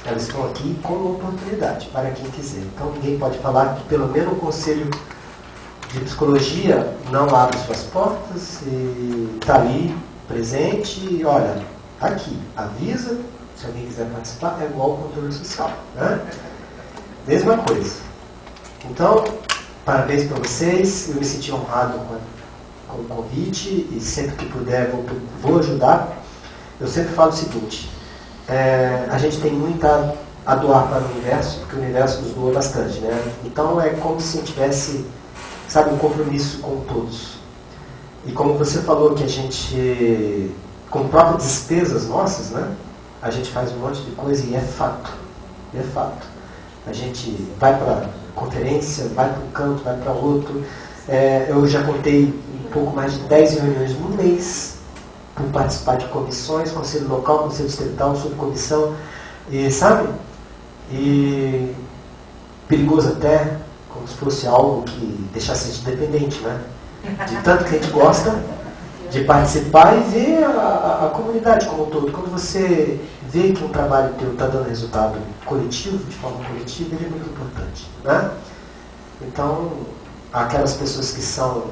Elas estão aqui como oportunidade para quem quiser. Então, ninguém pode falar que, pelo menos, o Conselho de Psicologia não abre suas portas e está ali, presente, e olha, aqui, avisa, se alguém quiser participar, é igual ao controle social, né? Mesma coisa. Então, parabéns para vocês, eu me senti honrado com o convite e sempre que puder vou ajudar. Eu sempre falo o seguinte, a gente tem muito a doar para o universo, porque o universo nos doa bastante, né? Então é como se a gente tivesse, sabe, um compromisso com todos. E como você falou que a gente, com próprias despesas nossas, né, a gente faz um monte de coisa e é fato. É fato. A gente vai para conferência, vai para um canto, vai para outro. Eu já contei um pouco mais de 10 reuniões no mês por participar de comissões, conselho local, conselho distrital, subcomissão, e sabe? E perigoso até, como se fosse algo que deixasse a gente dependente, né? De tanto que a gente gosta de participar e ver a comunidade como um todo. Quando você vê que um trabalho teu está dando resultado coletivo, de forma coletiva, ele é muito importante, né? Então, aquelas pessoas que são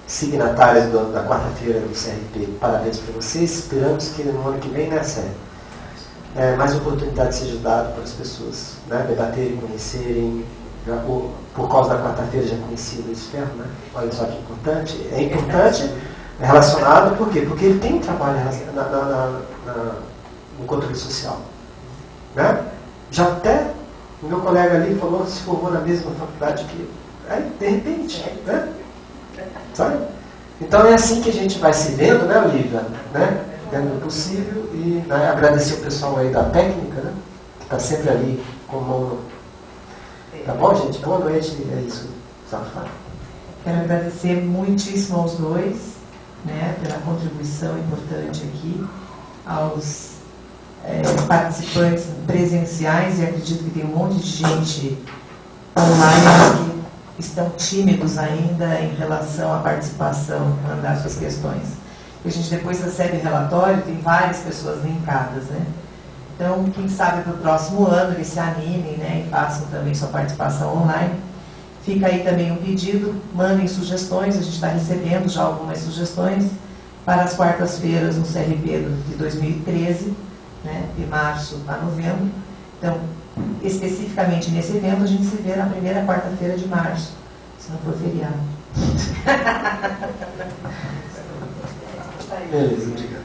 signatárias da quarta-feira do CRP, parabéns para vocês. Esperamos que no ano que vem, né, Sérgio? Mais oportunidade seja dada para as pessoas, né, debaterem, conhecerem. Por causa da quarta-feira já conheci o Luiz Ferro, né? Olha só que importante. É importante, é relacionado, por quê? Porque ele tem um trabalho no controle social, né? Já até o meu colega ali falou, se formou na mesma faculdade que eu. Aí, de repente, né? Sabe? Então é assim que a gente vai se vendo, né, Olivia? Né? Dentro do possível. E, né, agradecer o pessoal aí da técnica, né? Que está sempre ali como. Tá bom, gente? Boa noite. É isso. Safado. Quero agradecer muitíssimo aos dois, né, pela contribuição importante aqui, aos participantes presenciais, e acredito que tem um monte de gente online que estão tímidos ainda em relação à participação, mandar suas questões. A gente depois recebe relatório, tem várias pessoas linkadas, né? Então, quem sabe para o próximo ano eles se animem, né, e façam também sua participação online. Fica aí também um pedido, mandem sugestões, a gente está recebendo já algumas sugestões para as quartas-feiras no CRP de 2013, né, de março a novembro. Então, especificamente nesse evento, a gente se vê na primeira quarta-feira de março, se não for feriado. Beleza, obrigado.